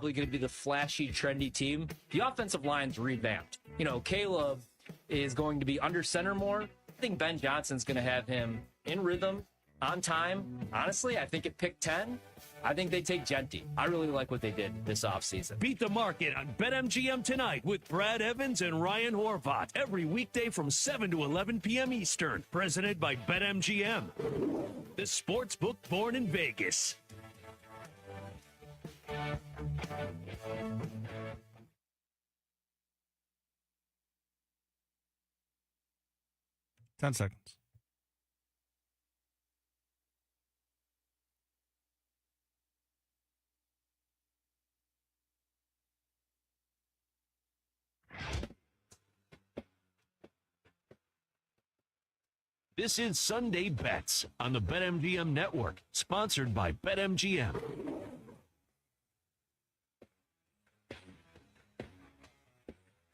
probably going to be the flashy, trendy team. The offensive line's revamped. Caleb is going to be under center more. I think Ben Johnson's going to have him in rhythm, on time. Honestly, I think at pick 10, I think they take Genty. I really like what they did this offseason. Beat the market on BetMGM tonight with Brad Evans and Ryan Horvath. Every weekday from 7 to 11 p.m. Eastern. Presented by BetMGM. The sports book born in Vegas. Ten seconds. This is Sunday Bets on the BetMGM Network, sponsored by BetMGM.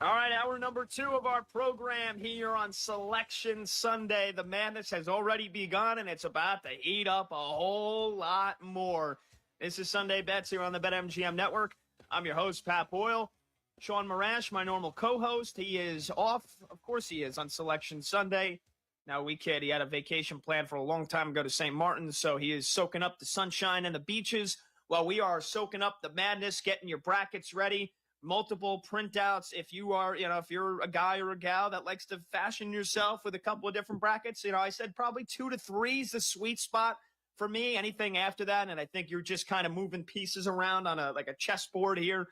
All right, hour number 2 of our program here on Selection Sunday. The madness has already begun, and it's about to heat up a whole lot more. This is Sunday Bets here on the BetMGM Network. I'm your host, Pat Boyle. Sean Marash, my normal co-host. He is off. Of course he is on Selection Sunday. Now, we kid, he had a vacation planned for a long time ago to St. Martin, so he is soaking up the sunshine and the beaches while we are soaking up the madness, getting your brackets ready. Multiple printouts. If you are, if you're a guy or a gal that likes to fashion yourself with a couple of different brackets, I said probably 2 to 3 is the sweet spot for me. Anything after that, and I think you're just kind of moving pieces around on a chessboard here.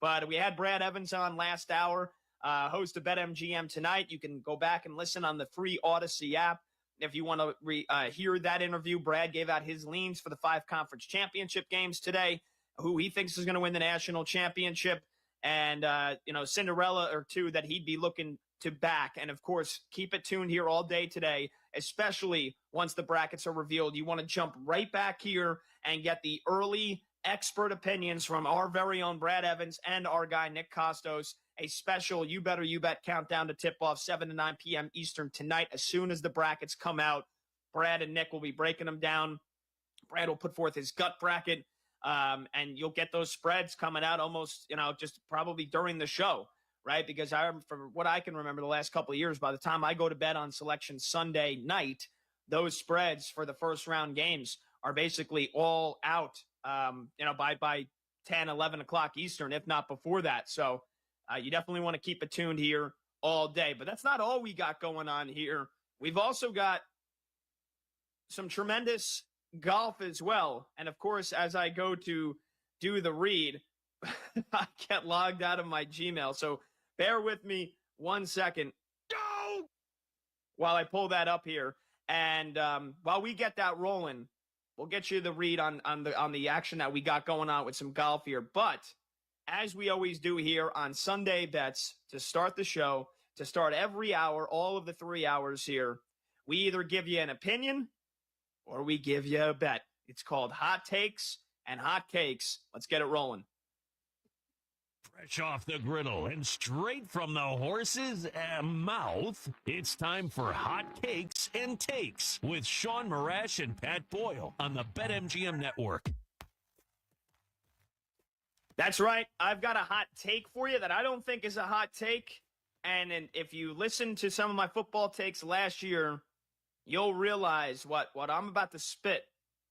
But we had Brad Evans on last hour, host of BetMGM Tonight. You can go back and listen on the free Odyssey app. If you want to hear that interview, Brad gave out his leans for the 5 conference championship games today, who he thinks is going to win the national championship, and, Cinderella or 2 that he'd be looking to back. And, of course, keep it tuned here all day today, especially once the brackets are revealed. You want to jump right back here and get the early expert opinions from our very own Brad Evans and our guy Nick Costos. A special You Better You Bet countdown to tip-off 7 to 9 p.m. Eastern tonight. As soon as the brackets come out, Brad and Nick will be breaking them down. Brad will put forth his gut bracket, and you'll get those spreads coming out almost, just probably during the show, right? Because from what I can remember the last couple of years, by the time I go to bed on Selection Sunday night, those spreads for the first round games are basically all out, by 10, 11 o'clock Eastern, if not before that. So you definitely want to keep it tuned here all day. But that's not all we got going on here. We've also got some tremendous golf as well. And, of course, as I go to do the read, I get logged out of my Gmail. So bear with me 1 second while I pull that up here. And while we get that rolling, we'll get you the read on the action that we got going on with some golf here. But as we always do here on Sunday Bets, to start the show, to start every hour, all of the 3 hours here, we either give you an opinion or we give you a bet. It's called Hot Takes and Hot Cakes. Let's get it rolling. Fresh off the griddle and straight from the horse's mouth, it's time for Hot Cakes and Takes with Sean Marash and Pat Boyle on the BetMGM Network. That's right. I've got a hot take for you that I don't think is a hot take. And if you listen to some of my football takes last year, you'll realize what I'm about to spit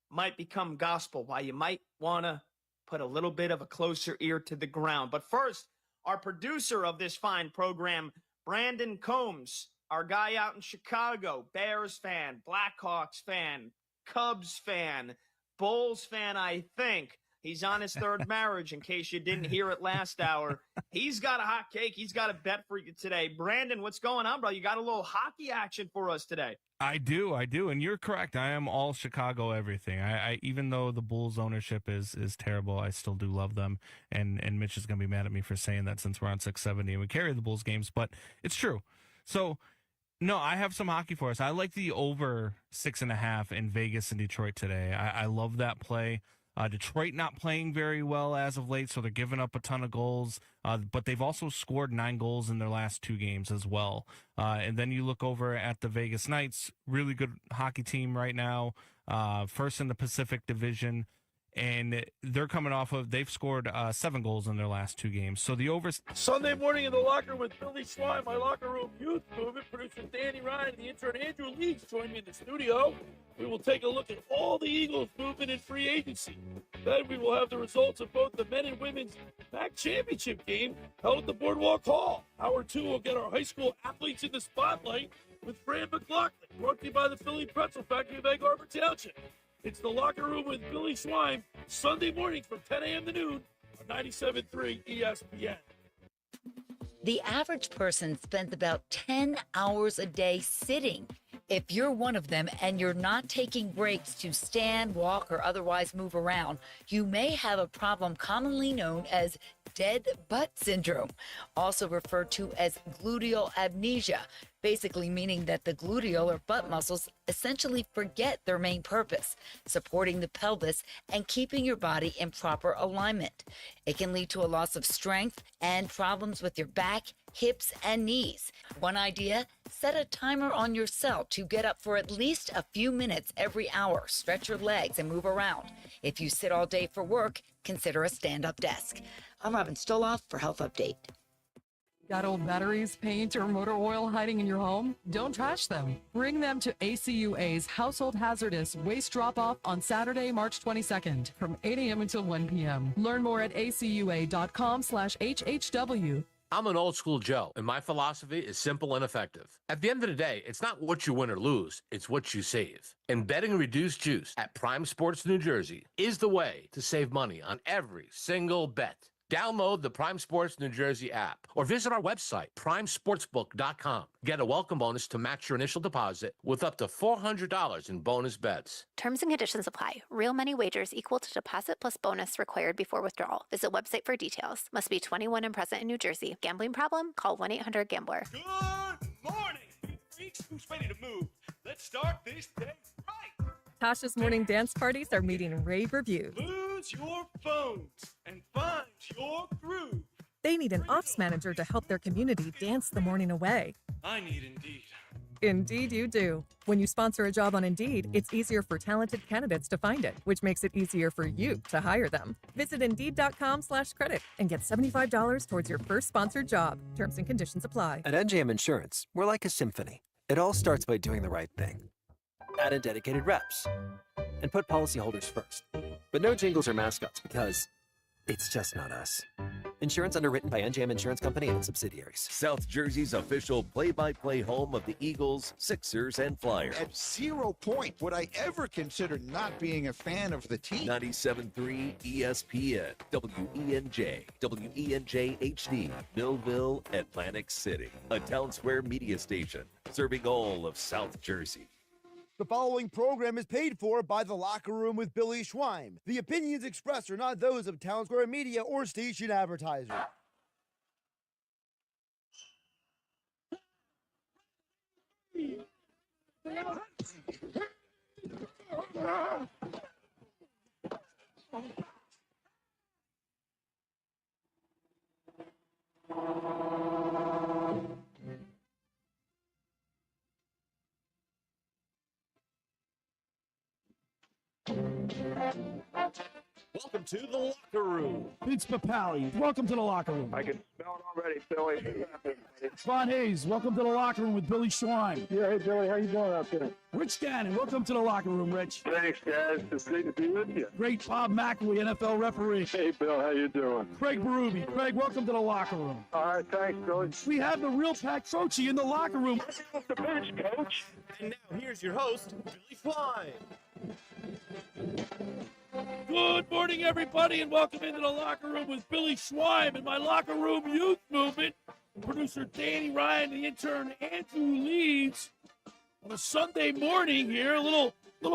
might become gospel, why you might want to put a little bit of a closer ear to the ground. But first, our producer of this fine program, Brandon Combs, our guy out in Chicago, Bears fan, Blackhawks fan, Cubs fan, Bulls fan, I think. He's on his 3rd marriage, in case you didn't hear it last hour. He's got a hot cake. He's got a bet for you today. Brandon, what's going on, bro? You got a little hockey action for us today. I do. And you're correct. I am all Chicago everything. I even though the Bulls ownership is terrible, I still do love them. And Mitch is going to be mad at me for saying that since we're on 670 and we carry the Bulls games, but it's true. So, no, I have some hockey for us. I like the over 6.5 in Vegas and Detroit today. I love that play. Detroit not playing very well as of late, so they're giving up a ton of goals. But they've also scored 9 goals in their last 2 games as well. And then you look over at the Vegas Knights, really good hockey team right now, first in the Pacific Division. and they're coming off of, they've scored 7 goals in their last 2 games. So the overs. Sunday morning in the locker room with Billy Schwein, my locker room youth movement, producer Danny Ryan, and the intern Andrew Leeds join me in the studio. We will take a look at all the Eagles movement in free agency. Then we will have the results of both the men and women's MAC championship game held at the Boardwalk Hall. Hour 2 will get our high school athletes in the spotlight with Fran Mclaughlin, brought to you by the Philly Pretzel Factory of Egg Harbor Township. It's the locker room with Billy Schwein, Sunday mornings from 10 a.m. to noon on 97.3 ESPN. The average person spends about 10 hours a day sitting. If you're one of them and you're not taking breaks to stand, walk, or otherwise move around, you may have a problem commonly known as dead butt syndrome, also referred to as gluteal amnesia, basically meaning that the gluteal or butt muscles essentially forget their main purpose, supporting the pelvis and keeping your body in proper alignment. It can lead to a loss of strength and problems with your back, hips, and knees. One idea, set a timer on your cell to get up for at least a few minutes every hour, stretch your legs, and move around. If you sit all day for work, consider a stand-up desk. I'm Robin Stoloff for Health Update. Got old batteries, paint, or motor oil hiding in your home? Don't trash them. Bring them to ACUA's Household Hazardous Waste Drop-Off on Saturday, March 22nd from 8 a.m. until 1 p.m. Learn more at acua.com/HHW. I'm an old school Joe, and my philosophy is simple and effective. At the end of the day, it's not what you win or lose, it's what you save. And betting reduced juice at Prime Sports New Jersey is the way to save money on every single bet. Download the Prime Sports New Jersey app or visit our website, primesportsbook.com. Get a welcome bonus to match your initial deposit with up to $400 in bonus bets. Terms and conditions apply. Real money wagers equal to deposit plus bonus required before withdrawal. Visit website for details. Must be 21 and present in New Jersey. Gambling problem? Call 1-800-GAMBLER. Good morning, freaks. Who's ready to move? Let's start this day right. Tasha's morning dance parties are meeting rave reviews. Lose your phones and find your groove. They need an ops manager to help their community dance the morning away. I need Indeed. Indeed you do. When you sponsor a job on Indeed, it's easier for talented candidates to find it, which makes it easier for you to hire them. Visit Indeed.com/credit and get $75 towards your first sponsored job. Terms and conditions apply. At NJM Insurance, we're like a symphony. It all starts by doing the right thing. Add in dedicated reps and put policyholders first. But no jingles or mascots because it's just not us. Insurance underwritten by NJM Insurance Company and its subsidiaries. South Jersey's official play-by-play home of the Eagles, Sixers, and Flyers. At 0 point would I ever consider not being a fan of the team. 97.3 ESPN, WENJ, WENJ HD, Millville, Atlantic City. A Town Square media station serving all of South Jersey. The following program is paid for by The Locker Room with Billy Schwein. The opinions expressed are not those of Town Square Media or station advertisers. Welcome to the locker room. Vince Papali, welcome to the locker room. I can smell it already, Billy. Ron Hayes, welcome to the locker room with Billy Schwein. Yeah, hey, Billy, how you doing out there? Rich Gannon, welcome to the locker room, Rich. Thanks, guys. It's great to be with you. Great Bob McElwee, NFL referee. Hey, Bill, how you doing? Craig Berube. Craig, welcome to the locker room. All right, thanks, Billy. We have the real Pat Croce in the locker room. Off the bench, Coach. And now here's your host, Billy Schwein. Good morning, everybody, and welcome into the locker room with Billy Schwein and my locker room youth movement. Producer Danny Ryan, the intern Andrew Leeds. On a Sunday morning here, a little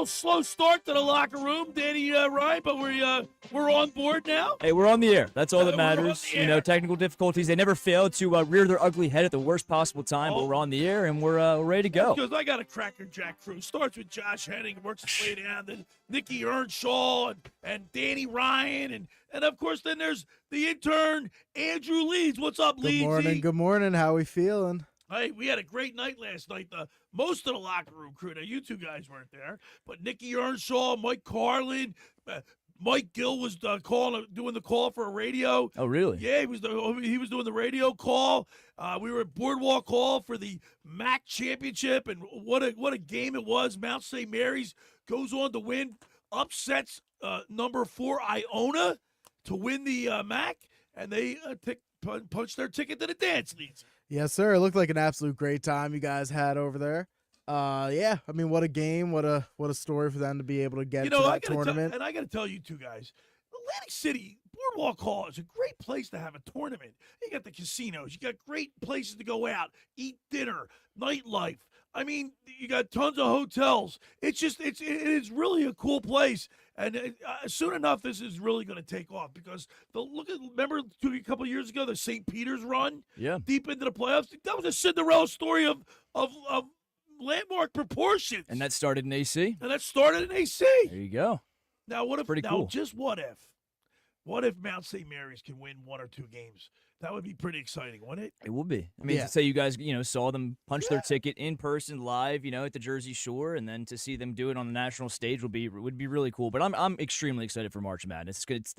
slow start to the locker room, Danny Ryan, but we're on board now. Hey, we're on the air. That's all that matters. You know, technical difficulties, they never fail to rear their ugly head at the worst possible time, but we're on the air and we're ready to go. Because I got a Cracker Jack crew. Starts with Josh Henning, works his way down, then Nikki Earnshaw and Danny Ryan, and of course then there's the intern Andrew Leeds. What's up, Leeds? Good morning. How we feeling? Hey, we had a great night last night. Most of the locker room crew. Now, you two guys weren't there, but Nikki Earnshaw, Mike Carlin, Mike Gill was doing the call for a radio. Oh, really? Yeah, he was doing the radio call. We were at Boardwalk Hall for the MAC championship, and what a game it was. Mount St. Mary's goes on to win, upsets number 4 Iona to win the MAC, and they punched their ticket to the dance, Leeds. Yes, sir. It looked like an absolute great time you guys had over there. Yeah, I mean, what a game, what a story for them to be able to get to that tournament. And I got to tell you two guys, Atlantic City Boardwalk Hall is a great place to have a tournament. You got the casinos, you got great places to go out, eat dinner, nightlife. I mean, you got tons of hotels. It is really a cool place. And soon enough, this is really going to take off because remember a couple of years ago the St. Peter's run, deep into the playoffs. That was a Cinderella story of landmark proportions. And that started in AC. There you go. Now what if? Pretty cool. Just what if? What if Mount St. Mary's can win 1 or 2 games? That would be pretty exciting, wouldn't it? It would be. I mean, to say you guys, saw them punch their ticket in person, live, at the Jersey Shore, and then to see them do it on the national stage would be really cool. But I'm extremely excited for March Madness. It's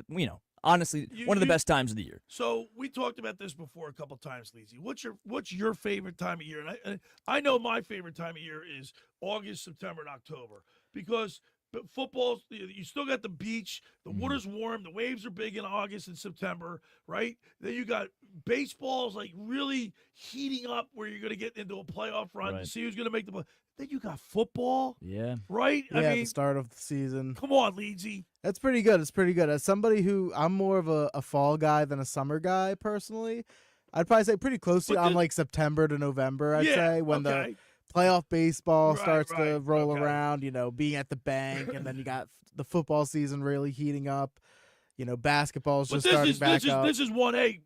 honestly one of the best times of the year. So we talked about this before a couple times, Leezy. What's your favorite time of year? And I know my favorite time of year is August, September, and October because. But football, you still got the beach. The water's warm. The waves are big in August and September, right? Then you got baseball's like really heating up where you're going to get into a playoff run to see who's going to make the play. Then you got football. Yeah. Right? Yeah, at the start of the season. Come on, Leedsy. That's pretty good. It's pretty good. As somebody who, I'm more of a fall guy than a summer guy personally. I'd probably say pretty close to, I'm like September to November, I'd say, when the playoff baseball starts to roll around, being at the bank, and then you got the football season really heating up. Basketball's just starting back up. This is 1A,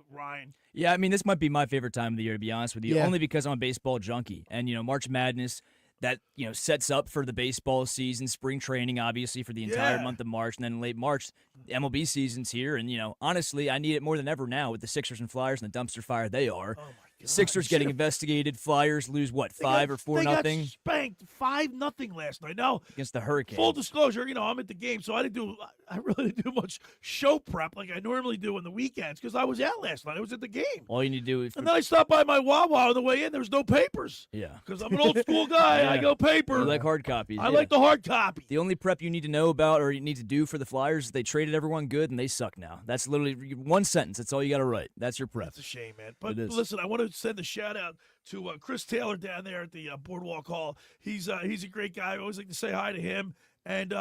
Ryan. Yeah, I mean, this might be my favorite time of the year, to be honest with you, Yeah. only because I'm a baseball junkie. And, March Madness, that, sets up for the baseball season, spring training, obviously, for the entire month of March. And then late March, the MLB season's here. And, honestly, I need it more than ever now with the Sixers and Flyers and the dumpster fire they are. Oh, Sixers getting investigated. Flyers lose, 5 or 4 nothing? They got spanked 5-0 last night. Now, against the Hurricanes. Full disclosure, I'm at the game, so I really didn't do much show prep like I normally do on the weekends because I was out last night. I was at the game. All you need to do is... And then I stopped by my Wawa on the way in. There was no papers. Yeah. Because I'm an old school guy. Yeah. I go paper. You like hard copies. I like the hard copy. The only prep you need to know about or you need to do for the Flyers is they traded everyone good and they suck now. That's literally one sentence. That's all you got to write. That's your prep. That's a shame, man. But listen, I want to send a shout out to Chris Taylor down there at the Boardwalk Hall. He's a great guy. I always like to say hi to him. And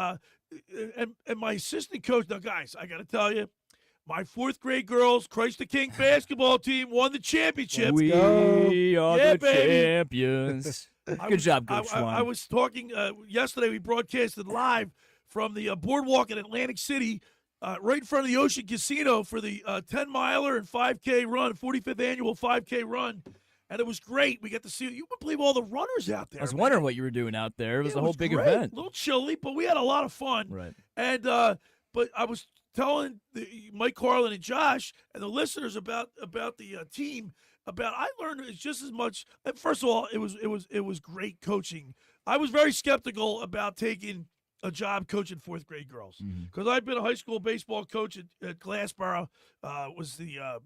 my assistant coach. Now, guys, I got to tell you, my 4th grade girls, Christ the King basketball team won the championship. We are the champions. Good job, Coach Schwan. I was talking yesterday. We broadcasted live from the Boardwalk in Atlantic City, right in front of the Ocean Casino for the 10-miler and 5K run, 45th annual 5K run. And it was great. We got to see, you wouldn't believe all the runners out there. I was wondering what you were doing out there. It was a whole big great. event. A little chilly, but we had a lot of fun. Right. And but I was telling Mike Carlin and Josh and the listeners about the team. I learned it's just as much. First of all, it was great coaching. I was very skeptical about taking a job coaching 4th grade girls because I've been a high school baseball coach at Glassboro. Was the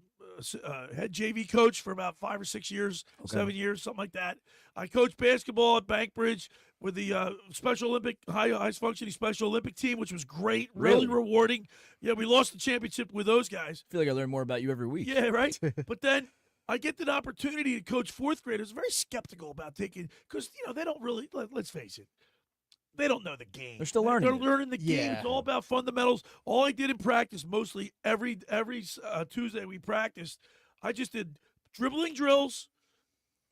head JV coach for about 5 or 6 years, 7 years, something like that. I coached basketball at Bankbridge with the Special Olympic, high functioning Special Olympic team, which was great, really rewarding. Yeah, we lost the championship with those guys. I feel like I learn more about you every week. Yeah, right. But then I get the opportunity to coach 4th graders. Very skeptical about taking because they don't really. Let's face it. They don't know the game. They're still learning. They're learning the game. It's all about fundamentals. All I did in practice, mostly every Tuesday we practiced, I just did dribbling drills,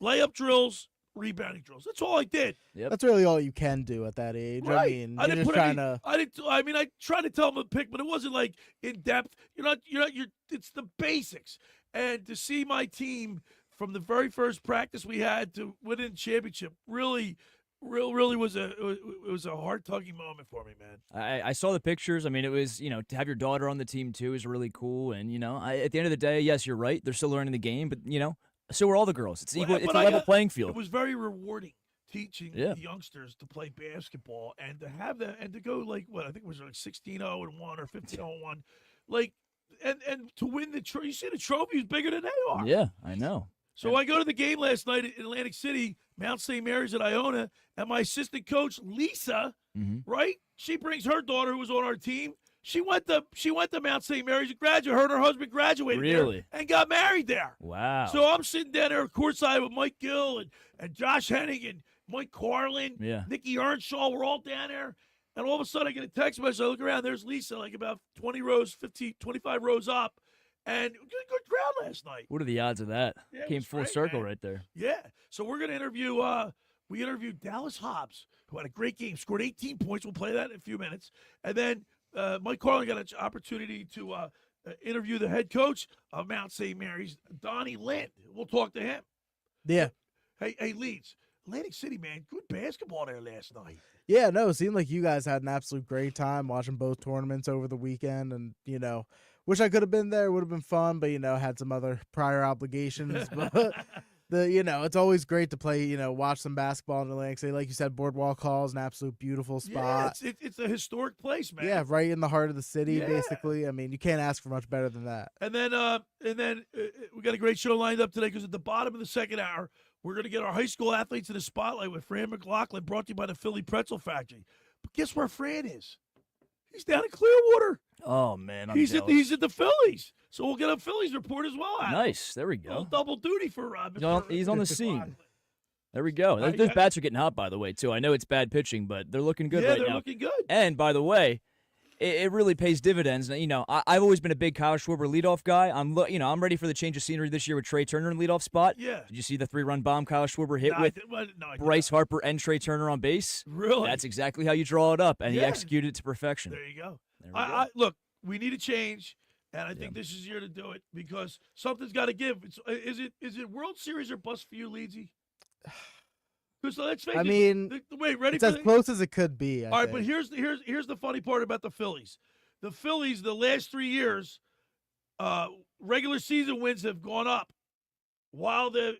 layup drills, rebounding drills. That's all I did. Yep. That's really all you can do at that age. Right. I mean, I didn't just put trying to. I tried to tell them to pick, but it wasn't like in depth. It's the basics. And to see my team from the very first practice we had to win a championship really was a heart-tugging moment for me, man. I saw the pictures. I mean, it was, to have your daughter on the team too is really cool. And, at the end of the day, yes, you're right. They're still learning the game, but, so are all the girls. It's equal. It's a level playing field. It was very rewarding teaching Yeah. the youngsters to play basketball and to have that and to go like what I think it was like 16-0-1 or 15-0-1, like and to win you see the trophy is bigger than they are. Yeah, I know. So I go to the game last night in Atlantic City, Mount St. Mary's at Iona, and my assistant coach Lisa, right? She brings her daughter who was on our team. She went to Mount St. Mary's and graduated. Her and her husband graduated Really? there and got married there. Wow. So I'm sitting down there courtside with Mike Gill and Josh Hennig and Mike Carlin, Yeah. Nikki Earnshaw. We're all down there. And all of a sudden I get a text message. I look around. There's Lisa, like about 20 rows, 15, 25 rows up. And good crowd last night. What are the odds of that? Yeah, it Came was full great, circle man. right there. Yeah. So we're going to interview we interviewed Dallas Hobbs, who had a great game, scored 18 points. We'll play that in a few minutes. And then Mike Carlin got an opportunity to interview the head coach of Mount St. Mary's, Donnie Lind. We'll talk to him. Yeah. Hey, Leeds, Atlantic City, man, good basketball there last night. Yeah, no, it seemed like you guys had an absolute great time watching both tournaments over the weekend. And, wish I could have been there. Would have been fun, but, had some other prior obligations. But, it's always great to play, watch some basketball in Atlantic City. Like you said, Boardwalk Hall is an absolute beauul spot. Yeah, it's a historic place, man. Yeah, right in the heart of the city, basically. I mean, you can't ask for much better than that. And then we got a great show lined up today because at the bottom of the second hour, we're going to get our high school athletes in the spotlight with Fran Mclaughlin, brought to you by the Philly Pretzel Factory. But guess where Fran is? He's down in Clearwater. Oh, man, He's at the Phillies. So we'll get a Phillies report as well. Adam. Nice. There we go. Well, double duty for He's on the scene. There we go. Those bats are getting hot, by the way, too. I know it's bad pitching, but they're looking good right now. Yeah, they're looking good. And, by the way, it really pays dividends. I've always been a big Kyle Schwarber leadoff guy. I'm ready for the change of scenery this year with Trey Turner in leadoff spot. Yeah. Did you see the 3-run bomb Kyle Schwarber hit with Bryce Harper and Trey Turner on base? Really? That's exactly how you draw it up, and he executed it to perfection. There you go. Look, we need a change, and I think this is year to do it because something's got to give. Is it World Series or bust for you, Leedsy? Because let's face it. Wait, ready? It's as close as it could be. All right, but here's the funny part about the Phillies. The Phillies, the last 3 years, regular season wins have gone up, while the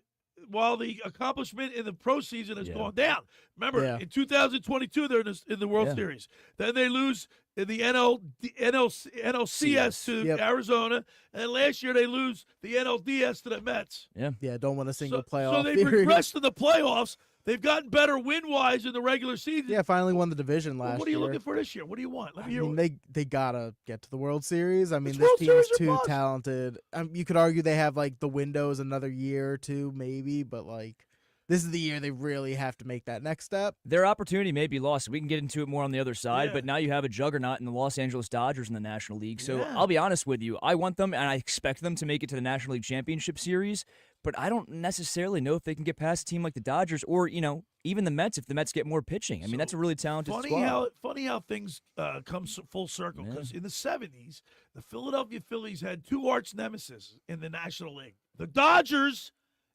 accomplishment in the pro season has gone down. Remember, in 2022 they're in the World Series. Then they lose in the NLCS to Arizona, and last year they lose the NLDS to the Mets. Yeah, don't want a single playoff. So they've regressed in the playoffs. They've gotten better win-wise in the regular season. Yeah, finally won the division last year. What are you looking for this year? What do you want? Let me hear. They gotta get to the World Series. I mean, this team is too talented. You could argue they have like the windows another year or two, maybe, but like this is the year they really have to make that next step. Their opportunity may be lost. We can get into it more on the other side, but now you have a juggernaut in the Los Angeles Dodgers in the National League. So I'll be honest with you. I want them, and I expect them to make it to the National League Championship Series, but I don't necessarily know if they can get past a team like the Dodgers or, even the Mets if the Mets get more pitching. I mean, that's a really talented squad. Funny how things come full circle, because in the 70s, the Philadelphia Phillies had two arch nemesis in the National League. The Dodgers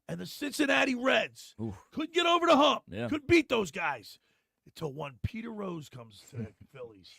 and the Cincinnati Reds. Couldn't get over the hump. Couldn't beat those guys until one Peter Rose comes to the Phillies.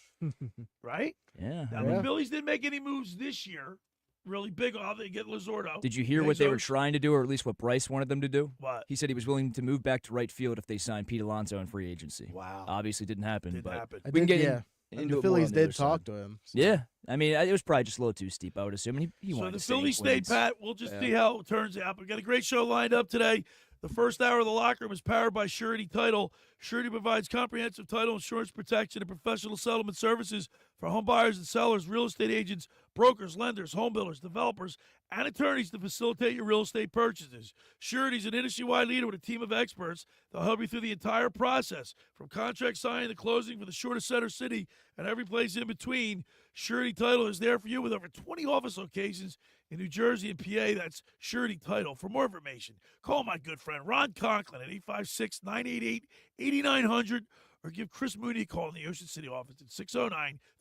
Right? Yeah. Now, the Phillies didn't make any moves this year. Really big off. They get Luzardo. Did you hear what they were trying to do, or at least what Bryce wanted them to do? What? He said he was willing to move back to right field if they signed Pete Alonso in free agency. Wow. Obviously didn't happen. Didn't happen. We can get the Phillies did talk to him. So. Yeah. I mean, it was probably just a little too steep, I would assume. And he so wanted the to stay Phillies stayed pat. We'll just see how it turns out. We've got a great show lined up today. The first hour of the Locker Room is powered by Surety Title. Surety provides comprehensive title insurance protection and professional settlement services for home buyers and sellers, real estate agents, brokers, lenders, home builders, developers, and attorneys to facilitate your real estate purchases. Surety is an industry-wide leader with a team of experts. They'll help you through the entire process, from contract signing to closing for the shortest center city and every place in between. Surety Title is there for you with over 20 office locations in New Jersey and PA. That's Surety Title. For more information, call my good friend Ron Conklin at 856-988-8900 or give Chris Mooney a call in the Ocean City office at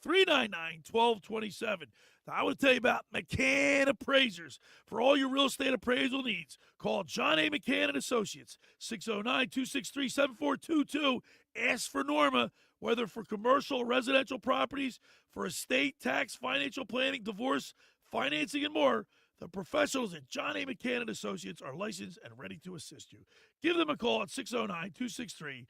609-399-1227. Now, I want to tell you about McCann Appraisers. For all your real estate appraisal needs, call John A. McCann and Associates, 609-263-7422. Ask for Norma, whether for commercial or residential properties, for estate, tax, financial planning, divorce, financing, and more. The professionals at John A. McCann and Associates are licensed and ready to assist you. Give them a call at 609-263-7422.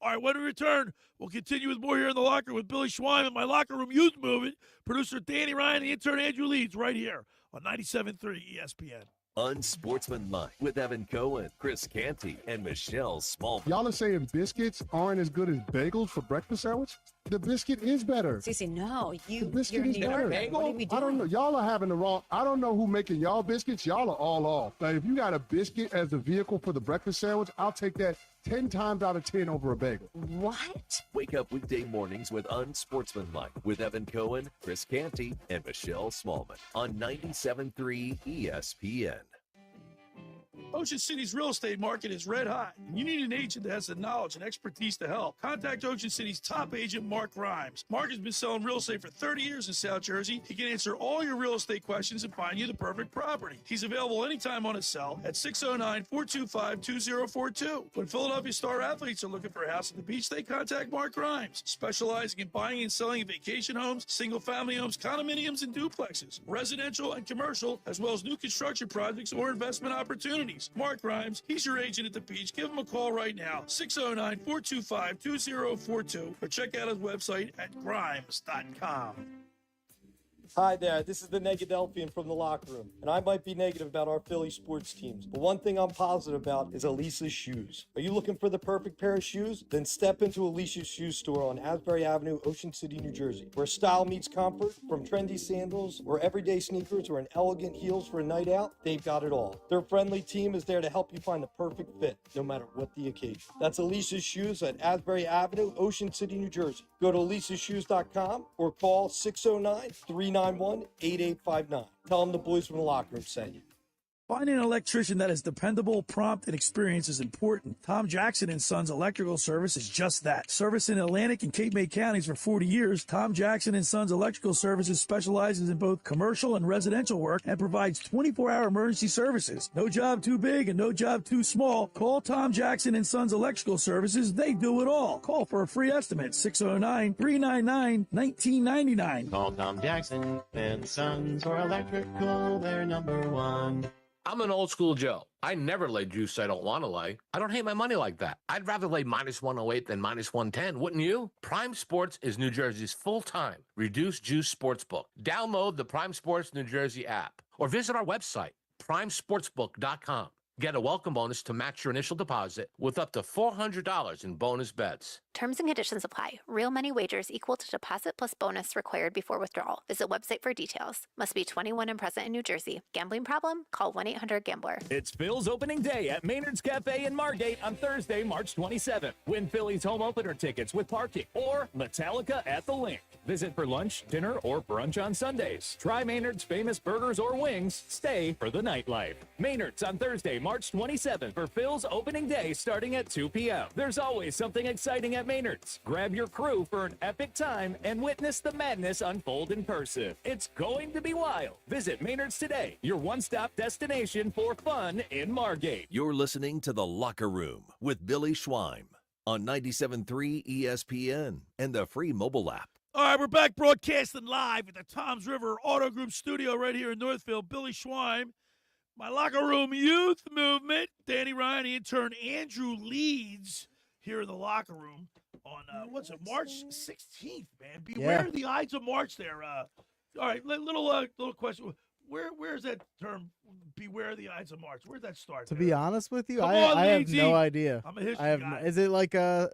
All right, when we return, we'll continue with more here in the locker with Billy Schwein and my Locker Room Youth Movement, producer Danny Ryan, the intern Andrew Leeds, right here on 97.3 ESPN. Unsportsmanlike with Evan Cohen, Chris Canty, and Michelle Smallman. Y'all are saying biscuits aren't as good as bagels for breakfast sandwich? The biscuit is better. Cece, no, The biscuit is you're better. What are we doing? I don't know. Y'all are having the wrong. I don't know who making y'all biscuits. Y'all are all off. Like, if you got a biscuit as the vehicle for the breakfast sandwich, I'll take that 10 times out of 10 over a bagel. What? Wake up weekday mornings with Unsportsmanlike with Evan Cohen, Chris Canty, and Michelle Smallman on 97.3 ESPN. Ocean City's real estate market is red hot, and you need an agent that has the knowledge and expertise to help. Contact Ocean City's top agent, Mark Grimes. Mark has been selling real estate for 30 years in South Jersey. He can answer all your real estate questions and find you the perfect property. He's available anytime on his cell at 609-425-2042. When Philadelphia star athletes are looking for a house at the beach, they contact Mark Grimes, specializing in buying and selling vacation homes, single-family homes, condominiums, and duplexes, residential and commercial, as well as new construction projects or investment opportunities. Mark Grimes, he's your agent at the beach. Give him a call right now, 609-425-2042, or check out his website at grimes.com. Hi there, this is the Negadelphian from the Locker Room, and I might be negative about our Philly sports teams, but one thing I'm positive about is Elisa's shoes. Are you looking for the perfect pair of shoes? Then step into Elisa's shoe store on Asbury Avenue, Ocean City, New Jersey, where style meets comfort. From trendy sandals or everyday sneakers or an elegant heels for a night out, they've got it all. Their friendly team is there to help you find the perfect fit, no matter what the occasion. That's Elisa's Shoes at Asbury Avenue, Ocean City, New Jersey. Go to elisashoes.com or call 609-391-8859. Tell them the boys from the Locker Room sent you. Finding an electrician that is dependable, prompt, and experienced is important. Tom Jackson & Sons Electrical Service is just that. Service in Atlantic and Cape May counties for 40 years, Tom Jackson & Sons Electrical Services specializes in both commercial and residential work and provides 24-hour emergency services. No job too big and no job too small. Call Tom Jackson & Sons Electrical Services. They do it all. Call for a free estimate, 609-399-1999. Call Tom Jackson and Sons for electrical, they're number one. I'm an old school Joe. I never lay juice I don't want to lay. I don't hate my money like that. I'd rather lay minus 108 than minus 110, wouldn't you? Prime Sports is New Jersey's full-time reduced juice sportsbook. Download the Prime Sports New Jersey app or visit our website, primesportsbook.com. Get a welcome bonus to match your initial deposit with up to $400 in bonus bets. Terms and conditions apply. Real money wagers equal to deposit plus bonus required before withdrawal. Visit website for details. Must be 21 and present in New Jersey. Gambling problem? Call 1-800-GAMBLER. It's Phil's opening day at Maynard's Cafe in Margate on Thursday, March 27th. Win Phillies home opener tickets with parking or Metallica at the Link. Visit for lunch, dinner, or brunch on Sundays. Try Maynard's famous burgers or wings. Stay for the nightlife. Maynard's on Thursday, March 27th for Phil's opening day starting at 2 p.m. There's always something exciting at Maynard's. Grab your crew for an epic time and witness the madness unfold in person. It's going to be wild. Visit Maynard's today, your one-stop destination for fun in Margate. You're listening to The Locker Room with Billy Schwein on 97.3 ESPN and the free mobile app. All right, we're back broadcasting live at the Toms River Auto Group studio right here in Northfield. Billy Schwein, my Locker Room Youth Movement, Danny Ryan, the intern Andrew Leeds here in the Locker Room on, March 16th, man. Beware the Ides of March there. All right, little question. Where's that term, beware the Ides of March? Where'd that start? To be honest with you, Come I on, have Leedsy. no idea. I'm a history guy. Is it like a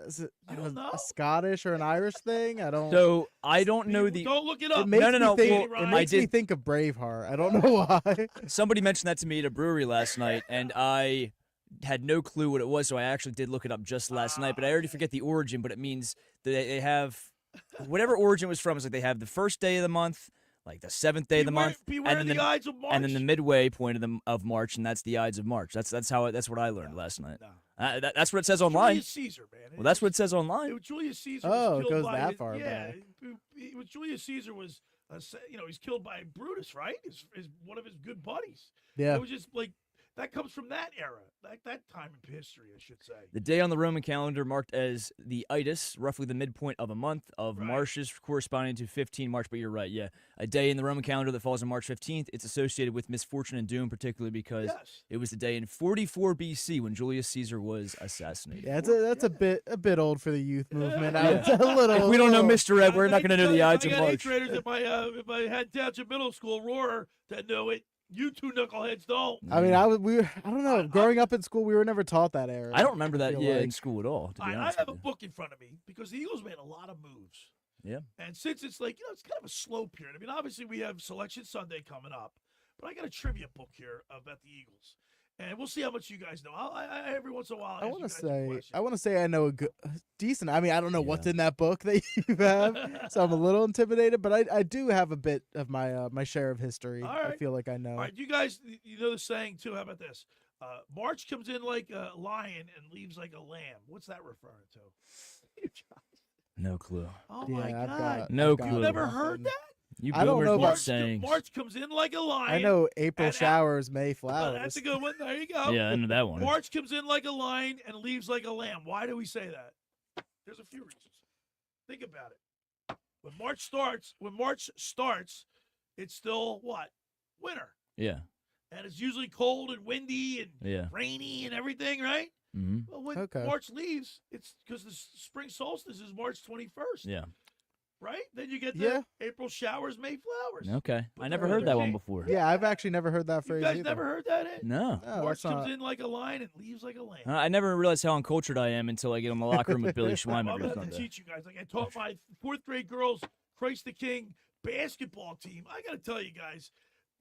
know? Scottish or an Irish thing? I don't. So I don't know the. Don't look it up. It makes No. me think, Well, it I makes me did- think of Braveheart. I don't know why. Somebody mentioned that to me at a brewery last night, and I had no clue what it was, so I actually did look it up just last night. But I already forget the origin, but it means that they have whatever origin it was from. It's like they have the first day of the month, like the seventh day of the month, beware and the then Ides of March. and then the midway point of March, and that's the Ides of March. That's what I learned last night. That's what it says online. Julius Caesar, man. Well, that's what it says online. Julius Caesar. Oh, was it killed goes by that his- far yeah, back. Julius Caesar was, he's killed by Brutus, right? Is one of his good buddies. Yeah. It was just like that comes from that era, that time in history, I should say. The day on the Roman calendar marked as the itis, roughly the midpoint of a month of marshes, corresponding to 15 March. But you're right, yeah. A day in the Roman calendar that falls on March 15th, it's associated with misfortune and doom, particularly because it was the day in 44 BC when Julius Caesar was assassinated. Yeah, that's a bit old for the youth movement. It's a little. If we don't know Mr. Ed, we're not going to know the Ides I of got March. eighth graders at my head Township Middle School, Roar, that know it. You two knuckleheads don't. I mean, I don't know. Growing up in school, we were never taught that era. I don't remember that feel like. in school at all, to be honest I have with a book in front of me because the Eagles made a lot of moves. Yeah. And since it's like, it's kind of a slow period. I mean, obviously we have Selection Sunday coming up, but I got a trivia book here about the Eagles. And we'll see how much you guys know. I every once in a while, I want to say I know a decent. I mean, I don't know what's in that book that you have, so I'm a little intimidated. But I do have a bit of my my share of history. All right. I feel like I know. All right, you guys, you know the saying too. How about this? March comes in like a lion and leaves like a lamb. What's that referring to? No clue. Oh my I've God! No clue. You never heard that? You I don't know boomers about saying. March comes in like a lion. I know April and showers, May Oh, flowers. that's a good one. There you go. Yeah, I know that one. March comes in like a lion and leaves like a lamb. Why do we say that? There's a few reasons. Think about it. When March starts, it's still what? Winter. Yeah. And it's usually cold and windy and Yeah. rainy and everything, right? Mm-hmm. Well, when March leaves, it's because the spring solstice is March 21st. Yeah. Right? Then you get the April showers, May flowers. Okay. I never heard that one before. Yeah, I've actually never heard that phrase. You guys either. never heard that? No. March comes in like a lion and leaves like a lamb. I never realized how uncultured I am until I get in the locker room with Billy Schweim I'm every going to Sunday. teach you guys. Like I taught my fourth grade girls Christ the King basketball team. I got to tell you guys,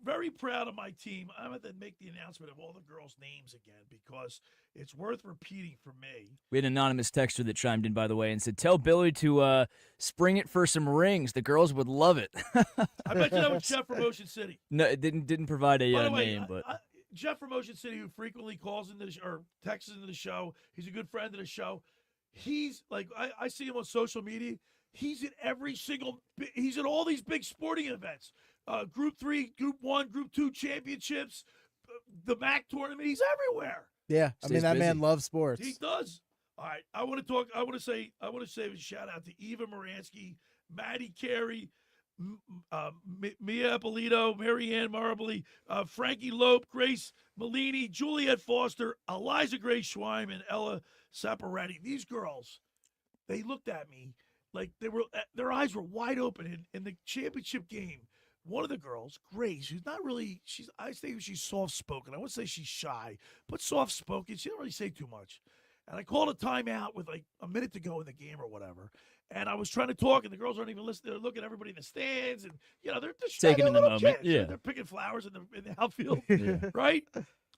very proud of my team. I'm going to make the announcement of all the girls' names again because it's worth repeating for me. We had an anonymous texter that chimed in, by the way, and said, "Tell Billy to spring it for some rings. The girls would love it." I bet you that was Jeff from Ocean City. No, it didn't provide a By the way, name, but Jeff from Ocean City, who frequently calls into or texts into the show, he's a good friend of the show. He's like, I see him on social media. He's at he's at all these big sporting events. Group 3, Group 1, Group 2 championships, the MAC tournament. He's everywhere. Yeah, I mean that man loves sports. He does. All right, I want to say a shout out to Eva Moransky, Maddie Carey, Mia Ippolito, Marianne Marbley, Frankie Lope, Grace Malini, Juliet Foster, Eliza Grace Schweim, and Ella Saporetti. These girls, they looked at me like their eyes were wide open in the championship game. One of the girls, Grace, who's not really, I think she's soft-spoken. I wouldn't say she's shy, but soft-spoken. She didn't really say too much. And I called a timeout with like a minute to go in the game or whatever. And I was trying to talk, and the girls aren't even listening. They're looking at everybody in the stands, and they're taking in the moment. Kids. Yeah, they're picking flowers in the outfield, right?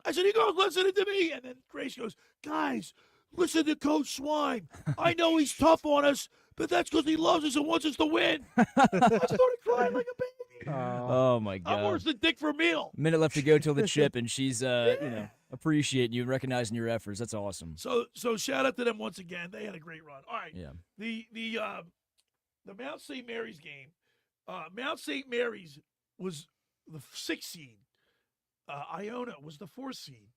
I said, "You girls listening to me?" And then Grace goes, "Guys, listen to Coach Swine. I know he's tough on us, but that's because he loves us and wants us to win." I started crying like a baby. Oh my God! I'm worse than Dick Vermeil. Minute left to go till the chip, and she's appreciating you and recognizing your efforts. That's awesome. So shout out to them once again. They had a great run. All right. Yeah. The Mount St. Mary's game. Mount St. Mary's was the 6th seed. Iona was the 4th seed.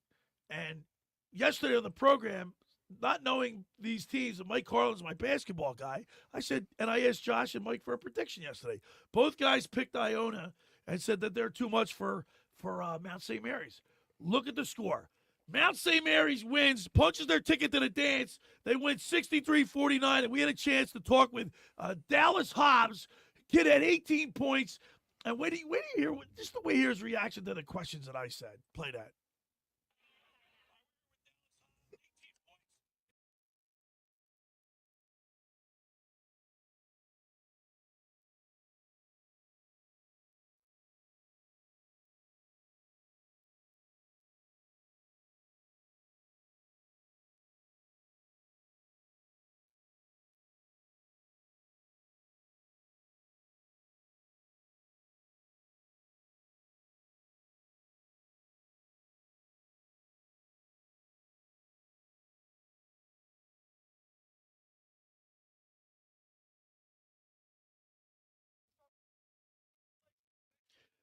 And yesterday on the program, not knowing these teams, and Mike Carlin's my basketball guy, I said, and I asked Josh and Mike for a prediction yesterday. Both guys picked Iona and said that they're too much for Mount St. Mary's. Look at the score. Mount St. Mary's wins, punches their ticket to the dance. They win 63-49, and we had a chance to talk with Dallas Hobbs. Kid had 18 points. And wait do you hear just the way he hears his reaction to the questions that I said. Play that.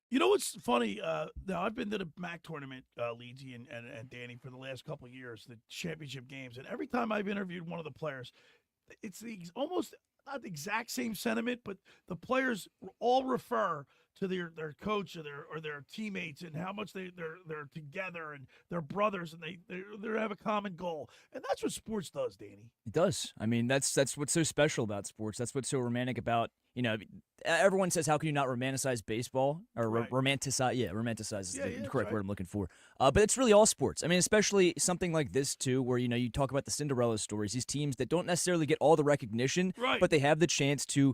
You know what's funny? Now I've been to the MAC tournament, Leedsy and Danny, for the last couple of years, the championship games, and every time I've interviewed one of the players, it's almost not the exact same sentiment, but the players all refer to their coach or their teammates and how much they're together and they're brothers and they have a common goal, and that's what sports does, Danny. It does. I mean, that's what's so special about sports. That's what's so romantic about, everyone says, how can you not romanticize baseball or romanticize? Yeah, romanticize is the correct word I'm looking for. But it's really all sports. I mean, especially something like this too, where, you talk about the Cinderella stories, these teams that don't necessarily get all the recognition, but they have the chance to,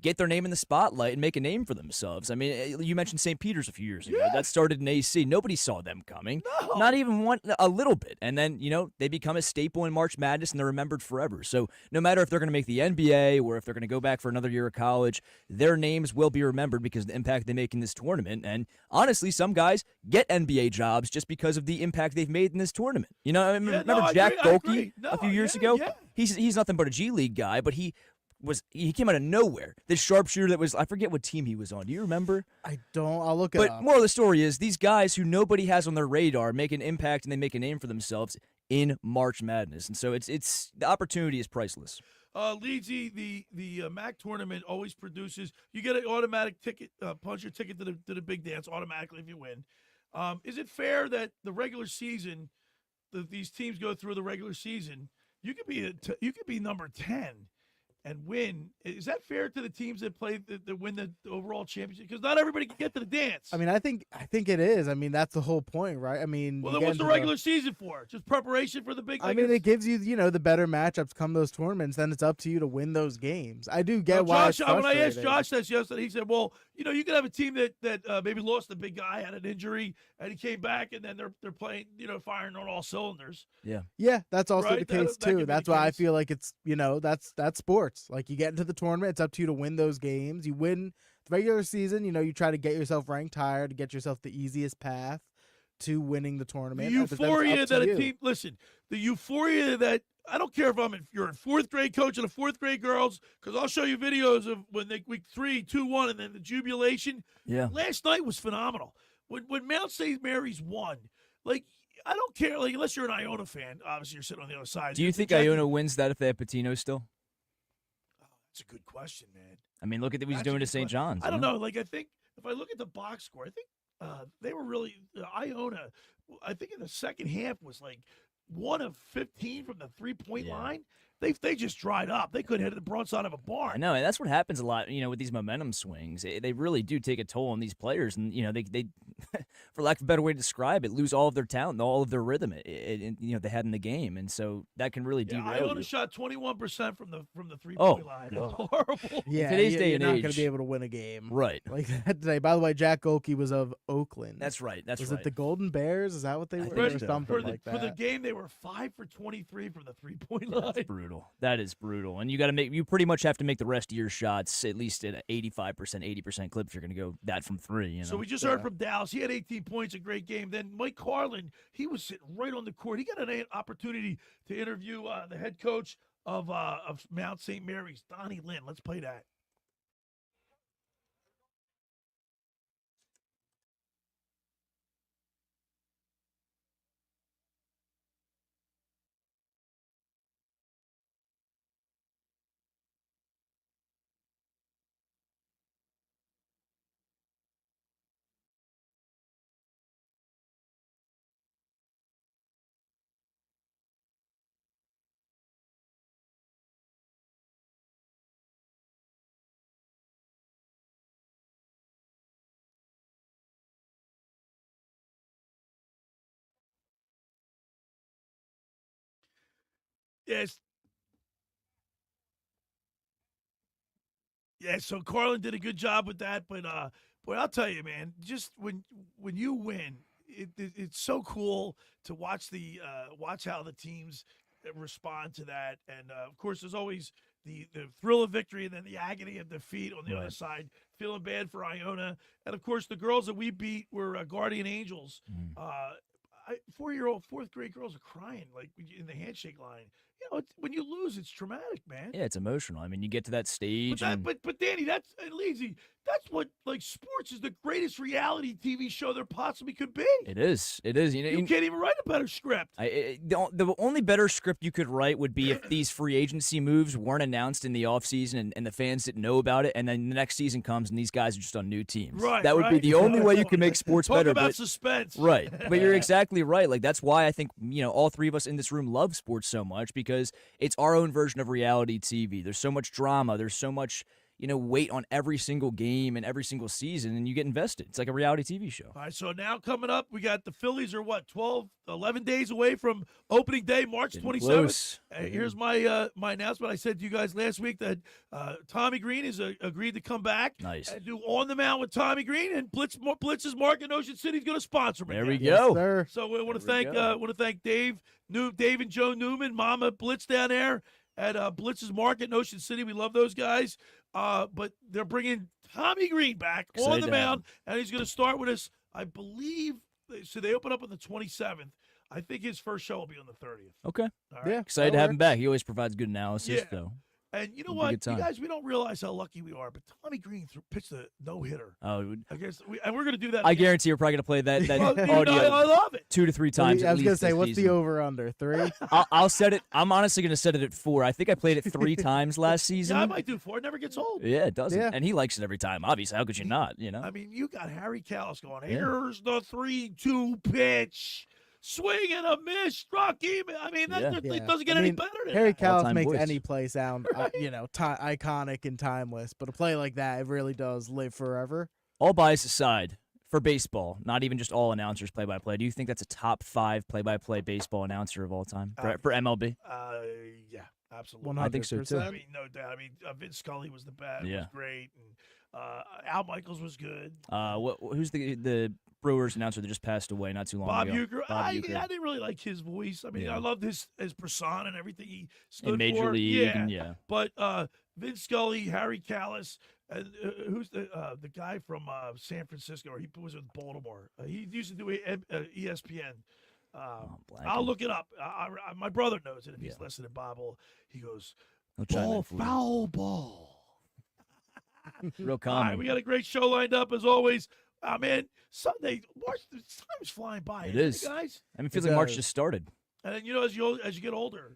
get their name in the spotlight and make a name for themselves. I mean, you mentioned St. Peter's a few years ago. That started in AC. Nobody saw them coming. No. Not even a little bit. And then, they become a staple in March Madness and they're remembered forever. So no matter if they're going to make the NBA or if they're going to go back for another year of college, their names will be remembered because of the impact they make in this tournament. And honestly, some guys get NBA jobs just because of the impact they've made in this tournament. Remember Jack Golke a few years ago? Yeah. He's nothing but a G League guy, but he came out of nowhere. This sharpshooter that was, I forget what team he was on. Do you remember? I don't. I'll look it up. But moral of the story is these guys who nobody has on their radar make an impact and they make a name for themselves in March Madness. And so it's the opportunity is priceless. Leedsy, the MAC tournament always produces. You get an automatic ticket, punch your ticket to the big dance automatically if you win. Is it fair that the regular season, these teams go through the regular season? You could be number 10. And win. Is that fair to the teams that play that win the overall championship? Because not everybody can get to the dance. I mean, I think it is. I mean, that's the whole point, right? I mean, well, then what's the regular season for? Just preparation for the big. I mean, it gives you, the better matchups come those tournaments. Then it's up to you to win those games. I do get why. Josh, when I asked Josh this yesterday, he said, "Well, you could have a team that maybe lost a big guy, had an injury, and he came back, and then they're playing, firing on all cylinders." Yeah, that's also the case too. That's why I feel like it's, that's sports. Like you get into the tournament, it's up to you to win those games. You win the regular season, you try to get yourself ranked higher to get yourself the easiest path to winning the tournament. The euphoria that a team, the euphoria that, I don't care if you're in fourth grade coaching the fourth grade girls, because I'll show you videos of when they week 3, 2-1, and then the jubilation. Yeah. Last night was phenomenal. When Mount St. Mary's won, I don't care, unless you're an Iona fan. Obviously, you're sitting on the other side. Do you think Iona wins that if they have Patino still? That's a good question, man. I mean, look at what he's doing to St. John's. I don't know. I think if I look at the box score, I think they were really Iona. I think in the second half was 1 of 15 from the 3-point line. They just dried up. They couldn't hit the broadside of a barn. I know, and that's what happens a lot, with these momentum swings. They really do take a toll on these players, and they for lack of a better way to describe it, lose all of their talent, all of their rhythm, they had in the game, and so that can really derail you. Iona shot 21% from the 3-point line. That's horrible. Yeah, today's day and you're age, not going to be able to win a game right like that today. By the way, Jack Golke was of Oakland. That's right. Was it the Golden Bears? Is that what they were? Or something like that. For the game, they were 5 for 23 from the 3-point line. That's brutal. That is brutal. And you pretty much have to make the rest of your shots at least at an 85%, 80% clip if you're going to go that from 3. So we just heard from Dallas. He had 18 points, a great game. Then Mike Carlin, he was sitting right on the court. He got an opportunity to interview the head coach of Mount St. Mary's, Donnie Lynn. Let's play that. Yes. Yeah, so Carlin did a good job with that, but boy, I'll tell you, man, just when you win, it's so cool to watch watch how the teams respond to that, and of course, there's always the thrill of victory and then the agony of defeat on the other side. Feeling bad for Iona, and of course, the girls that we beat were Guardian Angels. 4-year-old, fourth grade girls are crying in the handshake line. when you lose, it's traumatic, man. Yeah, it's emotional. I mean, you get to that stage. But Danny, that's Leezy. That's what sports is the greatest reality TV show there possibly could be. It is. It is. You can't even write a better script. The only better script you could write would be if these free agency moves weren't announced in the offseason and the fans didn't know about it, and then the next season comes and these guys are just on new teams. Right. That would be the only way you could make sports Talk better. about suspense. Right. But you're exactly right. Like, that's why I think, all three of us in this room love sports so much, because it's our own version of reality TV. There's so much drama. There's so much weight on every single game and every single season, and you get invested. It's like a reality TV show. All right, so now coming up, we got the Phillies are 11 days away from opening day, March 27th. Here's my my announcement. I said to you guys last week that Tommy Green has agreed to come back. Nice. And do On the Mound with Tommy Green, and Blitz's Mark in Ocean City is going to sponsor me. There we go. Yes, so we want to thank Dave and Joe Newman, Mama Blitz down there at Blitz's Market in Ocean City. We love those guys. But they're bringing Tommy Green back on the mound, and he's going to start with us, I believe. So they open up on the 27th. I think his first show will be on the 30th. Okay. All right. Yeah. Excited to have him back. He always provides good analysis, though. And you know It'll be a what? good time. You guys, we don't realize how lucky we are, but Tommy Green pitched a no-hitter. Oh, I guess and we're going to do that I again. guarantee you're probably going to play that Well, audio. I love it. 2 to 3 times. I was going gonna to say, what's the over/under? 3? I'll set it. I'm honestly going to set it at 4. I think I played it 3 times last season. Yeah, I might do 4. It never gets old. Yeah, it doesn't. Yeah. And he likes it every time. Obviously, how could you not? I mean, you got Harry Callis going, here's the 3-2 pitch. Swing and a miss, struck him. I mean, it doesn't get any better than Harry that. Callis makes voice. any play sound, iconic and timeless. But a play like that, it really does live forever. All bias aside, for baseball, not even just all announcers play-by-play, do you think that's a top 5 play-by-play baseball announcer of all time for MLB? Yeah, absolutely. 100%. I think so, too. I mean, no doubt. I mean, Vince Scully was the best. Yeah. Was great. And Al Michaels was good. Who's the Brewers announcer that just passed away not too long Bob ago? Uecker. I didn't really like his voice. I mean, I loved his persona and everything he stood in Major for. League. Yeah. Yeah. But Vince Scully, Harry Callis, and who's the guy from San Francisco? Or he was in Baltimore. He used to do ESPN. I'll look it up. My brother knows it if he's listening. Bob he goes, foul ball. Real All common. right, we got a great show lined up as always. Man, Sunday, March, time's flying by. It isn't is. guys. I mean, it feels like March just started. And then, as you get older,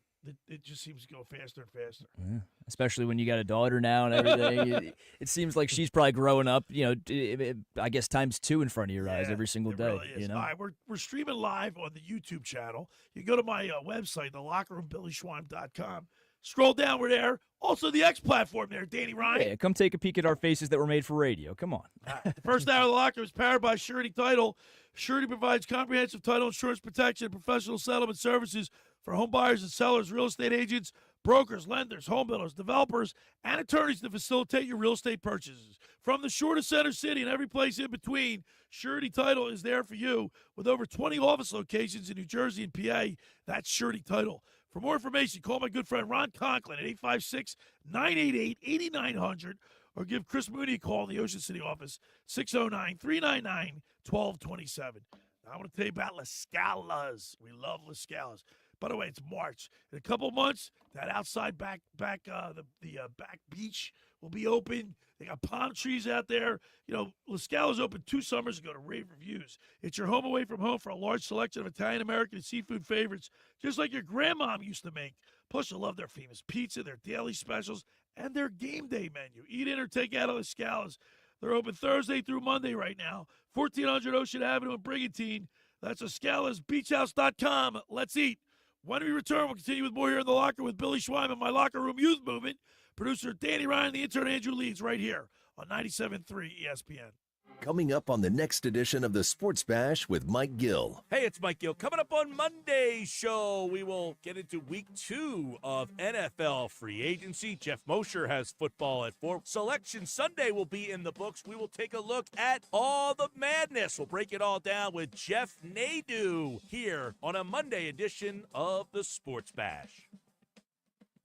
it just seems to go faster and faster. Yeah. Especially when you got a daughter now and everything. it seems like she's probably growing up, I guess times 2 in front of your eyes every single day. Really is. All right, we're streaming live on the YouTube channel. You can go to my website, thelockerroombillyschweim.com. Scroll down, we're there. Also, the X platform there, Danny Ryan. Yeah, come take a peek at our faces that were made for radio. Come on. The first hour of the Locker is powered by Surety Title. Surety provides comprehensive title insurance protection and professional settlement services for home buyers and sellers, real estate agents, brokers, lenders, home builders, developers, and attorneys to facilitate your real estate purchases. From the shore to Center City and every place in between, Surety Title is there for you. With over 20 office locations in New Jersey and PA, that's Surety Title. For more information, call my good friend Ron Conklin at 856-988-8900 or give Chris Mooney a call in the Ocean City office, 609-399-1227. Now, I want to tell you about Las Scalas. We love Las Scalas. By the way, it's March. In a couple months, that outside back beach will be open. They got palm trees out there. Las Scalas opened 2 summers ago to rave reviews. It's your home away from home for a large selection of Italian, American, and seafood favorites, just like your grandmom used to make. Plus, you'll love their famous pizza, their daily specials, and their game day menu. Eat in or take out of Las Scalas. They're open Thursday through Monday right now. 1400 Ocean Avenue in Brigantine. That's ScalasBeachHouse.com. Let's eat. When we return, we'll continue with more here in the locker with Billy Schweim and my Locker Room Youth Movement. Producer Danny Ryan, the intern Andrew Leeds, right here on 97.3 ESPN. Coming up on the next edition of the Sports Bash with Mike Gill. Hey, it's Mike Gill. Coming up on Monday's show, we will get into week 2 of NFL free agency. Jeff Mosher has football at 4. Selection Sunday will be in the books. We will take a look at all the madness. We'll break it all down with Jeff Nadeau here on a Monday edition of the Sports Bash.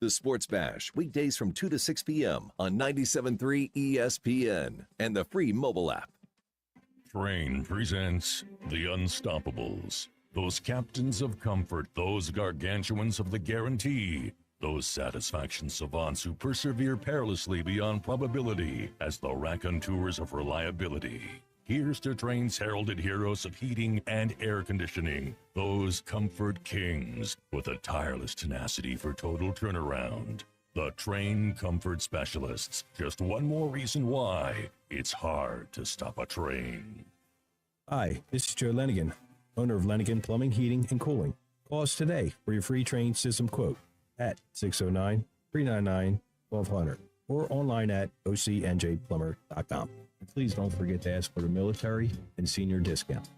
The Sports Bash, weekdays from 2 to 6 p.m. on 97.3 ESPN and the free mobile app. Train presents The Unstoppables. Those captains of comfort, those gargantuans of the guarantee, those satisfaction savants who persevere perilously beyond probability as the raconteurs of reliability. Here's to Train's heralded heroes of heating and air conditioning, those comfort kings with a tireless tenacity for total turnaround. The Train Comfort Specialists. Just one more reason why it's hard to stop a train. Hi, this is Joe Lenigan, owner of Lenigan Plumbing, Heating, and Cooling. Call us today for your free Train system quote at 609-399-1200 or online at ocnjplumber.com. And please don't forget to ask for the military and senior discount.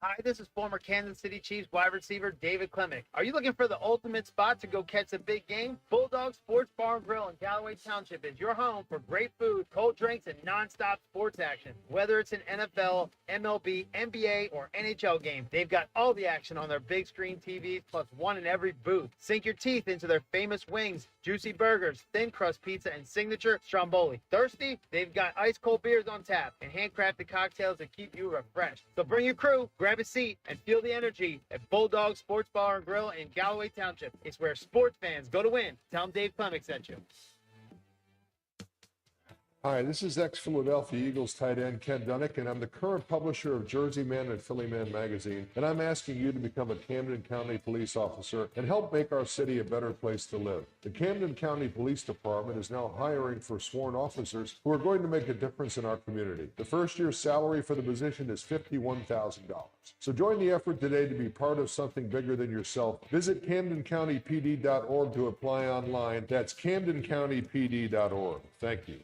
Hi, this is former Kansas City Chiefs wide receiver David Klemick. Are you looking for the ultimate spot to go catch a big game? Bulldog Sports Bar and Grill in Galloway Township is your home for great food, cold drinks, and nonstop sports action. Whether it's an NFL, MLB, NBA, or NHL game, they've got all the action on their big screen TVs, plus one in every booth. Sink your teeth into their famous wings, juicy burgers, thin crust pizza, and signature stromboli. Thirsty? They've got ice cold beers on tap and handcrafted cocktails that keep you refreshed. So bring your crew, grab a seat, and feel the energy at Bulldog Sports Bar and Grill in Galloway Township. It's where sports fans go to win. Tell them Dave Klemick sent you. Hi, this is ex-Philadelphia Eagles tight end Ken Dunnick, and I'm the current publisher of Jersey Man and Philly Man magazine, and I'm asking you to become a Camden County police officer and help make our city a better place to live. The Camden County Police Department is now hiring for sworn officers who are going to make a difference in our community. The first year's salary for the position is $51,000. So join the effort today to be part of something bigger than yourself. Visit CamdenCountyPD.org to apply online. That's CamdenCountyPD.org. Thank you.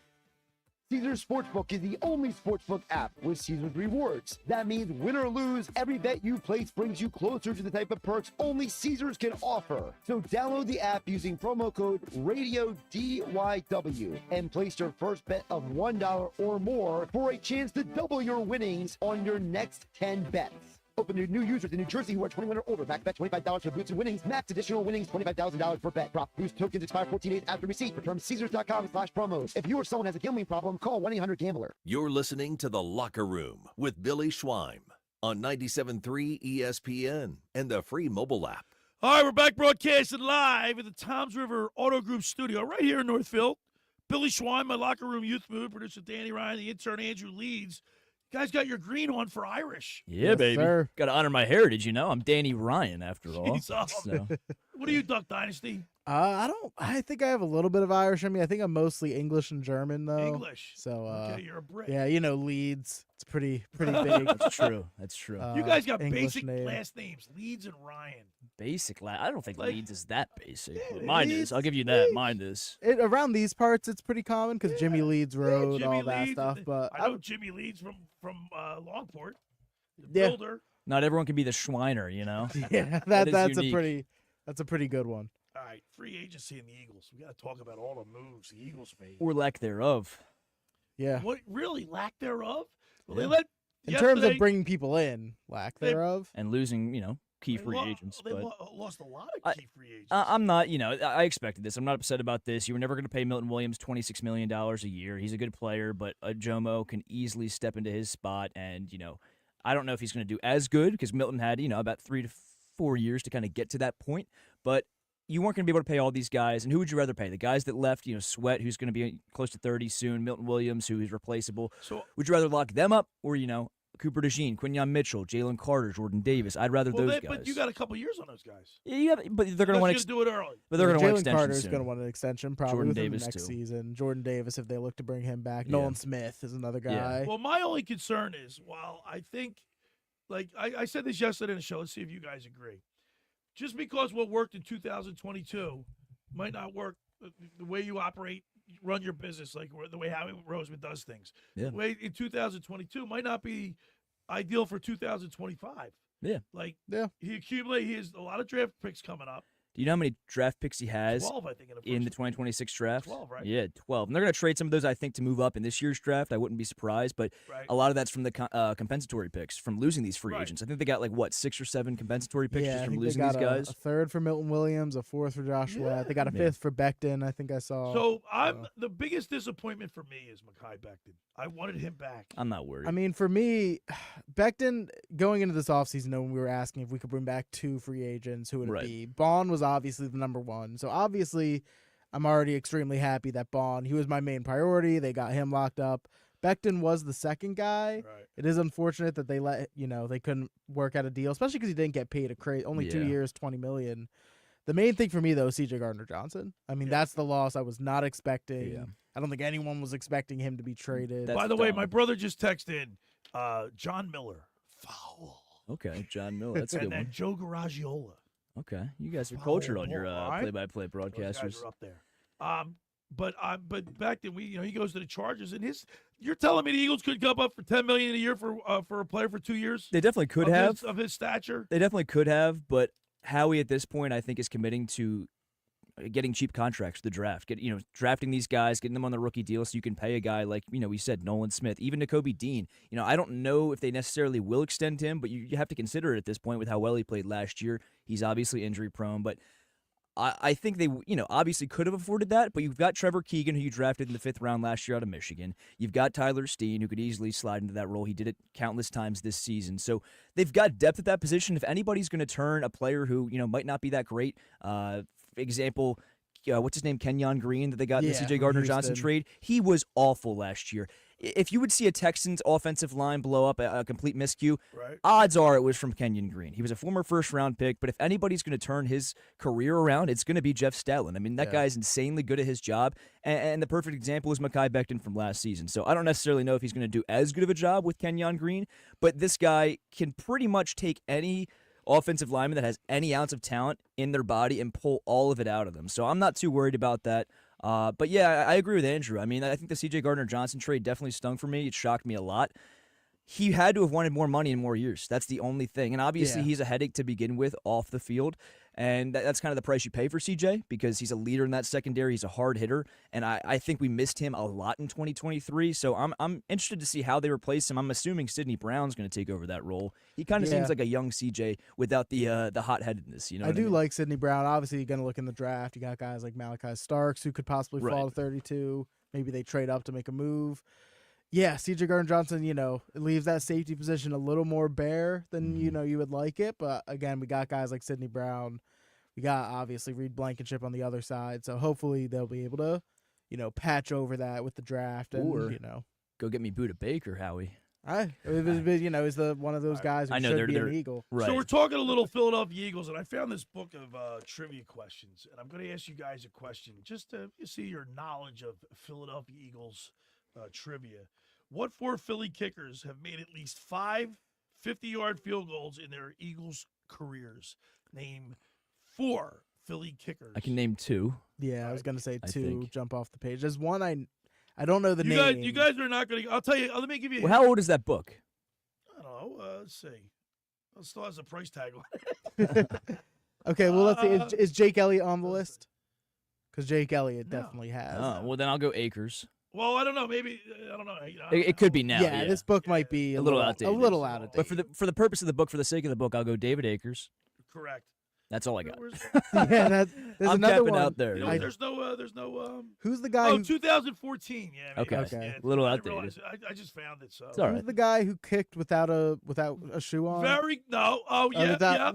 Caesars Sportsbook is the only sportsbook app with Caesars Rewards. That means win or lose, every bet you place brings you closer to the type of perks only Caesars can offer. So download the app using promo code RADIODYW and place your first bet of $1 or more for a chance to double your winnings on your next 10 bets. Open to new users in New Jersey who are 21 or older. Max bet $25 for boosts and winnings. Max additional winnings $25,000 per bet. Drop boost tokens expire 14 days after receipt. For terms, Caesars.com/promos. If you or someone has a gambling problem, call 1-800-GAMBLER. You're listening to The Locker Room with Billy Schweim on 97.3 ESPN and the free mobile app. All right, we're back broadcasting live at the Toms River Auto Group studio right here in Northfield. Billy Schweim, my Locker Room youth mood, producer Danny Ryan, the intern Andrew Leeds. You guys got your green on for Irish. Yeah, Yes, baby. sir. Got to honor my heritage, you know. I'm Danny Ryan, after all. Jesus. So. What are you, Duck Dynasty? I think I have a little bit of Irish. I mean, I think I'm mostly English and German though. English. So okay, you're a Brit. yeah, you know, Leeds. It's pretty big. That's true. That's true. You guys got English basic name. last names, Leeds and Ryan. Basic. I don't think Like- Leeds is that basic. Yeah, But mine Leeds- is. I'll give you that. Mine is. Around these parts, it's pretty common because Jimmy Leeds Road, Jimmy all that Leeds, stuff. But I know Jimmy Leeds from Longport, the Yeah. builder. Not everyone can be the Schweiner, you know. yeah, That is that's unique. a pretty good one. All right, free agency in the Eagles. We got to talk about all the moves the Eagles made. Or lack thereof. Yeah. What really lack thereof? Well, they Yeah. let In terms yesterday- of bringing people in, lack They- thereof. And losing, you know, key they free lo- agents. They But lost a lot of key free agents. I'm not, you know, I expected this. I'm not upset about this. You were never going to pay Milton Williams $26 million a year. He's a good player, but Jomo can easily step into his spot. And, you know, I don't know if he's going to do as good because Milton had, you know, about 3 to 4 years to kind of get to that point. But you weren't going to be able to pay all these guys. And who would you rather pay? The guys that left, you know, Sweat, who's going to be close to 30 soon, Milton Williams, who is replaceable. So would you rather lock them up or, you know, Cooper DeJean, Quinyon Mitchell, Jalen Carter, Jordan Davis? I'd rather those guys. But you got a couple years on those guys. Yeah, you have, but they're going to want to do it early. But they're going to want Jalen extensions Carter's soon. going to want an extension probably Jordan within Davis, the next too. season. Jordan Davis, if they look to bring him back. Yeah. Nolan Smith is another guy. Well, my only concern is, while I think, like I said this yesterday in the show, let's see if you guys agree. Just because what worked in 2022 might not work the way you operate, run your business, like the way Howie Roseman does things. Yeah. The way in 2022 might not be ideal for 2025. Yeah. Like, yeah. he has a lot of draft picks coming up. Do you know how many draft picks he has 12, I think, in the 2026 draft? 12, right? Yeah, 12. And they're going to trade some of those, I think, to move up in this year's draft. I wouldn't be surprised, but a lot of that's from the compensatory picks from losing these free agents. I think they got 6 or 7 compensatory picks just from losing these guys. A third for Milton Williams, a fourth for Josh Sweat. They got a fifth for Becton, I think I saw. So the biggest disappointment for me is Mekhi Becton. I wanted him back. I'm not worried. I mean, for me, Becton, going into this offseason, when we were asking if we could bring back 2 free agents, who would it be? Bond was obviously the number one. So obviously, I'm already extremely happy that Bond, he was my main priority. They got him locked up. Becton was the second guy. Right. It is unfortunate that they couldn't work out a deal, especially because he didn't get paid only 2 years, $20 million. The main thing for me, though, is C.J. Gardner-Johnson. I mean, that's the loss I was not expecting. Yeah. I don't think anyone was expecting him to be traded. By the way, my brother just texted John Miller. Foul. Okay, John Miller. That's a good and then one. Joe Garagiola. Okay, you guys are cultured on your play-by-play broadcasters. Those guys are up there. But back then, he goes to the Chargers, and you're telling me the Eagles could come up for $10 million a year for a player for 2 years? They definitely could have of his stature. They definitely could have, but Howie at this point, I think, is committing to getting cheap contracts for the draft. Drafting these guys, getting them on the rookie deal, so you can pay a guy like we said, Nolan Smith, even Nakobe Dean. I don't know if they necessarily will extend him, but you have to consider it at this point with how well he played last year. He's obviously injury prone, but I think they, obviously could have afforded that, but you've got Trevor Keegan, who you drafted in the 5th round last year out of Michigan. You've got Tyler Steen, who could easily slide into that role. He did it countless times this season. So they've got depth at that position. If anybody's going to turn a player who, might not be that great, example, what's his name, Kenyon Green, that they got in the C.J. Gardner-Johnson trade, he was awful last year. If you would see a Texans offensive line blow up a complete miscue, odds are it was from Kenyon Green. He was a former first-round pick, but if anybody's going to turn his career around, it's going to be Jeff Statland. I mean, that guy's insanely good at his job, and the perfect example is Mekhi Becton from last season. So I don't necessarily know if he's going to do as good of a job with Kenyon Green, but this guy can pretty much take any offensive lineman that has any ounce of talent in their body and pull all of it out of them. So I'm not too worried about that. But yeah, I agree with Andrew. I mean, I think the C.J. Gardner-Johnson trade definitely stung for me. It shocked me a lot. He had to have wanted more money in more years. That's the only thing. And obviously, he's a headache to begin with off the field. And that's kind of the price you pay for CJ because he's a leader in that secondary. He's a hard hitter. And I think we missed him a lot in 2023. So I'm interested to see how they replace him. I'm assuming Sidney Brown's going to take over that role. He kind of seems like a young CJ without the hot-headedness. I do like Sidney Brown. Obviously, you're going to look in the draft. You got guys like Malachi Starks who could possibly fall to 32. Maybe they trade up to make a move. Yeah, C.J. Gardner-Johnson, it leaves that safety position a little more bare than, you would like it. But, again, we got guys like Sidney Brown. We got, obviously, Reed Blankenship on the other side. So, hopefully, they'll be able to, patch over that with the draft. And, go get me Buda Baker, Howie. He's one of those guys who should be an Eagle. Right. So we're talking a little Philadelphia Eagles, and I found this book of trivia questions. And I'm going to ask you guys a question just to see your knowledge of Philadelphia Eagles trivia. What 4 Philly kickers have made at least 5 50-yard field goals in their Eagles careers? Name 4 Philly kickers. I can name 2. Yeah, I was going to say 2 jump off the page. There's one I don't know the name. You guys are not going to – I'll tell you – let me give you – Well, how old is that book? I don't know. Let's see. It still has a price tag on it. Okay, well, let's see. Is Jake Elliott on the list? Because Jake Elliott definitely has. Oh, well, then I'll go Akers. Well, I don't know. Maybe I don't know. It could be now. Yeah, this book might be a little outdated. A little out of date. But for the purpose of the book, for the sake of the book, I'll go David Akers. Correct. That's all I got. Yeah, there's I'm another capping one out there. There's no. Who's the guy? Oh, 2014. Yeah. Okay. Yeah, A little I outdated. I just found it. So. It's all right. Who's the guy who kicked without a shoe on?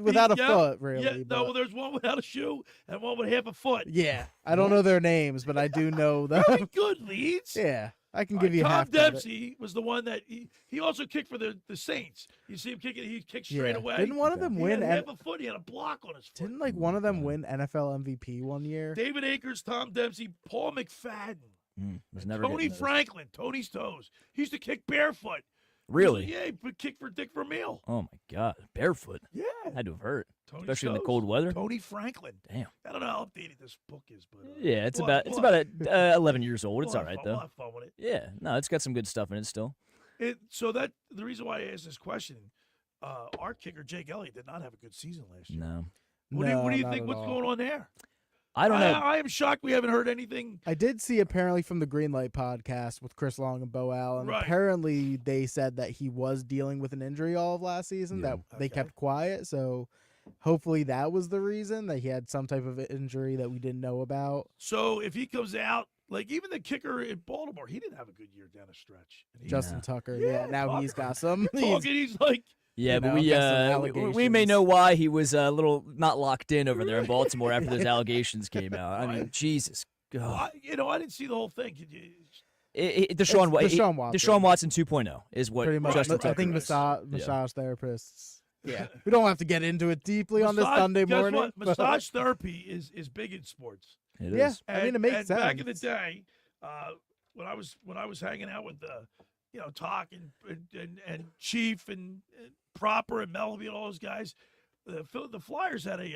Without a foot, really. Yeah, no, there's one without a shoe and one with half a foot. Yeah, I don't know their names, but I do know them. Very good, Leeds. Yeah. I can give you Tom half. Dempsey was the one that he also kicked for the Saints. You see him kicking, he kicked straight away. Didn't one of them win? He had half a foot. He had a block on his foot. Didn't one of them win NFL MVP one year? David Akers, Tom Dempsey, Paul McFadden, Tony Franklin, Tony's toes. He used to kick barefoot. Really? Yeah, he would kick for Dick Vermeil. Oh my God, barefoot. Yeah, had to have hurt, Tony's especially in the toes. cold weather. Tony Franklin. Damn. I don't know how updated this book is, but yeah, it's about 11 years old. It's all right though. We'll have fun with it. Yeah, no, it's got some good stuff in it still. So that the reason why I asked this question, our kicker Jake Elliott did not have a good season last year. No. What do you think? What's going on there? I don't know. I am shocked we haven't heard anything. I did see apparently from the Greenlight podcast with Chris Long and Bo Allen. Right. Apparently they said that he was dealing with an injury all of last season that they kept quiet. So hopefully that was the reason, that he had some type of injury that we didn't know about. So if he comes out, like even the kicker in Baltimore, he didn't have a good year down the stretch. Justin Tucker, now Tucker. he's got some. He's like. Yeah, but know, we may know why he was a little not locked in over there in Baltimore after those allegations came out. I mean, Jesus. God. I didn't see the whole thing. Deshaun Watson 2.0 is what pretty much. Justin Tucker I think is. massage therapists. Yeah, we don't have to get into it deeply on this Sunday morning. Guess what? Massage therapy is big in sports. It is. I mean, it makes sense. Back in the day, when I was hanging out with Talk and Chief and Proper and Melvin and all those guys, the Flyers had a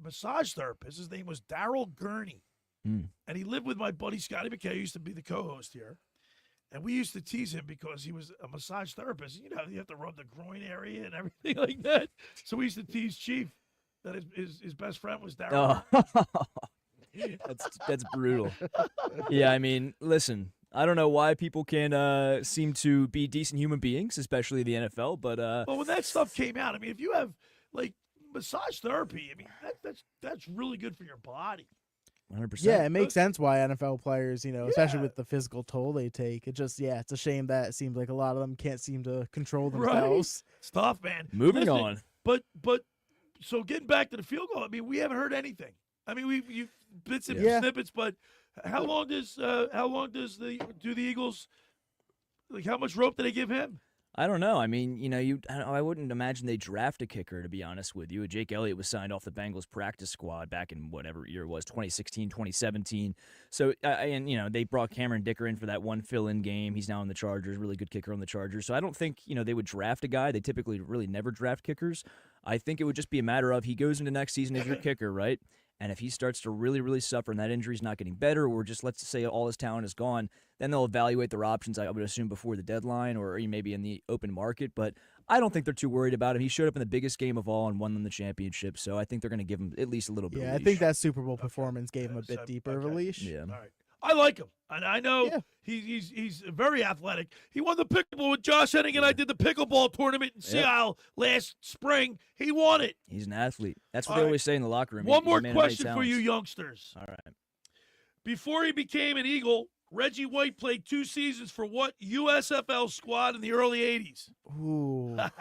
massage therapist. His name was Darryl Gurney, and he lived with my buddy Scotty McKay, who used to be the co-host here. And we used to tease him because he was a massage therapist. You have to rub the groin area and everything like that. So we used to tease Chief that his best friend was Darryl. That's brutal. Yeah, I mean, listen, I don't know why people can seem to be decent human beings, especially the NFL, but well, when that stuff came out, I mean, if you have like massage therapy, I mean, that's really good for your body. 100%. Yeah, it makes sense why NFL players, especially with the physical toll they take. It just, it's a shame that it seems like a lot of them can't seem to control themselves. Right. It's tough, man. Moving on. But so getting back to the field goal, I mean, we haven't heard anything. I mean, you bits and snippets, but how long do the Eagles, like, how much rope do they give him? I don't know. I mean, I wouldn't imagine they draft a kicker, to be honest with you. Jake Elliott was signed off the Bengals practice squad back in whatever year it was, 2016, 2017. So, they brought Cameron Dicker in for that one fill-in game. He's now on the Chargers, really good kicker on the Chargers. So I don't think, they would draft a guy. They typically really never draft kickers. I think it would just be a matter of he goes into next season as your kicker, right? And if he starts to really, really suffer and that injury's not getting better, or just let's say all his talent is gone, then they'll evaluate their options, I would assume, before the deadline or maybe in the open market. But I don't think they're too worried about him. He showed up in the biggest game of all and won them the championship, so I think they're going to give him at least a little bit of a leash. I think that Super Bowl performance gave him a bit deeper of a leash. Yeah. All right. I like him, and I know he's very athletic. He won the pickleball with Josh Henning, and I did the pickleball tournament in Seattle last spring. He won it. He's an athlete. That's what they always say in the locker room. One more question for you youngsters. All right. Before he became an Eagle, Reggie White played 2 seasons for what USFL squad in the early 80s? Ooh. I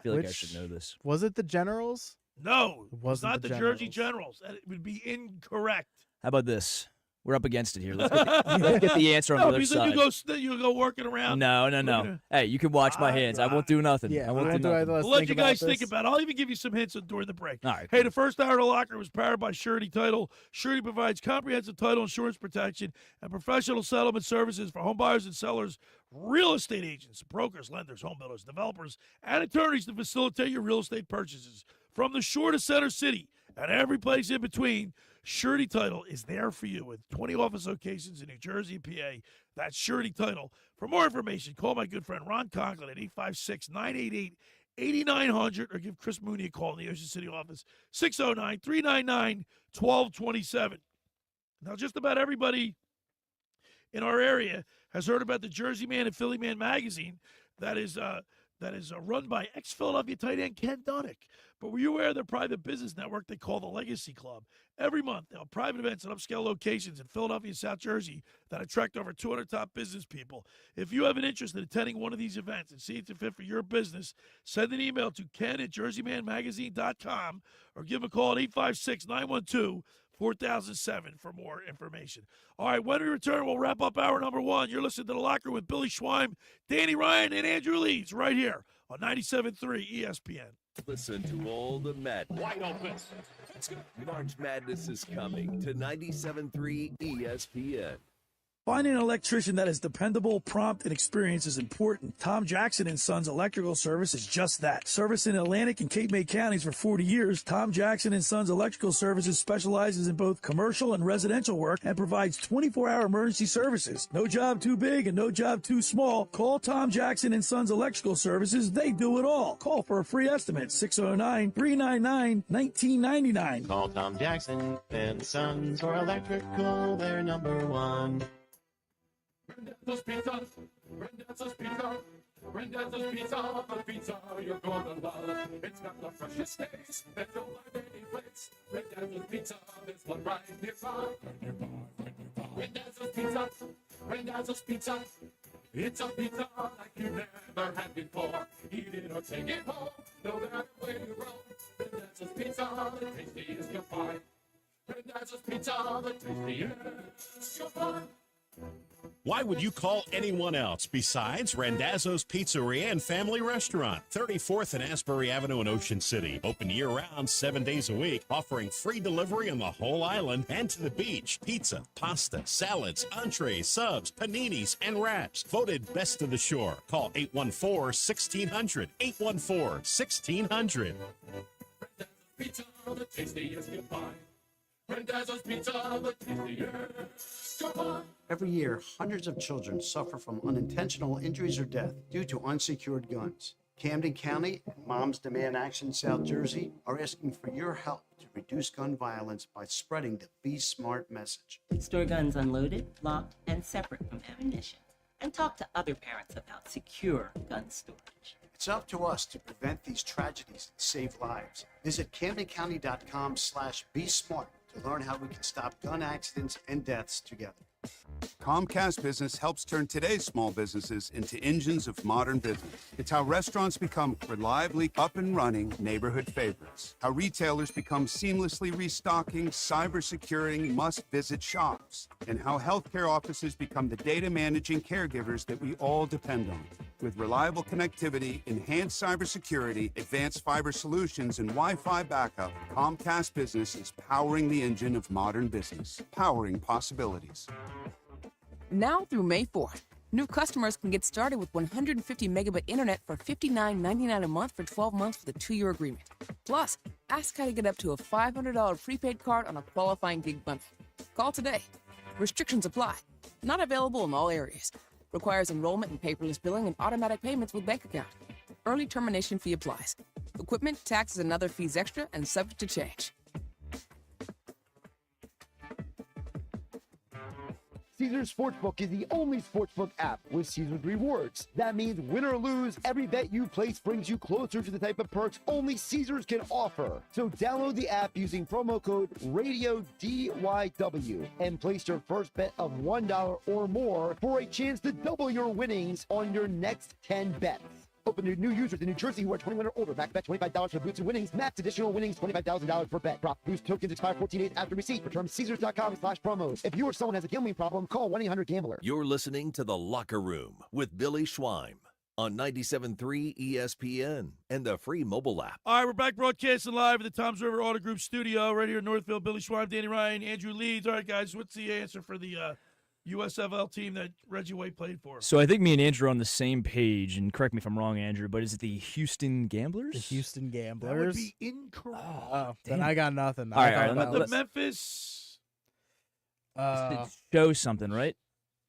feel like I should know this. Was it the Generals? No, it wasn't not the Jersey Generals. It would be incorrect. How about this? We're up against it here. Let's get the answer on the other side. You go working around. No. Hey, you can watch my hands. I won't do nothing. Yeah, I won't do nothing. We'll let you guys think about it. I'll even give you some hints during the break. All right. Hey, the first hour of the locker was powered by Surety Title. Surety provides comprehensive title insurance protection and professional settlement services for home buyers and sellers, real estate agents, brokers, lenders, home builders, developers, and attorneys to facilitate your real estate purchases. From the shore to Center City and every place in between, Surety Title is there for you with 20 office locations in New Jersey and PA. That's Surety Title. For more information, call my good friend Ron Conklin at 856-988-8900 or give Chris Mooney a call in the Ocean City office, 609-399-1227. Now, just about everybody in our area has heard about the Jersey Man and Philly Man magazine that is run by ex-Philadelphia tight end Ken Dunnick. But were you aware of their private business network they call the Legacy Club? Every month, they'll have private events at upscale locations in Philadelphia and South Jersey that attract over 200 top business people. If you have an interest in attending one of these events and see it's a fit for your business, send an email to ken@jerseymanmagazine.com or give a call at 856-912-4007 for more information. All right, when we return, we'll wrap up hour number 1. You're listening to The Locker with Billy Schweim, Danny Ryan, and Andrew Leeds right here on 97.3 ESPN. Listen to all the madness. Wide open. Let's go. March Madness is coming to 97.3 ESPN. Finding an electrician that is dependable, prompt, and experienced is important. Tom Jackson & Sons Electrical Service is just that. Service in Atlantic and Cape May counties for 40 years, Tom Jackson & Sons Electrical Services specializes in both commercial and residential work and provides 24-hour emergency services. No job too big and no job too small. Call Tom Jackson & Sons Electrical Services. They do it all. Call for a free estimate, 609-399-1999. Call Tom Jackson and Sons for electrical. They're number one. Rendezvous Pizza, Rendezvous Pizza, Rendezvous Pizza, the pizza you're gonna love. It's got the freshest taste that you'll find any place. Rendezvous Pizza is one right nearby. Rendezvous Pizza, Rendezvous Pizza. It's a pizza like you never had before. Eat it or take it home, no matter where you roam. Rendezvous Pizza, the tastiest you'll find. Rendezvous Pizza, the tastiest you'll find. Why would you call anyone else besides Randazzo's Pizzeria and Family Restaurant, 34th and Asbury Avenue in Ocean City. Open year-round, 7 days a week, offering free delivery on the whole island and to the beach. Pizza, pasta, salads, entrees, subs, paninis, and wraps. Voted best of the shore. Call 814-1600. 814-1600. Pizza, the tastiest you'll find. Rendezvous Pizza, the tastiest you'll find. Every year, hundreds of children suffer from unintentional injuries or death due to unsecured guns. Camden County and Moms Demand Action South Jersey are asking for your help to reduce gun violence by spreading the Be Smart message. Store guns unloaded, locked, and separate from ammunition. And talk to other parents about secure gun storage. It's up to us to prevent these tragedies and save lives. Visit CamdenCounty.com/BeSmart to learn how we can stop gun accidents and deaths together. Comcast Business helps turn today's small businesses into engines of modern business. It's how restaurants become reliably up and running neighborhood favorites. How retailers become seamlessly restocking, cyber-securing, must-visit shops. And how healthcare offices become the data managing caregivers that we all depend on. With reliable connectivity, enhanced cybersecurity, advanced fiber solutions, and Wi-Fi backup, Comcast Business is powering the engine of modern business, powering possibilities. Now through May 4th, new customers can get started with 150 megabit internet for $59.99 a month for 12 months with a 2-year agreement. Plus, ask how to get up to a $500 prepaid card on a qualifying gig bundle. Call today. Restrictions apply. Not available in all areas. Requires enrollment in paperless billing and automatic payments with bank account. Early termination fee applies. Equipment, taxes, and other fees extra and subject to change. Caesars Sportsbook is the only sportsbook app with Caesars Rewards. That means win or lose, every bet you place brings you closer to the type of perks only Caesars can offer. So download the app using promo code RADIODYW and place your first bet of $1 or more for a chance to double your winnings on your next 10 bets. Open to new users in New Jersey who are 21 or older. Max bet $25 for boosts and winnings. Max additional winnings $25,000 per bet. Drop boost tokens expire 14 days after receipt. For terms, Caesars.com/promos. If you or someone has a gambling problem, call 1-800-GAMBLER. You're listening to The Locker Room with Billy Schweim on 97.3 ESPN and the free mobile app. All right, we're back broadcasting live at the Toms River Auto Group studio right here in Northville. Billy Schweim, Danny Ryan, Andrew Leeds. All right, guys, what's the answer for the USFL team that Reggie White played for? So I think me and Andrew are on the same page, and correct me if I'm wrong, Andrew, but is it the Houston Gamblers? The Houston Gamblers? That would be incorrect. Oh, then I got nothing. All right, the Memphis. Show something, right?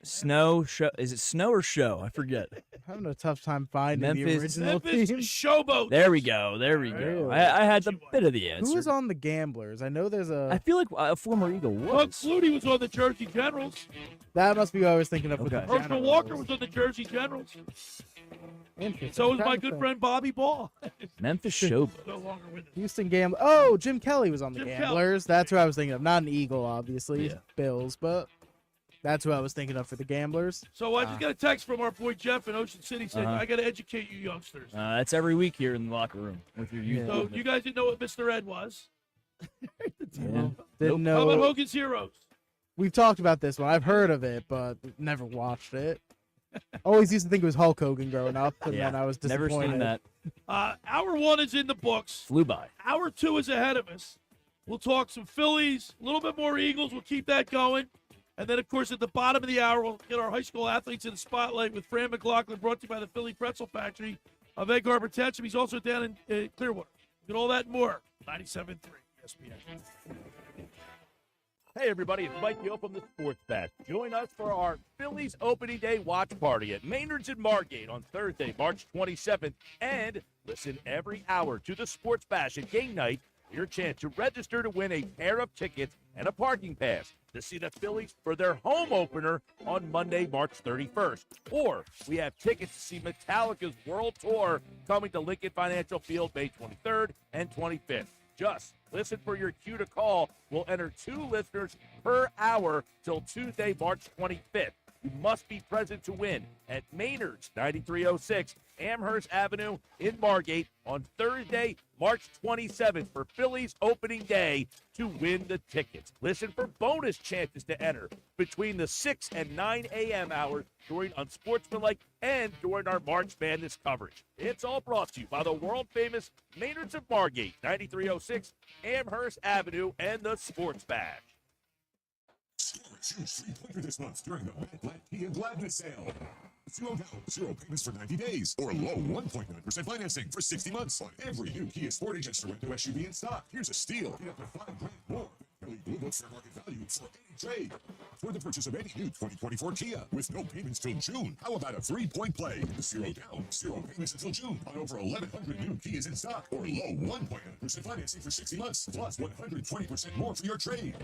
Snow show. Is it snow or show? I forget. I'm having a tough time finding the Memphis original team. Showboat. There we go. There we go. I had the bit of the answer. Who was on the Gamblers? I know there's a. I feel like a former Eagle was. Buck Flutie was on the Jersey Generals. That must be what I was thinking of with the Herschel Generals. Walker was on the Jersey Generals. Interesting. So was my good friend Bobby Ball. Memphis Showboat. No longer with us. Houston Gamblers. Oh, Jim Kelly was on the Jim Gamblers. That's who I was thinking of. Not an Eagle, obviously. Yeah. Bills, but that's who I was thinking of for the Gamblers. So I just got a text from our boy Jeff in Ocean City saying, I got to educate you youngsters. That's every week here in the locker room with your youth. So you guys didn't know what Mr. Ed was? Didn't know. How about Hogan's Heroes? We've talked about this one. I've heard of it, but never watched it. Always used to think it was Hulk Hogan growing up, and then I was disappointed. Never seen that. Hour 1 is in the books. Flew by. Hour 2 is ahead of us. We'll talk some Phillies, a little bit more Eagles. We'll keep that going. And then, of course, at the bottom of the hour, we'll get our high school athletes in the spotlight with Fran Mclaughlin, brought to you by the Philly Pretzel Factory of Egg Harbor Township. He's also down in Clearwater. Get all that and more. 97.3 ESPN. Hey, everybody, it's Mike Gill from the Sports Bash. Join us for our Phillies opening day watch party at Maynard's in Margate on Thursday, March 27th. And listen every hour to the Sports Bash at game night for your chance to register to win a pair of tickets and a parking pass to see the Phillies for their home opener on Monday, March 31st. Or we have tickets to see Metallica's World Tour coming to Lincoln Financial Field May 23rd and 25th. Just listen for your cue to call. We'll enter 2 listeners per hour till Tuesday, March 25th. You must be present to win at Maynard's, 9306 Amherst Avenue in Margate on Thursday, March 27th for Phillies opening day to win the tickets. Listen for bonus chances to enter between the 6 and 9 a.m. hours during Unsportsmanlike and during our March Madness coverage. It's all brought to you by the world-famous Maynard's of Margate, 9306 Amherst Avenue, and the Sports Bash. Choose 300 this month during the Mad Black Kia Gladness Sale. 0 down, 0 payments for 90 days, or low 1.9% financing for 60 months on every new Kia Sportage and Sorento SUV in stock. Here's a steal. Get up to $5 grand more than nearly Blue Book fair market value for any trade. For the purchase of any new 2024 Kia with no payments till June. How about a 3-point play? 0 down, 0 payments until June on over 1,100 new Kias in stock, or low 1.9% financing for 60 months, plus 120% more for your trade.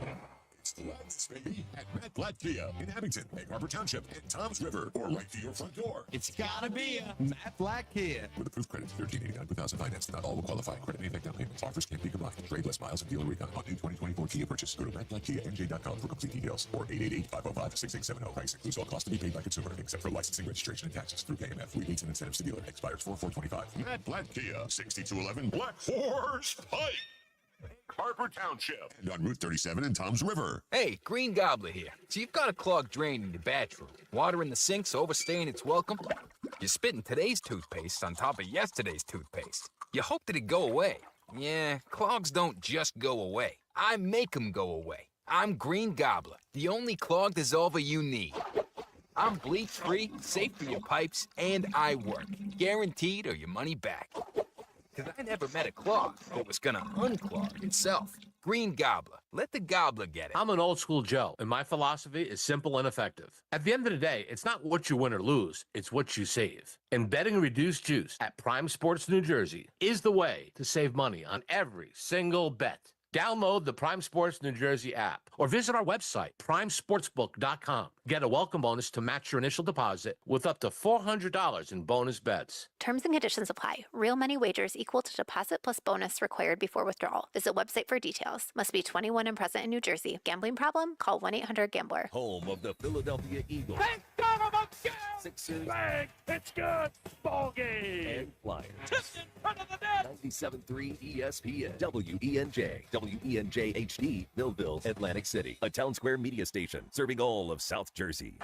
It's Gladness, baby, at Matt Black Kia in Abington, Egg Harbor Township, and Tom's River, or right to your front door. It's gotta be a Matt Black Kia. With approved credit, $13.89 per thousand finance. Not all will qualify. Credit may affect down payments. Offers can't be combined. Trade less miles and dealer recon on new 2024 Kia purchase. Go to mattblackkianj.com for complete details, or 888-505-6670. Price includes all costs to be paid by consumer, except for licensing, registration, and taxes through KMF. Rebates and incentives to dealer. Expires 4/4/25. Matt Black Kia, 6211 Black Horse Pike. Harbor Township, and on Route 37 in Tom's River. Hey, Green Gobbler here. So you've got a clogged drain in your bathroom. Water in the sink's overstaying its welcome. You're spitting today's toothpaste on top of yesterday's toothpaste. You hope that it go away. Yeah, clogs don't just go away. I make them go away. I'm Green Gobbler, the only clog dissolver you need. I'm bleach-free, safe for your pipes, and I work. Guaranteed or your money back. Because I never met a clog that was gonna unclog itself. Green Gobbler. Let the gobbler get it. I'm an old school Joe, and my philosophy is simple and effective. At the end of the day, it's not what you win or lose, it's what you save. And betting reduced juice at Prime Sports New Jersey is the way to save money on every single bet. Download the Prime Sports New Jersey app or visit our website, primesportsbook.com. Get a welcome bonus to match your initial deposit with up to $400 in bonus bets. Terms and conditions apply. Real money wagers equal to deposit plus bonus required before withdrawal. Visit website for details. Must be 21 and present in New Jersey. Gambling problem? Call 1-800-GAMBLER. Home of the Philadelphia Eagles. Sixers. Bang! It's good! Ball game! And Flyers. Tipped in front of the net! 97.3 ESPN. WENJ. WENJ HD. Millville, Atlantic City. A Town Square media station serving all of South Jersey.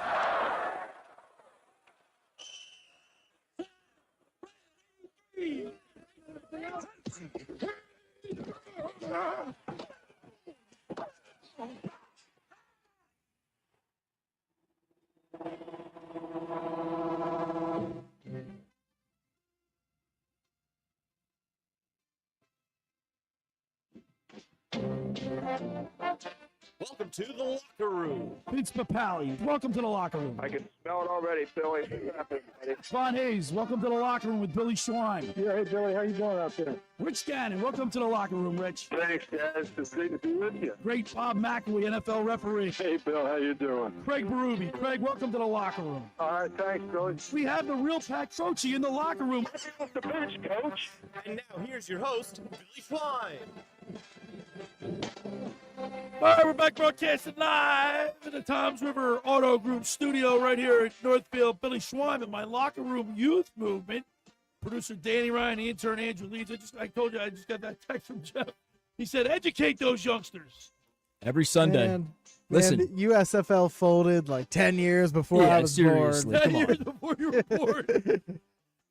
Welcome to the Locker Room. Vince Papali, welcome to the Locker Room. I can smell it already, Billy. Ron Hayes, welcome to the Locker Room with Billy Schwein. Yeah, hey, Billy, how you doing out there? Rich Gannon, welcome to the Locker Room, Rich. Thanks, guys. It's great to be with you. Great Bob McElwee, NFL referee. Hey, Bill, how you doing? Craig Berube. Craig, welcome to the Locker Room. All right, thanks, Billy. We have the real Pat Croce in the Locker Room. Off the bench, Coach. And now here's your host, Billy Schwein. All right, we're back broadcasting live in the Toms River Auto Group studio right here at Northfield. Billy Schwein and my Locker Room Youth Movement. Producer Danny Ryan, the intern Andrew Leeds. I told you I just got that text from Jeff. He said, educate those youngsters. Every Sunday. Listen. USFL folded like 10 years before I was seriously, born. 10 years before you were born.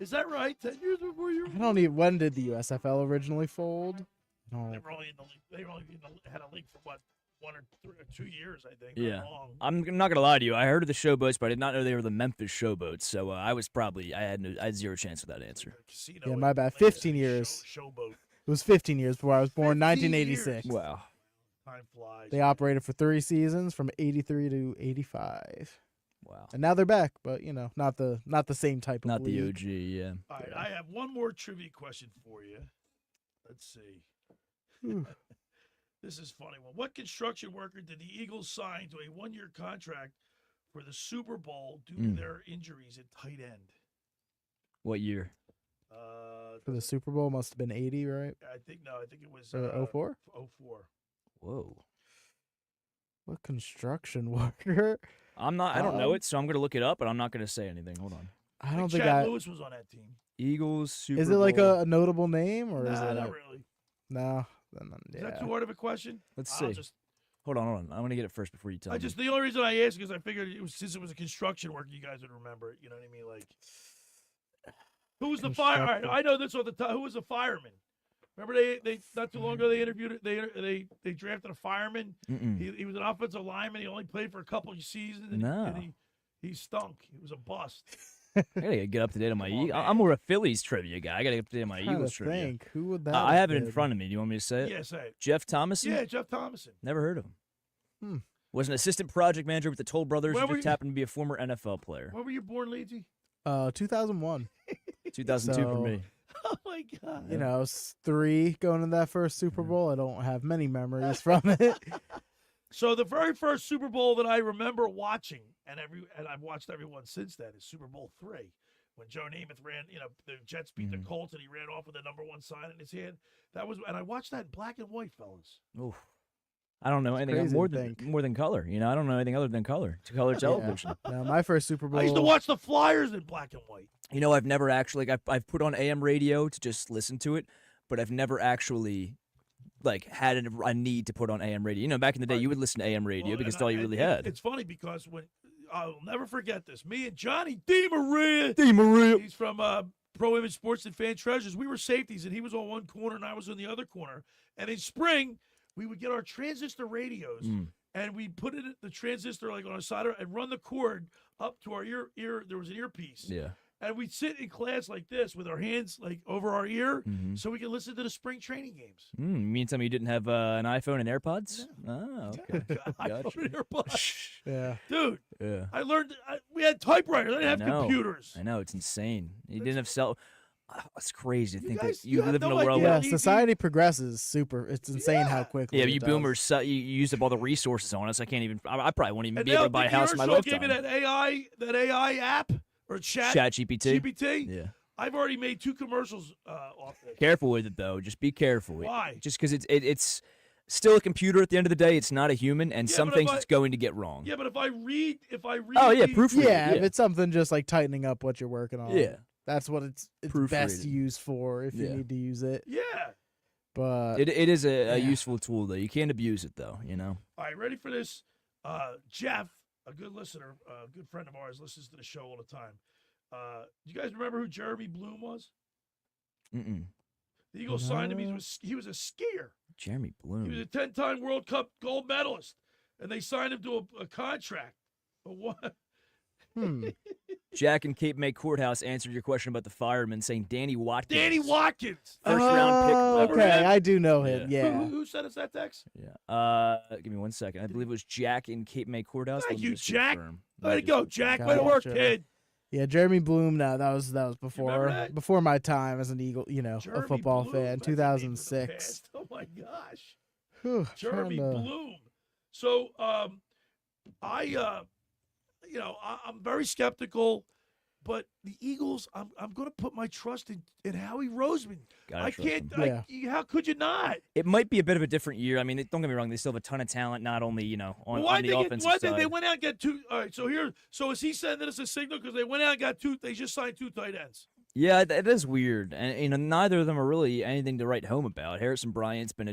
Is that right? 10 years before you were born? I don't even, when did the USFL originally fold? No. They were only in the league. They only had a league for what? 1 or 2 years, I think. Yeah. Not long. I'm not gonna lie to you. I heard of the Showboats, but I did not know they were the Memphis Showboats. So I had zero chance with that answer. Yeah, my bad. 15 years. Showboat. It was 15 years before I was born. 1986. Wow. Time flies. They operated for 3 seasons from 83 to 85. Wow. And now they're back, but not the same type of Not the league. OG, yeah. All right, I have one more trivia question for you. Let's see. This is a funny one. What construction worker did the Eagles sign to a 1-year contract for the Super Bowl due to their injuries at tight end? What year? For the Super Bowl, must have been 80, right? I think it was 04? 04. Whoa. What construction worker? I don't know it, so I'm gonna look it up, but I'm not gonna say anything. Hold on. I don't think Chad Lewis was on that team. Eagles Super Is it like Bowl. a notable name or is Nah, it? not really. No. Is that too hard of a question? Let's I'll see. just- Hold on. I'm gonna get it first before you tell me. the only reason I asked is I figured since it was a construction worker, you guys would remember it. You know what I mean? Like, who was the fire? All right, I know this off the top. Who was the fireman? Remember they not too long ago they interviewed they drafted a fireman. He was an offensive lineman. He only played for a couple of seasons. And he stunk. He was a bust. I gotta get up to date on my Eagles. I'm more a Phillies trivia guy. I gotta get up to date on my Trying to Eagles trivia. think. Who would that I have have it in been? front of me. Do you want me to say it? Yeah, say it. Jeff Thomason? Yeah, Jeff Thomason. Never heard of him. Hmm. Was an assistant project manager with the Toll Brothers. Where Who were just you- happened to be a former NFL player. When were you born, Leedsy? 2001. 2002 for So, me. Oh my God. I was 3 going to that first Super Bowl. I don't have many memories from it. So the very first Super Bowl that I remember watching, and I've watched everyone since then, is Super Bowl III, when Joe Namath ran. The Jets beat the Colts, and he ran off with the #1 sign in his hand. And I watched that in black and white, fellas. Oof. I don't know anything crazy more to than color. I don't know anything other than color. It's color television. No, my first Super Bowl. I used to watch the Flyers in black and white. I've never actually I've put on AM radio to just listen to it, but I've never actually had a need to put on AM radio. Back in the day, you would listen to AM radio because it's all you really had. It's funny because I'll never forget this. Me and Johnny DeMaria. He's from Pro Image Sports and Fan Treasures. We were safeties, and he was on one corner, and I was on the other corner. And in spring, we would get our transistor radios, and we put it the transistor on a side and run the cord up to our ear. There was an earpiece. Yeah. And we'd sit in class like this with our hands over our ear so we could listen to the spring training games. You mean tell me you didn't have an iPhone and AirPods? Oh, okay. iPhone and AirPods. Yeah. Dude, Yeah. I learned we had typewriters. I didn't have computers. I know, it's insane. You didn't have cell. It's crazy to think guys- that you have live in a no world. Yeah, idea. society progresses super. It's insane how quickly. Yeah, it you does. boomers, you used up all the resources on us. I can't even. I probably won't even And be able now to buy a Dickie house in my Ershaw gave lifetime. me that AI app or Chat GPT. GPT. Yeah. I've already made 2 commercials off this. Careful with it though. Just be careful. Why? Just because it's still a computer at the end of the day. It's not a human, and Yeah, some but if things I- it's going to get wrong. Yeah, but if I read, Oh, yeah, the- proofread. Yeah, if Yeah. it's something just like tightening up what you're working on. Yeah. That's what it's Proofread best it. used for if you Yeah. need to use it. Yeah. But It is a yeah. useful tool though. You can't abuse it though. All right, ready for this? Jeff, a good listener, a good friend of ours, listens to the show all the time. Do you guys remember who Jeremy Bloom was? Mm-mm. The Eagles signed him. He was a skier. Jeremy He was Bloom. a 10-time World Cup gold medalist, and they signed him to a contract. But what? Jack in Cape May Courthouse answered your question about the fireman, saying Danny Watkins. Danny Watkins. First round pick. Oh, okay, I do know him. Yeah. Who sent us that text? Yeah. Give me 1 second. I believe it was Jack in Cape May Courthouse. Thank Let me you, just Jack. confirm. Way to go, Jack. Way to work, Gotcha. kid. Yeah, Jeremy Bloom. No, that was remember before that? before my time as an Eagle. Jeremy a football Bloom, fan. that's a name from the 2006. past. Oh my gosh. Whew, Jeremy trying to- Bloom. So, I'm very skeptical, but the Eagles, I'm going to put my trust in Howie Roseman. Gotta I trust can't. him. How could you not? It might be a bit of a different year. I mean, don't get me wrong. They still have a ton of talent, not only, on the offensive why side. think they went out and got 2? All right, so is he sending us a signal because they went out and got 2? They just signed 2 tight ends. Yeah, it is weird. And, neither of them are really anything to write home about. Harrison Bryant's been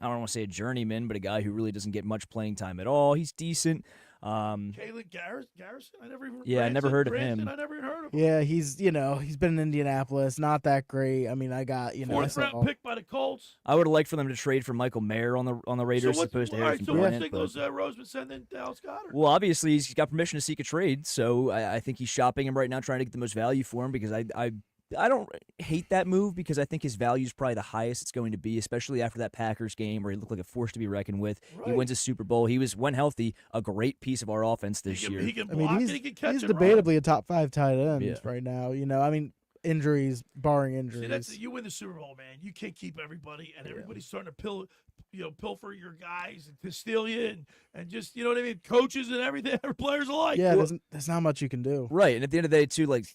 I don't want to say a journeyman, but a guy who really doesn't get much playing time at all. He's decent. Kalen Garrison? I never even Yeah, I never heard of him. I never even heard of him. Yeah, he's been in Indianapolis, not that great. I mean, I got Fourth round pick by the Colts. I would have liked for them to trade for Michael Mayer on the Raiders as opposed to Harrison So what do you Bryant. think those Roseman sending Dallas Goedert? Well, obviously he's got permission to seek a trade, so I think he's shopping him right now, trying to get the most value for him. Because I don't hate that move because I think his value is probably the highest it's going to be, especially after that Packers game where he looked like a force to be reckoned with. Right. He wins a Super Bowl. He was, when healthy, a great piece of our offense this year. He can block and he can catch he's and debatably a top 5 tight end right now. I mean, injuries, barring injuries. See, you win the Super Bowl, man. You can't keep everybody, and everybody's starting to pilfer your guys and to steal you and just, you know what I mean, coaches and everything, players alike. Yeah, there's not much you can do. Right, and at the end of the day, too, like,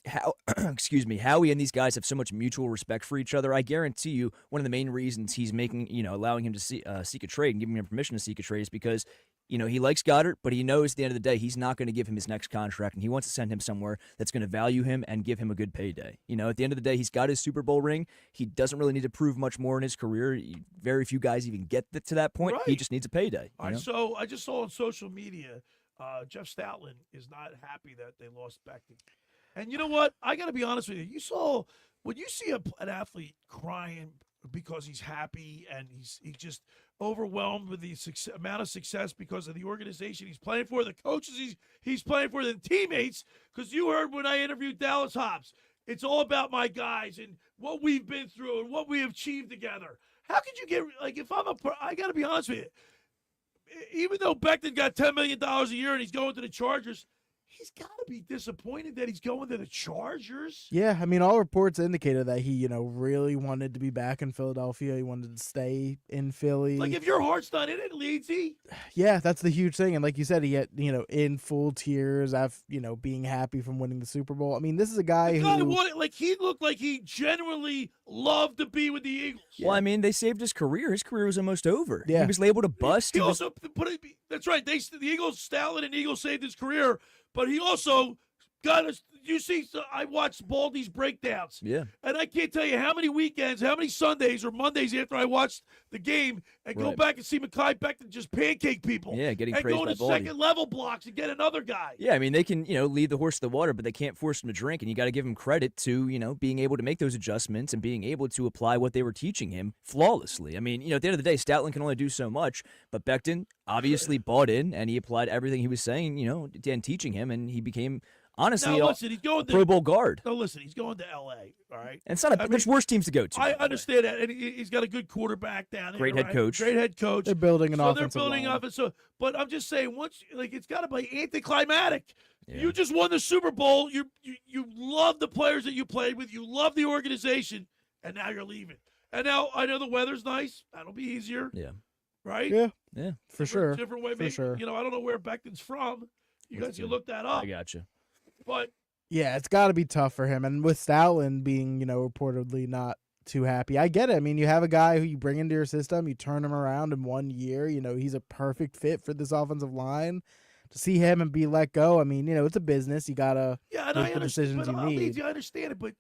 Howie and these guys have so much mutual respect for each other. I guarantee you one of the main reasons he's allowing him to seek a trade and giving him permission to seek a trade is because he likes Goddard, but he knows at the end of the day he's not going to give him his next contract, and he wants to send him somewhere that's going to value him and give him a good payday. At the end of the day, he's got his Super Bowl ring. He doesn't really need to prove much more in his career. Very few guys even get to that point. Right. He just needs a payday. All right, so I just saw on social media, Jeff Stoutland is not happy that they lost Becton. And you know what? I got to be honest with you. When you see an athlete crying because he's happy and he's just overwhelmed with the amount of success because of the organization he's playing for, the coaches he's playing for, the teammates. Because you heard when I interviewed Dallas Hobbs, it's all about my guys and what we've been through and what we have achieved together. How could you get I got to be honest with you. Even though Becton got $10 million a year and he's going to the Chargers, he's got to be disappointed that he's going to the Chargers. Yeah, I mean, all reports indicated that he, really wanted to be back in Philadelphia. He wanted to stay in Philly. Like, if your heart's not in it, Leedsy. Yeah, that's the huge thing. And like you said, he had, in full tears after, being happy from winning the Super Bowl. I mean, this is a guy who... he looked like he genuinely loved to be with the Eagles. Well, I mean, they saved his career. His career was almost over. Yeah. He was able to bust. He also put it... That's right. The Eagles, Stoutland and Eagles saved his career. But he also got us. You see, I watched Baldy's breakdowns. Yeah. And I can't tell you how many weekends, how many Sundays or Mondays after I watched the game and go back and see Mekhi Becton just pancake people. Yeah, getting and praised go by to Baldy. second level blocks and get another guy. Yeah, I mean, they can, lead the horse to the water, but they can't force him to drink. And you got to give him credit to, being able to make those adjustments and being able to apply what they were teaching him flawlessly. I mean, at the end of the day, Stoutland can only do so much, but Becton obviously bought in and he applied everything he was saying, and teaching him, and he became, honestly, he's going a Pro Bowl guard. No, listen, he's going to L.A., all right? And it's not there's worse teams to go to. I understand that, and he's got a good quarterback down there. Great head coach. Great head coach. They're building an offensive they're building line. offense. But I'm just saying, it's got to be anticlimactic. Yeah. You just won the Super Bowl. You love the players that you played with. You love the organization, and now you're leaving. And now I know the weather's nice. That'll be easier. Yeah. Right? Yeah, for sure. Different way. For Maybe, sure. I don't know where Becton's from. You guys can look that up. I got you. But yeah, it's got to be tough for him. And with Stoutland being, reportedly not too happy, I get it. I mean, you have a guy who you bring into your system, you turn him around in 1 year. He's a perfect fit for this offensive line. To see him and be let go, I mean, it's a business. You got to make the decisions you need. I understand it, but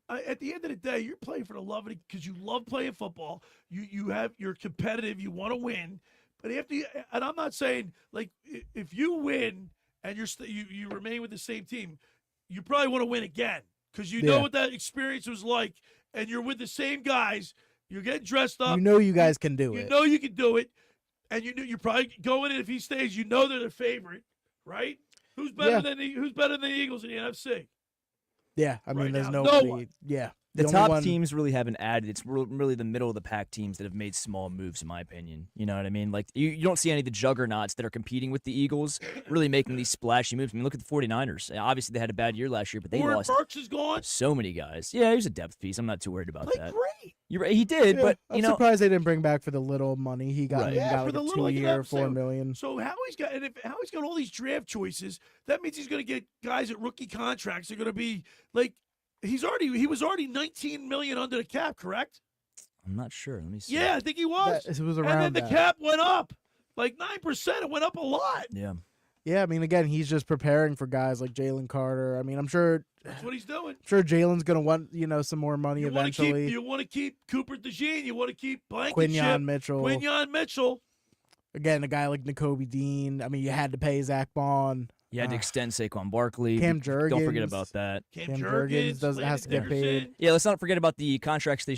at the end of the day, you're playing for the love of it because you love playing football. You're competitive. You want to win. But and I'm not saying, like, if you win and you remain with the same team, you probably want to win again because you know what that experience was like, and you're with the same guys. You're getting dressed up. You guys can do it. You know you can do it, and you're probably going in. If he stays, they're the favorite, right? Who's better than the Eagles in the NFC? Yeah, I mean, Right there's now, nobody. no one. Yeah. The top teams really haven't added. It's really the middle of the pack teams that have made small moves, in my opinion. You know what I mean? Like, you don't see any of the juggernauts that are competing with the Eagles really making these splashy moves. I mean, look at the 49ers. Obviously, they had a bad year last year, but they lost Burks is gone. so many guys. Yeah, he's a depth piece. I'm not too worried about that. Great. You're right. He did, but, I'm surprised they didn't bring back for the little money he got. Right. He got for like the a little, 2-year, $4 million. So Howie's got all these draft choices, that means he's going to get guys at rookie contracts. They're going to be like, he was already $19 million under the cap, correct? I'm not sure. Let me see. Yeah, I think he was. It was and around then the that. cap went up like 9%. It went up a lot. Yeah. Yeah, I mean, again, he's just preparing for guys like Jalen Carter. I mean, I'm sure. That's what he's doing. Sure, Jalen's gonna want some more money eventually. You want to keep Cooper DeJean. You want to keep Blankenship. Quinyon Mitchell. Quinyon Mitchell. Again, a guy like N'Kobe Dean. I mean, you had to pay Zach Bond. You had to extend Saquon Barkley. Cam Don't forget Jurgens. about that. Cam Jurgens has to get paid. Yeah, let's not forget about the contracts they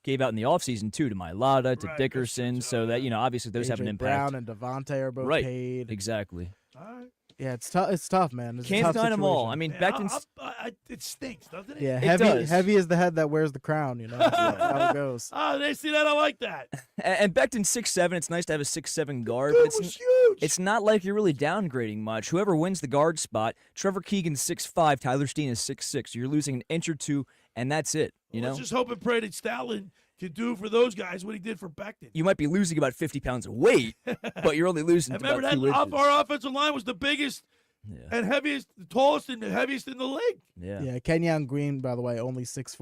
gave out in the offseason, too, to Mailata, to Dickerson, so that, obviously those have an AJ impact. Brown and Devontae are both Right, paid. exactly. Yeah, it's tough. It's tough, man. It's a Can't tough deny them all. situation. I mean, Becton's... It stinks, doesn't it? Yeah, It does. heavy is the head that wears the crown. That's how it goes. Oh, they see that? I like that. And Becton's 6'7". It's nice to have a 6'7" guard. But it's not like you're really downgrading much. Whoever wins the guard spot, Trevor Keegan's 6'5", Tyler Steen is 6'6". You're losing an inch or two, and that's it. Let's just hope and pray that Stalin can do for those guys what he did for Becton. You might be losing about 50 pounds of weight, but you're only losing And about remember 2 that inches. our offensive line was the biggest and heaviest, the tallest and the heaviest in the league. Yeah. Kenyon Green, by the way, only 6'4",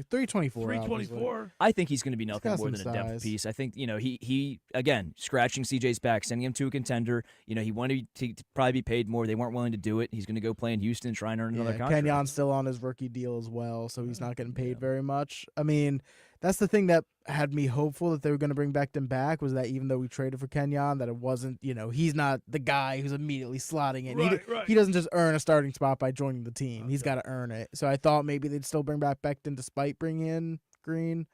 324. 324. I think he's going to be nothing got more than some a depth size. piece. I think, he again, scratching CJ's back, sending him to a contender. He wanted to probably be paid more. They weren't willing to do it. He's going to go play in Houston, try and earn another contract. Kenyon's still on his rookie deal as well, so he's not getting paid very much. I mean, that's the thing that had me hopeful that they were going to bring Becton back, was that even though we traded for Kenyon, that it wasn't, he's not the guy who's immediately slotting in. He doesn't just earn a starting spot by joining the team. He's got to earn it. So I thought maybe they'd still bring back Becton despite bringing in Green.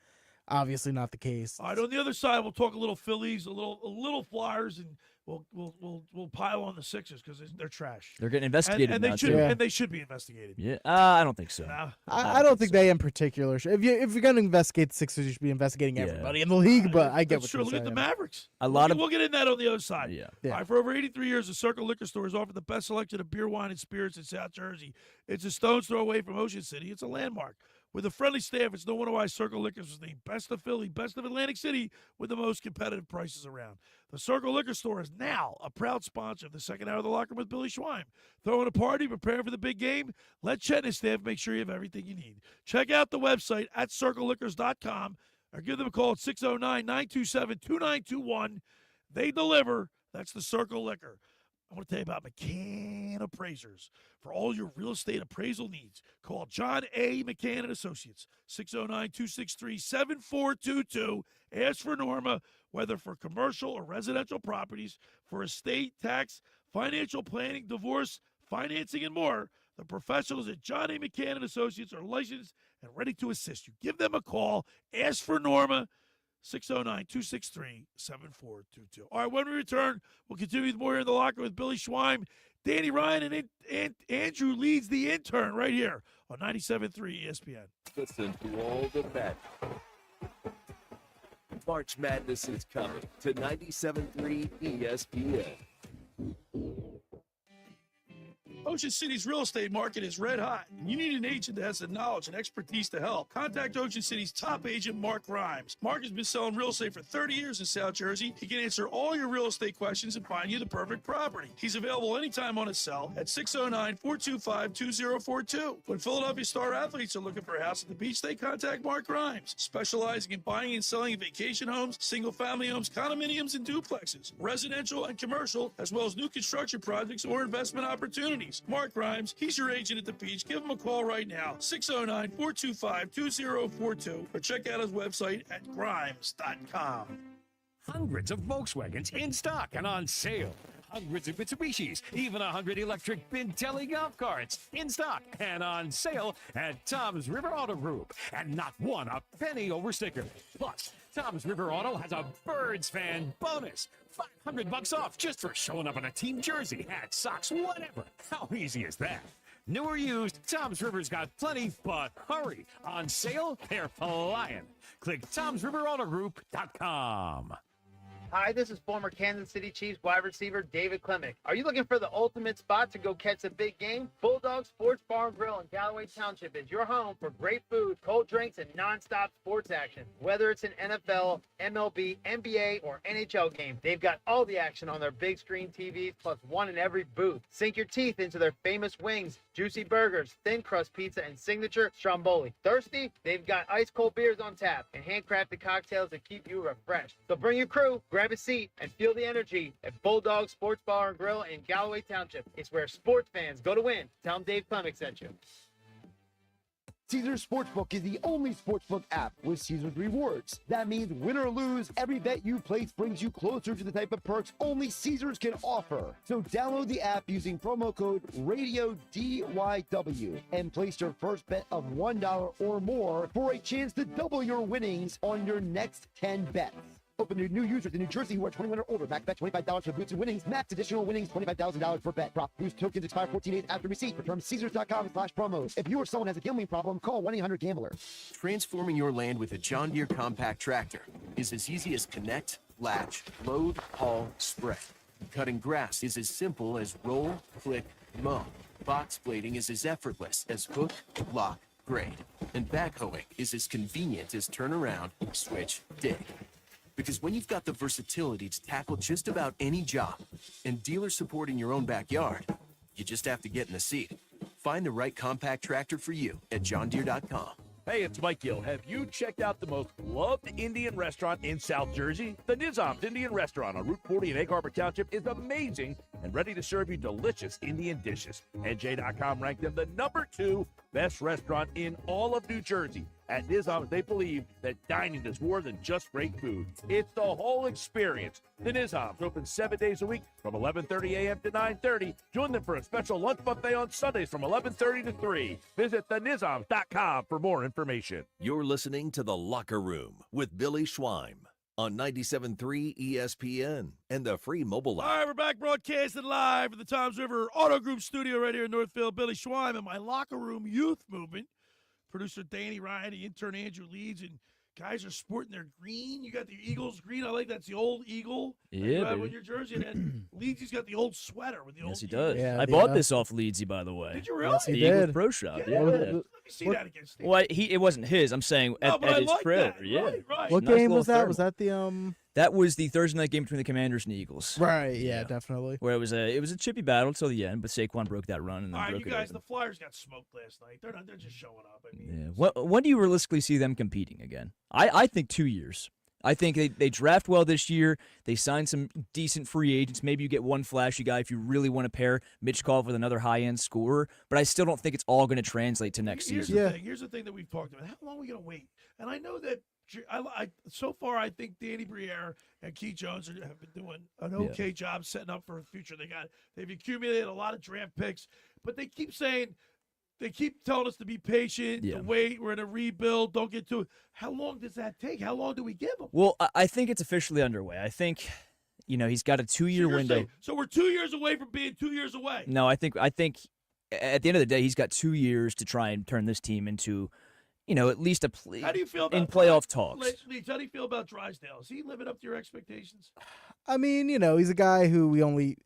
Obviously not the case. All right, on the other side, we'll talk a little Phillies, a little Flyers, and we'll pile on the Sixers because they're trash. They're getting investigated and now, they should too. and they should be investigated. Yeah, I don't think so. I don't think they in particular should. If you're going to investigate the Sixers, you should be investigating everybody in the league, but I get That's what true. you're Look saying. at the Mavericks. We'll get in that on the other side. Yeah. All right, for over 83 years, the Circle Liquor Store has offered the best selection of beer, wine, and spirits in South Jersey. It's a stone's throw away from Ocean City. It's a landmark. With a friendly staff, it's no wonder why Circle Liquors was named Best of Philly, Best of Atlantic City, with the most competitive prices around. The Circle Liquor Store is now a proud sponsor of the second hour of the Locker Room with Billy Schweim. Throwing a party, preparing for the big game? Let Chet and his staff make sure you have everything you need. Check out the website at circleliquors.com or give them a call at 609-927-2921. They deliver. That's the Circle Liquor. I want to tell you about McCann Appraisers. For all your real estate appraisal needs, call John A. McCann & Associates, 609-263-7422. Ask for Norma, whether for commercial or residential properties, for estate, tax, financial planning, divorce, financing, and more. The professionals at John A. McCann & Associates are licensed and ready to assist you. Give them a call. Ask for Norma. 609-263-7422. All right, when we return, we'll continue with more here in the locker with Billy Schweim, Danny Ryan, and Andrew Leeds, the intern, right here on 97.3 ESPN. Listen to all the bet. March Madness is coming to 97.3 ESPN. Ocean City's real estate market is red hot, and you need an agent that has the knowledge and expertise to help. Contact Ocean City's top agent, Mark Grimes. Mark has been selling real estate for 30 years in South Jersey. He can answer all your real estate questions and find you the perfect property. He's available anytime on his cell at 609-425-2042. When Philadelphia star athletes are looking for a house at the beach, they contact Mark Grimes, specializing in buying and selling vacation homes, single-family homes, condominiums, and duplexes, residential and commercial, as well as new construction projects or investment opportunities. Mark Grimes, he's your agent at the beach. Give him a call right now, 609-425-2042, or check out his website at grimes.com. Hundreds of Volkswagens in stock and on sale. Hundreds of Mitsubishis, even 100 electric Bintelli golf carts in stock and on sale at Tom's River Auto Group. And not one a penny over sticker. Plus, Tom's River Auto has a Birds fan bonus. $500 off just for showing up in a team jersey, hat, socks, whatever. How easy is that? New or used, Tom's River's got plenty, but hurry. On sale, they're flying. Click Tom'sRiverAutoGroup.com. Hi, this is former Kansas City Chiefs wide receiver David Klemick. Are you looking for the ultimate spot to go catch a big game? Bulldog Sports Bar and Grill in Galloway Township is your home for great food, cold drinks, and nonstop sports action. Whether it's an NFL, MLB, NBA, or NHL game, they've got all the action on their big screen TVs, plus one in every booth. Sink your teeth into their famous wings, juicy burgers, thin crust pizza, and signature stromboli. Thirsty? They've got ice cold beers on tap and handcrafted cocktails that keep you refreshed. So bring your crew, grab a seat, and feel the energy at Bulldog Sports Bar and Grill in Galloway Township. It's where sports fans go to win. Tell them Dave Klemick sent you. Caesars Sportsbook is the only sportsbook app with Caesars Rewards. That means win or lose, every bet you place brings you closer to the type of perks only Caesars can offer. So download the app using promo code RADIODYW and place your first bet of $1 or more for a chance to double your winnings on your next 10 bets. Open to new users in New Jersey who are 21 or older. Max bet $25 for boots and winnings. Max additional winnings $25,000 per bet. Prop boost tokens expire 14 days after receipt. For terms, Caesars.com/promos. If you or someone has a gambling problem, call 1-800-GAMBLER. Transforming your land with a John Deere compact tractor is as easy as connect, latch, load, haul, spread. Cutting grass is as simple as roll, click, mow. Box blading is as effortless as hook, lock, grade. And backhoeing is as convenient as turn around, switch, dig. Because when you've got the versatility to tackle just about any job and dealer support in your own backyard, you just have to get in the seat. Find the right compact tractor for you at johndeere.com. Hey, it's Mike Gill. Have you checked out the most loved Indian restaurant in South Jersey? The Nizam's Indian Restaurant on Route 40 in Egg Harbor Township is amazing and ready to serve you delicious Indian dishes. NJ.com ranked them the #2 best restaurant in all of New Jersey. At Nizam's, they believe that dining is more than just great food. It's the whole experience. The Nizam's open 7 days a week from 11:30 a.m. to 9:30. Join them for a special lunch buffet on Sundays from 11:30 to 3. Visit thenizams.com for more information. You're listening to The Locker Room with Billy Schweim on 97.3 ESPN and the free mobile All app. right, we're back broadcasting live at the Toms River Auto Group studio right here in Northfield. Billy Schweim and my Locker Room youth movement. Producer Danny Ryan, the intern Andrew Leeds, and guys are sporting their green. You got the Eagles green. I like that's the old Eagle. Yeah, you have baby. with your jersey. And then Leeds, got the old sweater with the old. Yes, he does. Yeah, I bought this off Leedsy, by the way. Did you really? Yes, he The Eagles did. Pro Shop. Yeah, Yeah. let me see that against Steve. Well, it wasn't his. I'm saying No, at but I his like trailer. that. Yeah. Right. What Nice game little was that? thermal. Was that the That was the Thursday night game between the Commanders and the Eagles. Right, yeah, definitely. Where it was a chippy battle till the end, but Saquon broke that run and then All right, broke you it guys, open. the Flyers got smoked last night. They're just showing up. I mean, Yeah. When do you realistically see them competing again? I think 2 years. I think they draft well this year. They sign some decent free agents. Maybe you get one flashy guy if you really want to pair Mitchkov with another high-end scorer. But I still don't think it's all going to translate to next here's season. the thing. Here's the thing that we've talked about. How long are we going to wait? And I know that so far I think Danny Briere and Keith Jones have been doing an okay job setting up for a future. They've accumulated a lot of draft picks, but they keep telling us to be patient, to wait. We're in a rebuild. Don't get to it. How long does that take? How long do we give them? Well, I think it's officially underway. I think, he's got a 2-year window. So we're 2 years away from being 2 years away. No, I think at the end of the day, he's got 2 years to try and turn this team into, at least How do you feel about playoff talks. Leeds, how do you feel about Drysdale? Is he living up to your expectations? I mean, he's a guy who we only,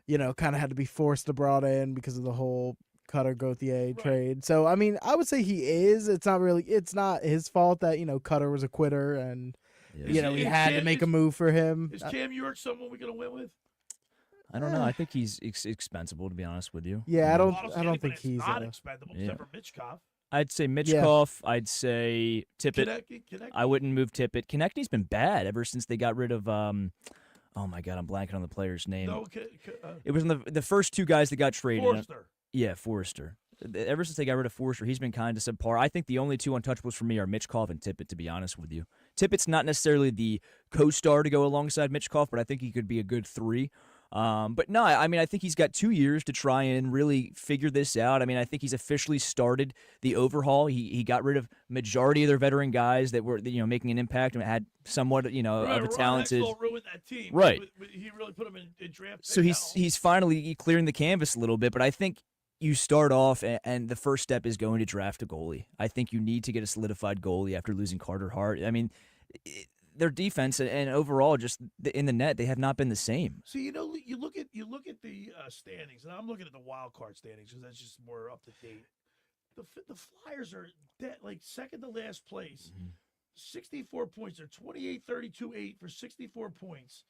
kind of had to be forced to brought in because of the whole Cutter Gauthier trade. So, I mean, I would say he is. It's not his fault that, Cutter was a quitter and, we had to make a move for him. Is Cam York someone we're going to win with? I don't know. I think he's expensible, to be honest with you. Yeah, I don't anybody think that's he's not expendable except for Mitchkov. I'd say Mitchkov. I'd say Tippett. Konechny. I wouldn't move Tippett. Konechny's been bad ever since they got rid of. Oh my God, I'm blanking on the player's name. No, it was the first two guys that got traded. Forrester. Yeah, Forrester. Ever since they got rid of Forrester, he's been kind of subpar. I think the only two untouchables for me are Mitchkov and Tippett, to be honest with you. Tippett's not necessarily the co-star to go alongside Mitchkov, but I think he could be a good 3. But no, I mean, I think he's got 2 years to try and really figure this out. I mean, I think he's officially started the overhaul. He got rid of majority of their veteran guys that were, making an impact and had somewhat, of a talented. Ron Extall ruined that team. Right. But he really put him in draft. So he's finally clearing the canvas a little bit, but I think you start off and the first step is going to draft a goalie. I think you need to get a solidified goalie after losing Carter Hart. I mean, their defense and overall, just in the net, they have not been the same. See, you look at the standings, and I'm looking at the wild card standings because that's just more up to date. The Flyers are like second to last place, 64 points. They're 28-32-8 for 64 points.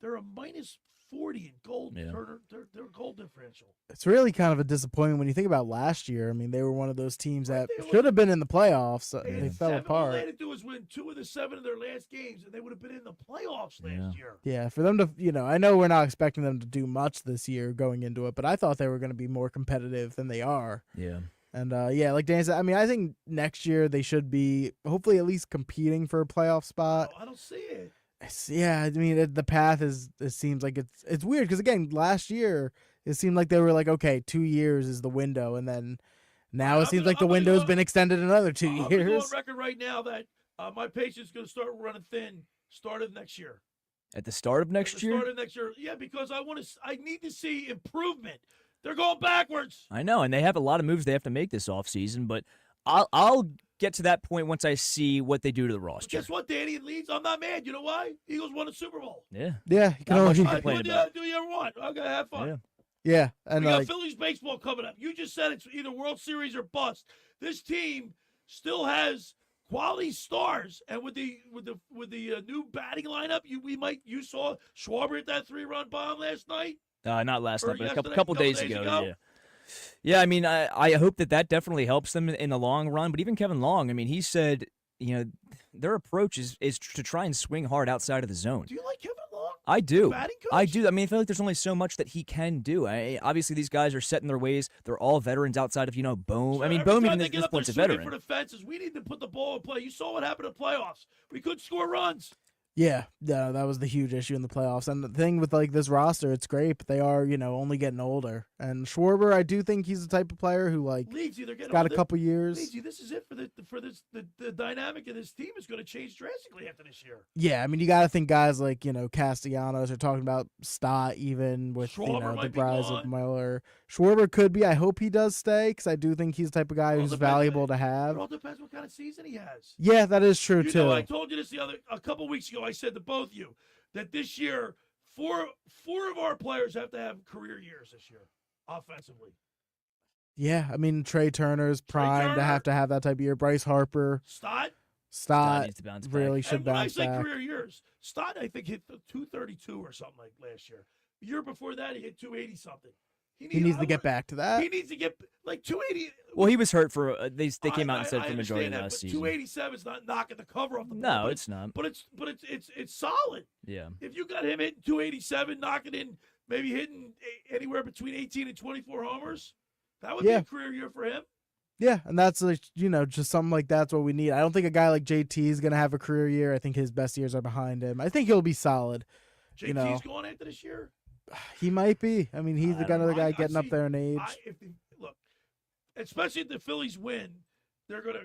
They're a minus 40 in goal. Their goal differential. It's really kind of a disappointment when you think about last year. I mean, they were one of those teams that should have been in the playoffs. They fell apart. All they had to do was win 2 of the 7 of their last games, and they would have been in the playoffs last year. Yeah, for them to, I know we're not expecting them to do much this year going into it, but I thought they were going to be more competitive than they are. Yeah. And yeah, like Dan said, I mean, I think next year they should be hopefully at least competing for a playoff spot. I don't see it. Yeah, I mean, the path it seems like it's weird because again, last year it seemed like they were like, okay, 2 years is the window, and then now it seems like the window's been extended another 2 I'm going to go years. on record right now that my patience is going to start running thin starting next year. At the start of next year? Start of next year, yeah, because I need to see improvement. They're going backwards. I know, and they have a lot of moves they have to make this offseason, but I'll get to that point once I see what they do to the roster. Guess what, Danny? In Leeds, I'm not mad. You know why? Eagles won a Super Bowl. Yeah. Yeah, you can only complain about. Do you ever want? Okay, have fun. Yeah, and we got like, Phillies baseball coming up. You just said it's either World Series or bust. This team still has quality stars, and with the new batting lineup, you saw Schwarber hit that 3-run bomb last night. Not last Or night, but a yesterday, couple days ago. Yeah. Yeah, I mean, I hope that definitely helps them in the long run. But even Kevin Long, I mean, he said, their approach is to try and swing hard outside of the zone. Do you like Kevin Long? I do. Batting coach? I do. I mean, I feel like there's only so much that he can do. Obviously, these guys are set in their ways. They're all veterans outside of, Bohm. I mean, Bohm even at this point's a veteran. For the fences, we need to put the ball in play. You saw what happened in the playoffs. We couldn't score runs. yeah, that was the huge issue in the playoffs. And the thing with like this roster, it's great, but they are only getting older. And Schwarber, I do think he's the type of player who like Leeds either get got a couple years. Leeds, this is it the dynamic of this team is going to change drastically after this year. Yeah, I mean, you got to think guys like, Castellanos are talking about Stott even with, Schwarber the rise of Miller. Schwarber could be. I hope he does stay because I do think he's the type of guy who's valuable to have. It all depends what kind of season he has. Yeah, that is true, too. I told you this a couple weeks ago. I said to both of you that this year, four of our players have to have career years this year, offensively. Yeah, I mean, Trey Turner's prime to have that type of year. Bryce Harper. Stott needs to bounce really back. should bounce when I say back. career years, Stott, I think, hit 232 or something like last year. The year before that, he hit 280 something. He needs to get back to that. He needs to get like 280. Well, he was hurt for they came out and said for the majority of that, last but season. 287 is not knocking the cover off the ball. No, but it's not. But it's solid. Yeah. If you got him hitting 287, knocking in, maybe hitting anywhere between 18 and 24 homers, that would be a career year for him. Yeah, and that's like, just something like that's what we need. I don't think a guy like JT is going to have a career year. I think his best years are behind him. I think he'll be solid. JT's going after this year. He might be. I mean, he's the kind of the guy getting up there in age. Look, especially if the Phillies win, you're gonna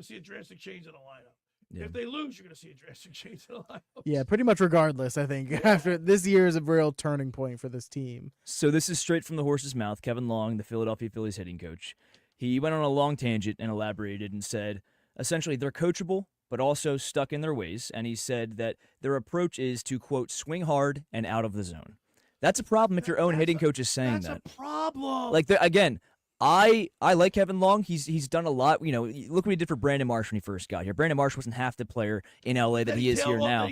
see a drastic change in the lineup. Yeah. If they lose, you're gonna see a drastic change in the lineup. Yeah, pretty much regardless, I think. After this year is a real turning point for this team. So this is straight from the horse's mouth. Kevin Long, the Philadelphia Phillies hitting coach, he went on a long tangent and elaborated and said, essentially, they're coachable, but also stuck in their ways. And he said that their approach is to, quote, swing hard and out of the zone. That's a problem if your own hitting coach is saying that. That's a problem. Like, again, I like Kevin Long. He's done a lot. Look what he did for Brandon Marsh when he first got here. Brandon Marsh wasn't half the player in L.A. that he is here now.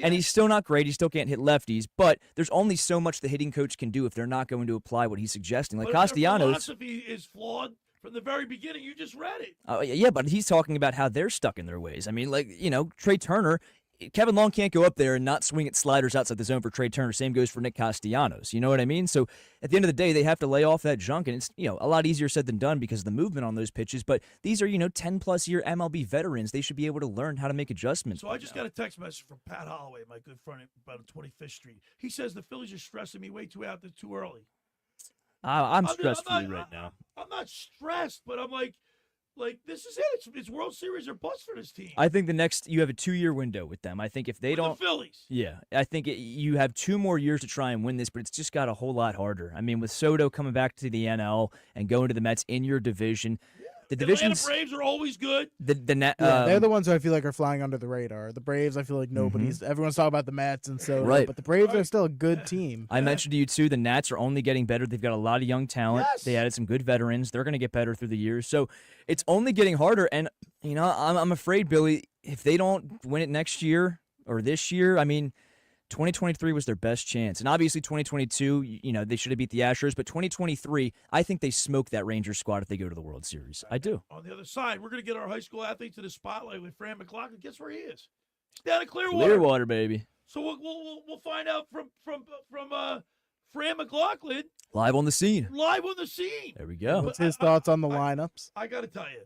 And he's still not great. He still can't hit lefties. But there's only so much the hitting coach can do if they're not going to apply what he's suggesting. Like Castellanos. Their philosophy is flawed from the very beginning. You just read it. Yeah, but he's talking about how they're stuck in their ways. I mean, Trey Turner, Kevin Long can't go up there and not swing at sliders outside the zone for Trey Turner. Same goes for Nick Castellanos. You know what I mean? So at the end of the day, they have to lay off that junk, and it's a lot easier said than done because of the movement on those pitches. But these are 10+ year MLB veterans. They should be able to learn how to make adjustments. So I just got a text message from Pat Holloway, my good friend, about 25th Street. He says the Phillies are stressing me way too out there too early. I'm stressed for you right now. I'm not stressed, but I'm like this is it. It's World Series or bust for this team. I think you have a 2-year window with them. I think if they don't, the Phillies. Yeah, I think you have 2 more years to try and win this, but it's just got a whole lot harder. I mean, with Soto coming back to the NL and going to the Mets in your division. The divisions, Braves are always good. They're the ones who I feel like are flying under the radar. The Braves, I feel like everyone's talking about the Mets and so, right. But the Braves are still a good team. I mentioned to you too, the Nats are only getting better. They've got a lot of young talent. Yes. They added some good veterans. They're going to get better through the years. So it's only getting harder. And I'm afraid, Billy, if they don't win it next year or this year, I mean, 2023 was their best chance. And obviously 2022, they should have beat the Astros. But 2023, I think they smoke that Rangers squad if they go to the World Series. I do. On the other side, we're going to get our high school athlete to the spotlight with Fran Mclaughlin. Guess where he is? He's down in Clearwater. Clearwater, baby. So we'll find out from Fran McLaughlin Live on the scene. live on the scene. There we go. What's his thoughts on the lineups? I got to tell you,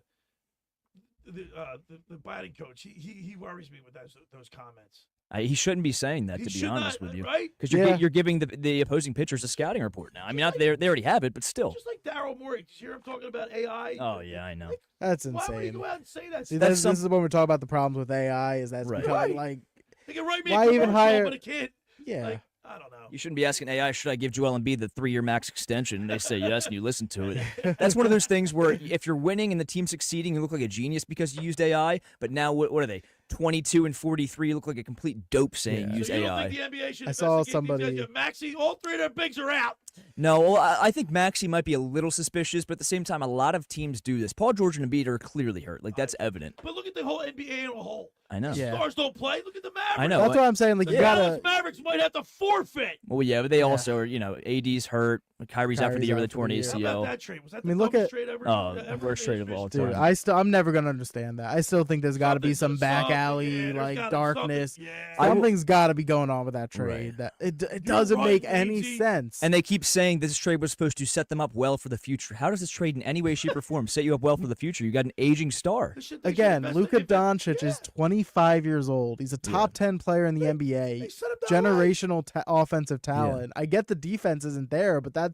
the batting coach, he worries me with those comments. He shouldn't be saying that, He to be should honest not, with you, right? because you're giving the opposing pitchers a scouting report now. I mean, they already have it, but still. Just like Daryl Morey. Did you hear him talking about AI? Oh yeah, I know. That's Why would he insane. go out and say that? See, stuff? this is when we're talking about the problems with AI. Is that's Right. becoming like, They can write me why a even commercial, hire? but it can't. Yeah. Like, I don't know. You shouldn't be asking AI, should I give Joel Embiid the 3-year max extension? And they say yes, and you listen to it. That's one of those things where if you're winning and the team's succeeding, you look like a genius because you used AI. But now, what are they? 22 and 43 look like a complete dope saying use So you don't AI. think the NBA should I saw investigate somebody- these guys? Maxey, all three of their bigs are out. No, well, I think Maxey might be a little suspicious, but at the same time, a lot of teams do this. Paul George and Embiid are clearly hurt. Like, that's evident. But look at the whole NBA in a whole. I know. Yeah. Stars don't play. Look at the Mavericks. I know. That's what I'm saying. Like, The you Dallas gotta. Mavericks might have to forfeit. Well, yeah, but they also are, AD's hurt. Kyrie's out for the Kyrie's year with a out for torn the year. How ACL. about that trade? Was that I mean, the look dumbest at- trade ever? Oh, ever worst trade of all Dude, time. I'm never gonna understand that. I still think there's got to be some back something, alley yeah, there's like gotta be darkness. something, yeah. Something's got to be going on with that Right. trade. That it doesn't right, make any Luigi. sense. And they keep saying this trade was supposed to set them up well for the future. How does this trade in any way, shape, or form set you up well for the future? You got an aging star. They should Again, invest Luka in it. Doncic is 25 years old. He's a top 10 player in the NBA. They set him that way. Generational offensive talent. I get the defense isn't there, but that's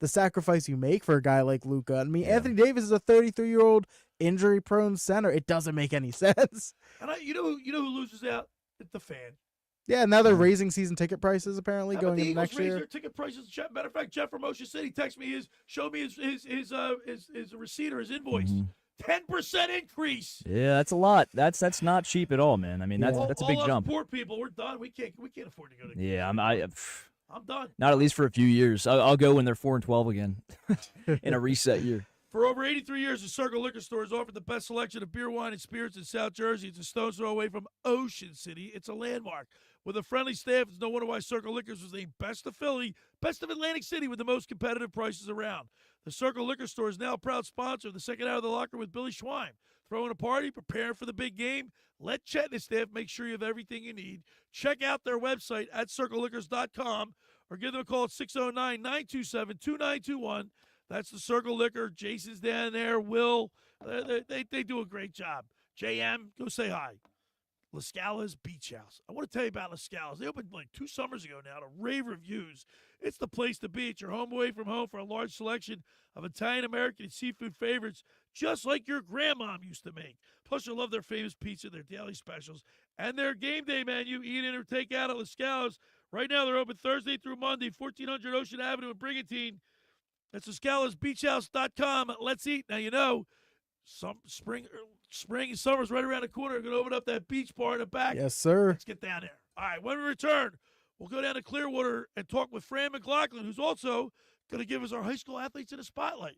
the sacrifice you make for a guy like Luka. I mean, Anthony Davis is a 33-year-old injury-prone center. It doesn't make any sense. And you know who loses out? It's the fan. Yeah, now they're raising season ticket prices apparently How about going the into Eagles next raise year. their ticket prices? Matter of fact, Jeff from Ocean City texted me showed me his receipt or his invoice. 10% increase. Yeah, that's a lot. That's not cheap at all, man. I mean, that's a big all us jump. Poor people, we're done. We can't afford to go to. Yeah, I'm done. not at least for a few years. I'll go when they're 4-12 again in a reset year. For over 83 years, the Circle Liquor Store has offered the best selection of beer, wine, and spirits in South Jersey. It's a stone's throw away from Ocean City. It's a landmark. With a friendly staff, it's no wonder why Circle Liquors was named Best of Philly, Best of Atlantic City with the most competitive prices around. The Circle Liquor Store is now a proud sponsor of the second hour of the locker with Billy Schwein. Throwing a party, preparing for the big game. Let Chet and his staff make sure you have everything you need. Check out their website at circleliquors.com or give them a call at 609-927-2921. That's the Circle Liquor. Jason's down there. Will, they do a great job. JM, go say hi. La Scala's Beach House. I want to tell you about La Scala's. They opened like 2 summers ago now to rave reviews. It's the place to be. It's your home away from home for a large selection of Italian, American, and seafood favorites, just like your grandmom used to make. Plus, you'll love their famous pizza, their daily specials, and their game day menu. Eat in or take out at La Scala's. Right now, they're open Thursday through Monday, 1400 Ocean Avenue in Brigantine. That's LaScalasBeachHouse.com. Let's eat. Now, you know, spring and summer's right around the corner. We're going to open up that beach bar in the back. Yes, sir. Let's get down there. All right, when we return, we'll go down to Clearwater and talk with Fran Mclaughlin, who's also going to give us our high school athletes in the spotlight.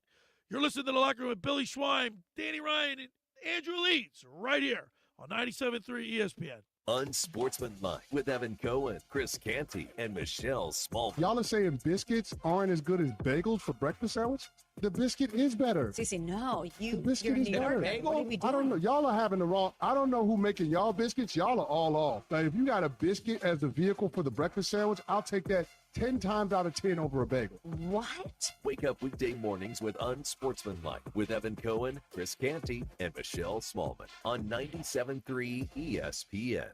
You're listening to The Locker Room with Billy Schwein, Danny Ryan, and Andrew Leeds right here on 97.3 ESPN. Unsportsmanlike with Evan Cohen, Chris Canty, and Michelle Small. Y'all are saying biscuits aren't as good as bagels for breakfast sandwich? The biscuit is better. Cece, no, The biscuit is you're better. What are we doing? I don't know. Y'all are having the wrong. I don't know who making y'all biscuits. Y'all are all off. Now, if you got a biscuit as the vehicle for the breakfast sandwich, I'll take that 10 times out of 10 over a bagel. What? Wake up weekday mornings with Unsportsmanlike with Evan Cohen, Chris Canty, and Michelle Smallman on 97.3 ESPN.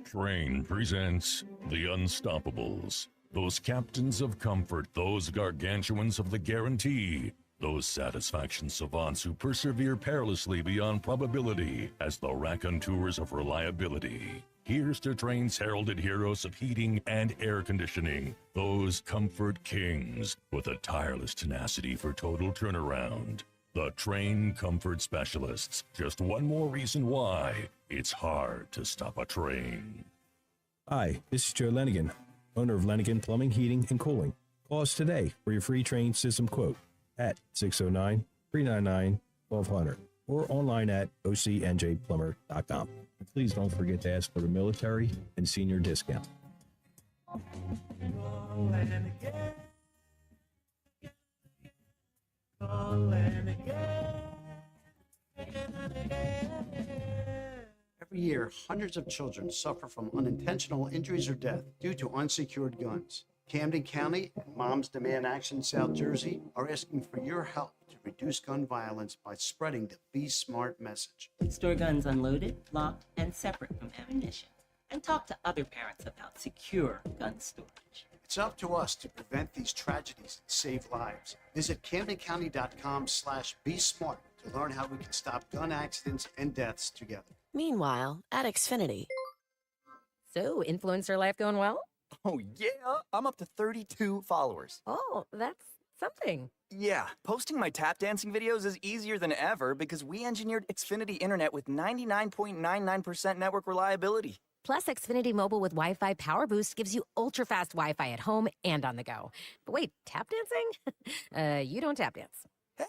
Train presents The Unstoppables. Those captains of comfort, those gargantuans of the guarantee, those satisfaction savants who persevere perilously beyond probability as the raconteurs of reliability. Here's to Train's heralded heroes of heating and air conditioning, those comfort kings with a tireless tenacity for total turnaround. The Train Comfort Specialists. Just one more reason why it's hard to stop a train. Hi, this is Joe Lenigan, owner of Lenigan Plumbing, Heating, and Cooling. Call us today for your free train system quote at 609-399-1200 or online at ocnjplumber.com. And please don't forget to ask for the military and senior discount. Every year, hundreds of children suffer from unintentional injuries or death due to unsecured guns. Camden County and Moms Demand Action South Jersey are asking for your help to reduce gun violence by spreading the Be Smart message. Store guns unloaded, locked, and separate from ammunition. And talk to other parents about secure gun storage. It's up to us to prevent these tragedies and save lives. Visit CamdenCounty.com/BeSmart to learn how we can stop gun accidents and deaths together. Meanwhile, at Xfinity. So, influencer life going well? Oh, yeah. I'm up to 32 followers. Oh, that's something. Yeah, posting my tap dancing videos is easier than ever because we engineered Xfinity Internet with 99.99% network reliability. Plus, Xfinity Mobile with Wi-Fi Power Boost gives you ultra-fast Wi-Fi at home and on the go. But wait, tap dancing? You don't tap dance.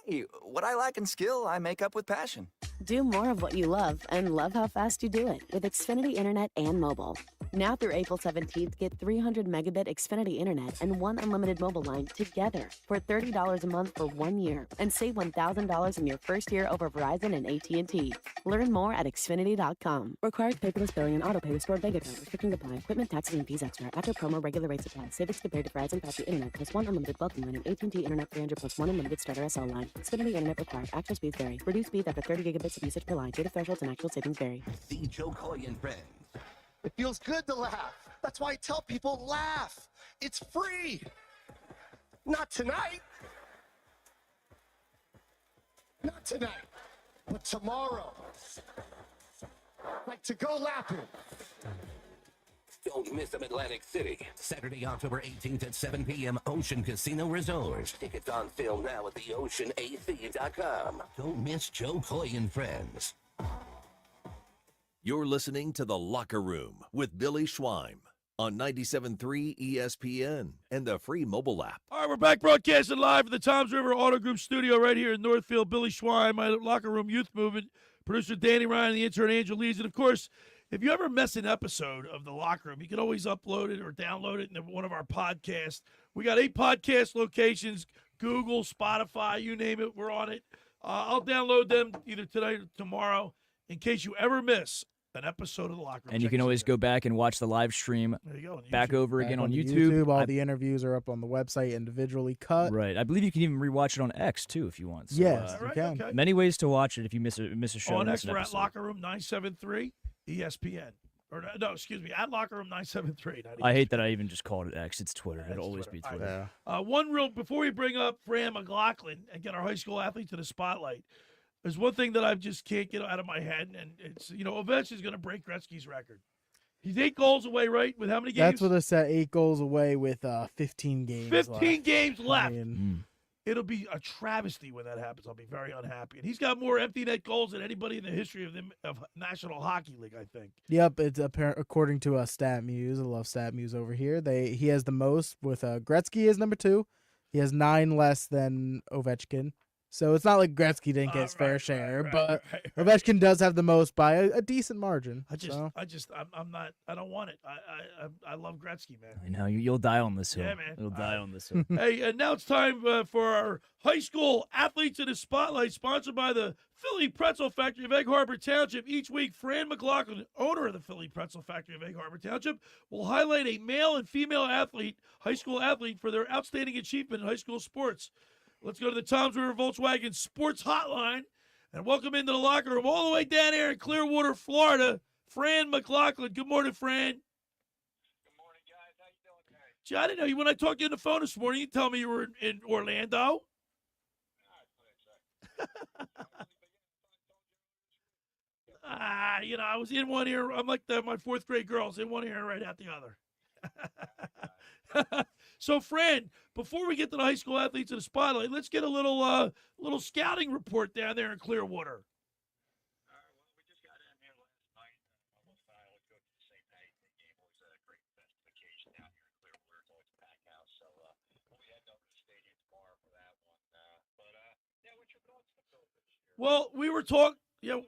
Hey, what I lack in skill, I make up with passion. Do more of what you love and love how fast you do it with Xfinity Internet and mobile. Now through April 17th, get 300 megabit Xfinity Internet and one unlimited mobile line together for $30 a month for 1 year and save $1,000 in your first year over Verizon and AT&T. Learn more at Xfinity.com. Required paperless billing and autopay with stored bank account. Restrictions apply. Equipment, taxes, and fees extra. After promo, regular rates apply. Savings compared to Verizon Faster Internet plus one unlimited welcome line and AT&T Internet 300 plus one unlimited starter SL line. Xfinity Internet required. Actual speeds vary. Reduced speeds after 30 gigabits of usage per line. Data thresholds and actual savings vary. See Joe Coy and friends. It feels good to laugh. That's why I tell people laugh. It's free. Not tonight. Not tonight, but tomorrow. Like to go laughing. Don't miss them, Atlantic City. Saturday, October 18th at 7 p.m. Ocean Casino Resort. Tickets on sale now at theoceanac.com. Don't miss Joe Coy and friends. You're listening to The Locker Room with Billy Schweim on 97.3 ESPN and the free mobile app. All right, we're back broadcasting live from the Toms River Auto Group studio right here in Northfield. Billy Schweim, my Locker Room Youth Movement, producer Danny Ryan, the intern Angel Leeds. And, of course, if you ever miss an episode of The Locker Room, you can always upload it or download it in one of our podcasts. We got 8 podcast locations, Google, Spotify, you name it, we're on it. I'll download them either tonight or tomorrow in case you ever miss an episode of The Locker Room. And you can always go back and watch the live stream There you go, back over Back again on YouTube. All the interviews are up on the website individually cut. Right. I believe you can even rewatch it on X, too, if you want. So, Yes, you can. okay. Many ways to watch it if you miss a show. On miss X, an we're at episode. Locker Room 973 ESPN. Or no, excuse me, at Locker Room 973. not I hate ESPN. that I even just called it X. It's Twitter. It'll always be All Twitter. One real, before we bring up Fran Mclaughlin and get our high school athlete to the spotlight, there's one thing that I just can't get out of my head, and it's, Ovechkin's going to break Gretzky's record. He's 8 goals away, right? With how many games? That's what I said. 8 goals away with 15 games 15 left. games left. I mean, It'll be a travesty when that happens. I'll be very unhappy. And he's got more empty net goals than anybody in the history of National Hockey League, I think. Yep, it's apparent according to Stat Muse. I love Stat Muse over here. He has the most with Gretzky is number 2. He has 9 less than Ovechkin. So it's not like Gretzky didn't get his fair share, but Ovechkin does have the most by a decent margin. I don't want it. I love Gretzky, man. I know. You'll die on this hill. Yeah, man. You'll die on this hill. Hey, and now it's time for our high school athletes in the spotlight, sponsored by the Philly Pretzel Factory of Egg Harbor Township. Each week, Fran Mclaughlin, owner of the Philly Pretzel Factory of Egg Harbor Township, will highlight a male and female athlete, high school athlete, for their outstanding achievement in high school sports. Let's go to the Toms River Volkswagen Sports Hotline and welcome into the locker room all the way down there in Clearwater, Florida, Fran Mclaughlin. Good morning, Fran. Good morning, guys. How you doing today? Gee, I didn't know you. When I talked to you on the phone this morning, you tell me you were in Orlando. I was in one ear. I'm like my 4th grade girls, in one ear and right out the other. So, Fran, before we get to the high school athletes in the spotlight, let's get a little scouting report down there in Clearwater. Well, we were talking. Yeah.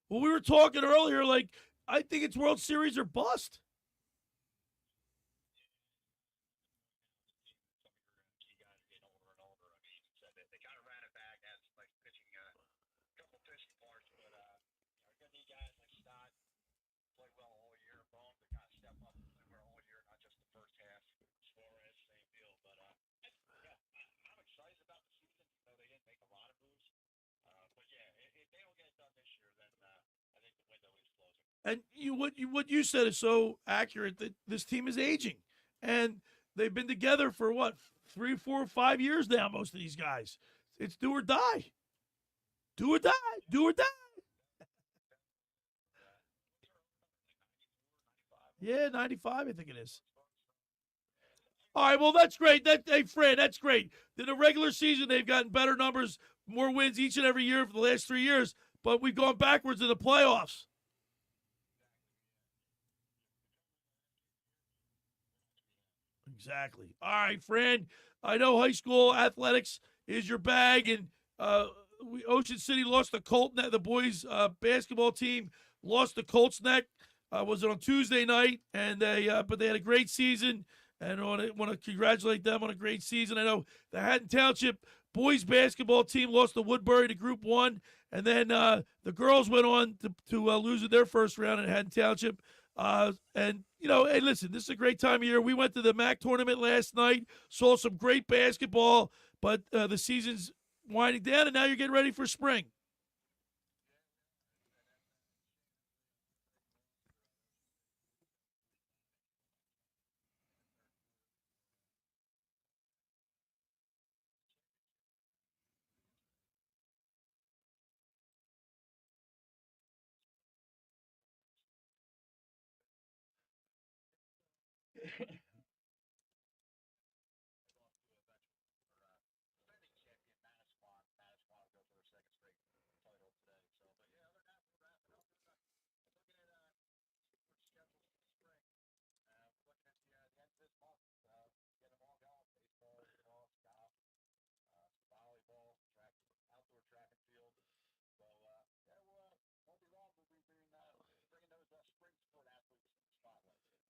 Well, we were talking earlier. Like, I think it's World Series or bust. And what you said is so accurate that this team is aging, and they've been together for what 3, 4, 5 years now. Most of these guys, it's do or die, do or die, do or die. Yeah, 95, I think it is. All right, well, that's great. Hey, Fran, that's great. In the regular season, they've gotten better numbers, more wins each and every year for the last 3 years, but we've gone backwards in the playoffs. Exactly. All right, Fran, I know high school athletics is your bag, and Ocean City lost the the boys basketball team lost the Colts neck. Was it on Tuesday night? And but they had a great season, and I want to congratulate them on a great season. I know the Hatton Township boys basketball team lost to Woodbury to Group 1, and then the girls went on to lose in their first round in Hatton Township. And, hey, listen, this is a great time of year. We went to the MAC tournament last night, saw some great basketball, but the season's winding down, and now you're getting ready for spring.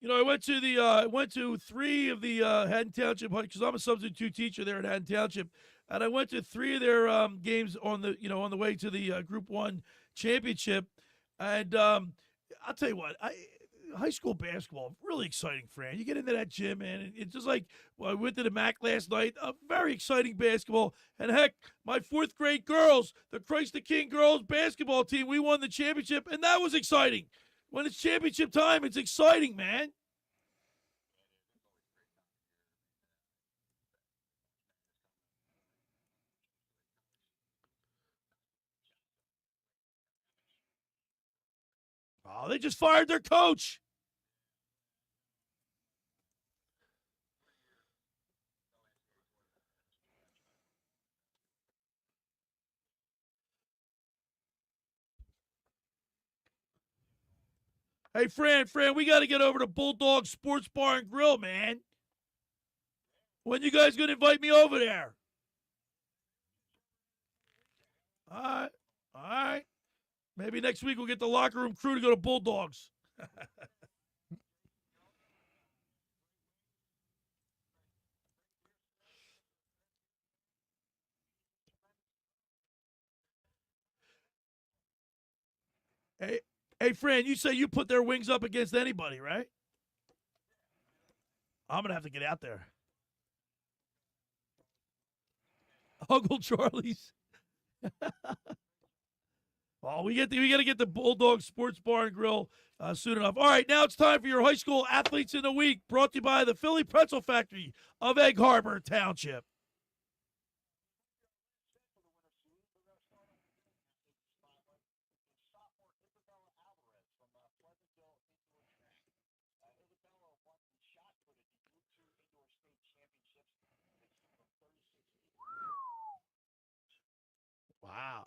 I went to 3 of the Haddon Township because I'm a substitute teacher there at Haddon Township, and I went to 3 of their games on the way to the Group 1 championship. And I'll tell you what, high school basketball really exciting, Fran. You get into that gym, man, and it's just like I went to the MAC last night. Very exciting basketball, and heck, my 4th grade girls, the Christ the King girls basketball team, we won the championship, and that was exciting. When it's championship time, it's exciting, man. Oh, they just fired their coach. Hey, Fran, we got to get over to Bulldog Sports Bar and Grill, man. When you guys going to invite me over there? All right. Maybe next week we'll get the locker room crew to go to Bulldogs. Hey, Fran, you say you put their wings up against anybody, right? I'm going to have to get out there. Uncle Charlie's. Well, we got to get the Bulldog Sports Bar and Grill soon enough. All right, now it's time for your high school athletes in the week, brought to you by the Philly Pretzel Factory of Egg Harbor Township. Wow.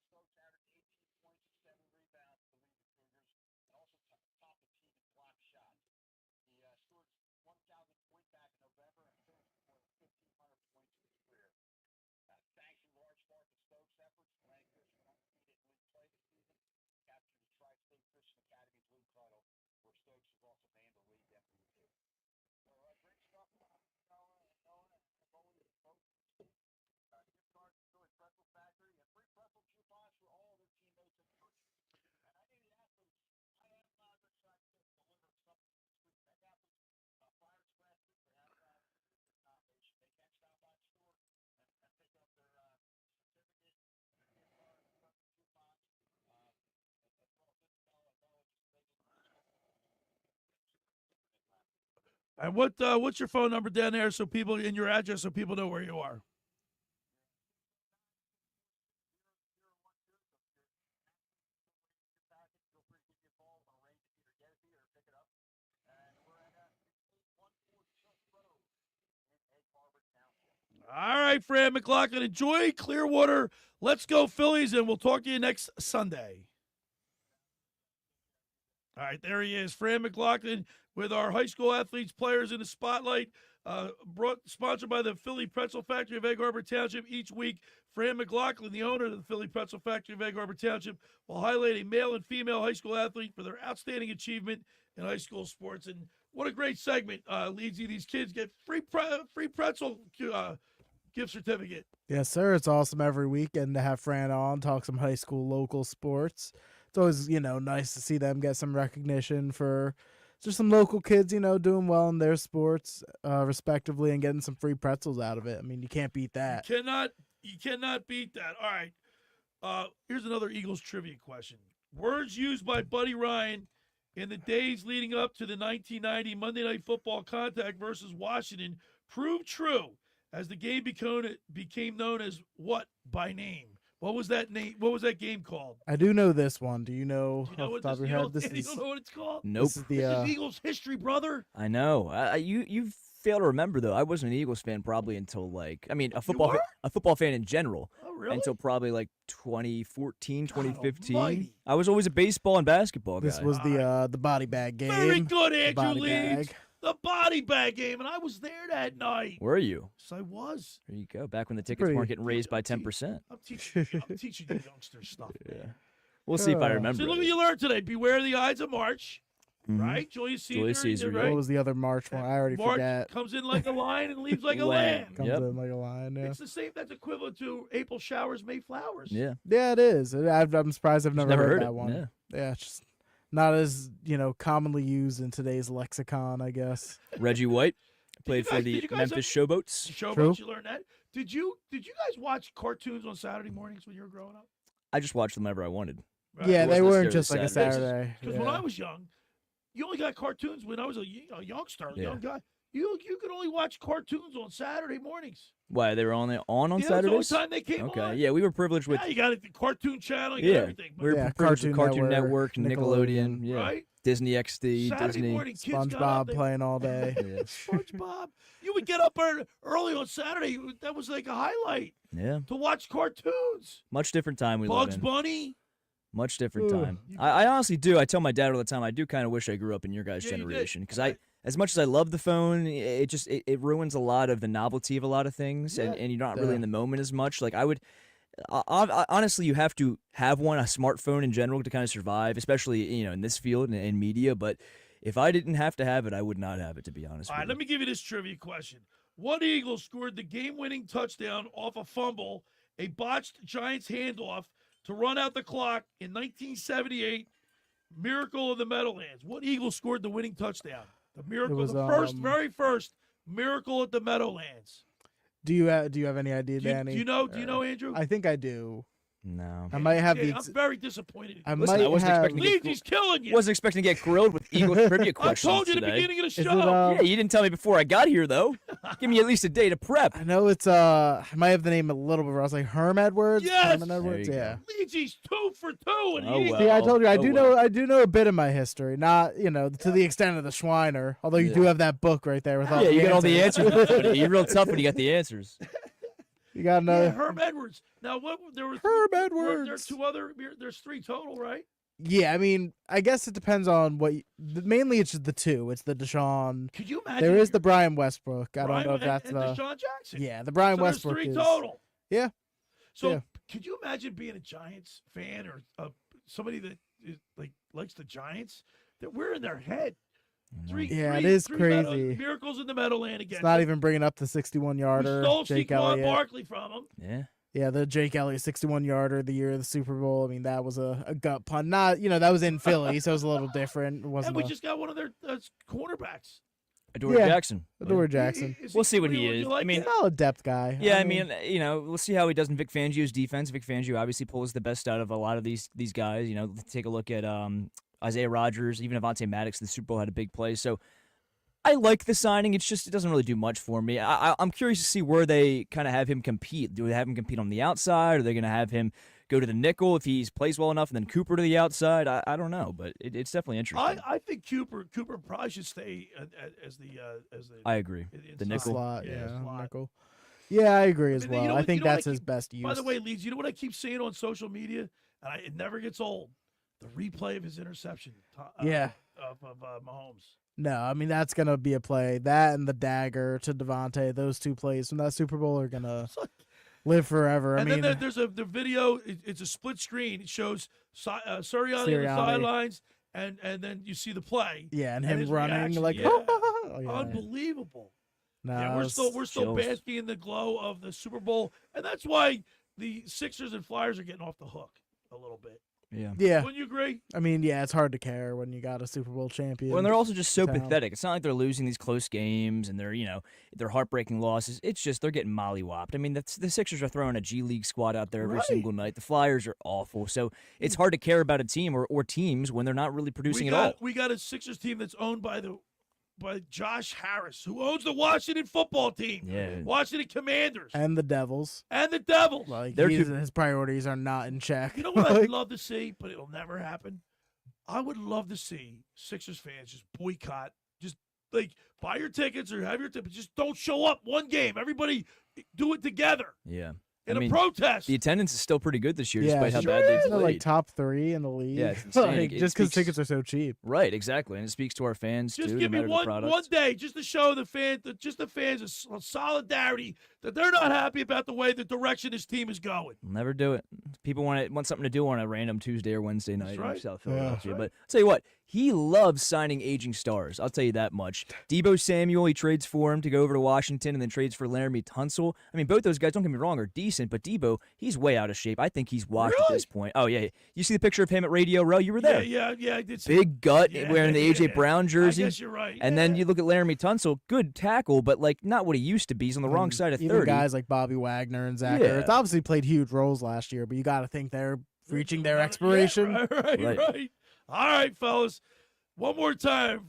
Stokes averaged 18 points and 7 rebounds to lead the Cougars, and also topped the team in block shots. He scored 1,000 points back in November and finished with more than 1,500 points in his career. Thanks in large part to Stokes' efforts, Atlantic Christian undefeated in league play this season, captured the Tri-State Christian Academy's league title, where Stokes was also named the league MVP. So great stuff, Noah and as always, folks. Gift cards to Philly Pretzel Factory and free pretzel coupons for all their teammates and coaches. And I need the athletes. I am not excited to deliver something this week. Athletes, Flyers Classic, they have this nomination. They can stop by the store and pick up their certificate, gift card, pretzel coupons, as well as this fellow just making And what's your phone number down there so people in your address so people know where you are? All right, Fran Mclaughlin, enjoy Clearwater. Let's go Phillies, and we'll talk to you next Sunday. All right, there he is, Fran Mclaughlin, with our high school athletes, players in the spotlight. Sponsored by the Philly Pretzel Factory of Egg Harbor Township. Each week, Fran Mclaughlin, the owner of the Philly Pretzel Factory of Egg Harbor Township, will highlight a male and female high school athlete for their outstanding achievement in high school sports. And what a great segment, Leedsy. These kids get free pretzel gift certificate. Yes, sir. It's awesome every weekend to have Fran on, talk some high school local sports. It's always, nice to see them get some recognition for just some local kids, doing well in their sports, respectively, and getting some free pretzels out of it. I mean, you can't beat that. You cannot beat that. All right. Here's another Eagles trivia question. Words used by Buddy Ryan in the days leading up to the 1990 Monday Night Football contact versus Washington proved true as the game became known as what by name? What was that name? What was that game called? I do know this one. Do you know off the top of your head? You don't know what it's called? Nope. This is This is Eagles history, brother. I know. You fail to remember though. I wasn't an Eagles fan probably until a football fan in general. Oh, really? Until probably 2014, 2015. I was always a baseball and basketball guy. This was the body bag game. Very good, Andrew Body Leeds. bag. The body bag game, and I was there that night. Were you? Yes, I was. There you go. Back when the tickets weren't getting raised by 10%. I'm teaching you youngsters stuff. Yeah. We'll see if I remember. So look it. what you learned today. Beware the Ides of March. Right? Julius Caesar. Julius Caesar, right? What was the other March one? I already March forgot. comes in like a lion and leaves like a lamb. Comes in like a lion, yeah. It's the same. That's equivalent to April showers, May flowers. Yeah. Yeah, it is. I'm surprised I've never heard that it. one. Yeah, it's just not as, commonly used in today's lexicon, I guess. Reggie White played for the did you guys Memphis Showboats. Showboats, you learned that. Did you guys watch cartoons on Saturday mornings when you were growing up? I just watched them whenever I wanted. Right. Yeah, they weren't necessarily just like a Saturday. Because when I was young, you only got cartoons when I was a youngster, a young guy. You could only watch cartoons on Saturday mornings. Why, they were on That's Saturdays? the only time they came okay. on. Yeah, we were privileged with. Yeah, you got the Cartoon Channel, you got everything. We were privileged with Cartoon Network, Nickelodeon, yeah. Right? Disney XD, Saturday Disney. morning, kids got up, SpongeBob playing all day. SpongeBob. You would get up early on Saturday. That was like a highlight. Yeah. To watch cartoons. Much different time we live Bugs in. Bunny. Much different time. I honestly do. I tell my dad all the time, I do kind of wish I grew up in your guys' Yeah, you did. generation. Because as much as I love the phone, it ruins a lot of the novelty of a lot of things, and you're not really in the moment as much. Like I would, honestly, you have to have a smartphone in general to kind of survive, especially in this field and in media. But if I didn't have to have it, I would not have it, to be honest. All right, let me give you this trivia question. What Eagle scored the game-winning touchdown off a fumble, a botched Giants handoff to run out the clock in 1978? Miracle of the Meadowlands. What Eagle scored the winning touchdown? The miracle, was, very first Miracle at the Meadowlands. Do you have any idea, Danny? Do you know, Andrew? I think I do. No. I might have the. I'm very disappointed. I wasn't expecting to Leeds, he's killing you. Wasn't expecting to get grilled with Eagles trivia questions I told you at the today. beginning of the Is show. it, Yeah, you didn't tell me before I got here, though. Give me at least a day to prep. I know it's I might have the name a little bit wrong. I was like Herm Edwards. Yes. Herman Edwards. There you Yeah. Leeds, he's 2 for 2. And Oh, he well. See, I told you I Oh, do well. know I do know a bit of my history, not to the extent of the Schweiner. Although you do have that book right there with all Yeah, the you got all the answers. answers. You're real tough when you got the answers. You got Yeah, another. Herm Edwards. Now, what there was Herm There Edwards. two other. There's 3 total, right? Yeah, I mean, I guess it depends on what. Mainly, it's just the 2. It's the Deshaun. Could you imagine? There is the Brian Westbrook. I don't know if and, that's and the. Deshaun Jackson. Yeah, the Brian So Westbrook there's 3 is. total. Yeah. So Yeah. could you imagine being a Giants fan or somebody that likes the Giants? That we're in their head. It is crazy. Miracles in the Meadowland again. It's not even bringing up the 61-yarder. We stole Jake Saquon Elliott. Barkley from him. Yeah. Yeah, the Jake Elliott 61-yarder the year of the Super Bowl. I mean, that was a gut pun. Not, that was in Philly, so it was a little different. It wasn't. And we just got one of their cornerbacks. Adoree Jackson. Adoree Jackson. We'll see what he is. I mean, solid depth guy. Yeah, I mean, we'll see how he does in Vic Fangio's defense. Vic Fangio obviously pulls the best out of a lot of these guys. Take a look at Isaiah Rodgers, even Avonte Maddox. The Super Bowl had a big play, so I like the signing. It's just it doesn't really do much for me. I'm curious to see where they kind of have him compete. Do they have him compete on the outside? Are they going to have him go to the nickel if he plays well enough, and then Cooper to the outside? I don't know, but it's definitely interesting. I think Cooper probably should stay as the. I agree. The nickel. Slot, slot. nickel. Yeah, I agree as You well. know I what- think you know what that's his best use. By the way, Leeds, you know what I keep seeing on social media, and it never gets old. The replay of his interception. Yeah. Of Mahomes. No, I mean, that's going to be a play. That and the dagger to Devontae, those 2 plays from that Super Bowl are going to live forever. And then there's the video. It's a split screen. It shows Sirianni on the sidelines, and then you see the play. Yeah, and him his running reaction. like, Yeah. oh, yeah. Unbelievable. No, Yeah, we're still chills. basking in the glow of the Super Bowl, and that's why the Sixers and Flyers are getting off the hook a little bit. Yeah. Wouldn't you agree? I mean, yeah, it's hard to care when you got a Super Bowl champion. Well, and they're also just so in town. pathetic. It's not like they're losing these close games and they're heartbreaking losses. It's just they're getting mollywopped. I mean, the Sixers are throwing a G League squad out there every single night. The Flyers are awful. So it's hard to care about a team or teams when they're not really producing at all. We got a Sixers team that's owned by Josh Harris, who owns the Washington football team. Yeah. Washington Commanders. And the Devils. Like, his priorities are not in check. You know what I'd love to see, but it'll never happen? I would love to see Sixers fans just boycott, just buy your tickets or have your tickets. Just don't show up one game. Everybody do it together. Yeah. In a protest. The attendance is still pretty good this year, Yeah, despite how bad they've they're played. like top 3 in the league. Yeah, it's insane. Just because tickets are so cheap. Right, exactly. And it speaks to our fans, Just too, give no me matter the product. one day just to show the fans a solidarity that they're not happy about the way the direction this team is going. We'll never do it. People want something to do on a random Tuesday or Wednesday night right. in South Yeah. Philadelphia. That's But I'll tell you what, he loves signing aging stars. I'll tell you that much. Deebo Samuel, he trades for him to go over to Washington and then trades for Laramie Tunsil. I mean, both those guys, don't get me wrong, are decent, but Deebo, he's way out of shape. I think he's washed at this point. Oh, yeah. You see the picture of him at Radio Row? You were there. Yeah, I did see Big gut Yeah, wearing the A.J. Brown jersey. I guess you're right. And then you look at Laramie Tunsil, good tackle, but not what he used to be. He's on the wrong side of Even 30. guys like Bobby Wagner and Zach Yeah. Ertz obviously played huge roles last year, but you got to think they're reaching their expiration. Right. All right, fellas. One more time.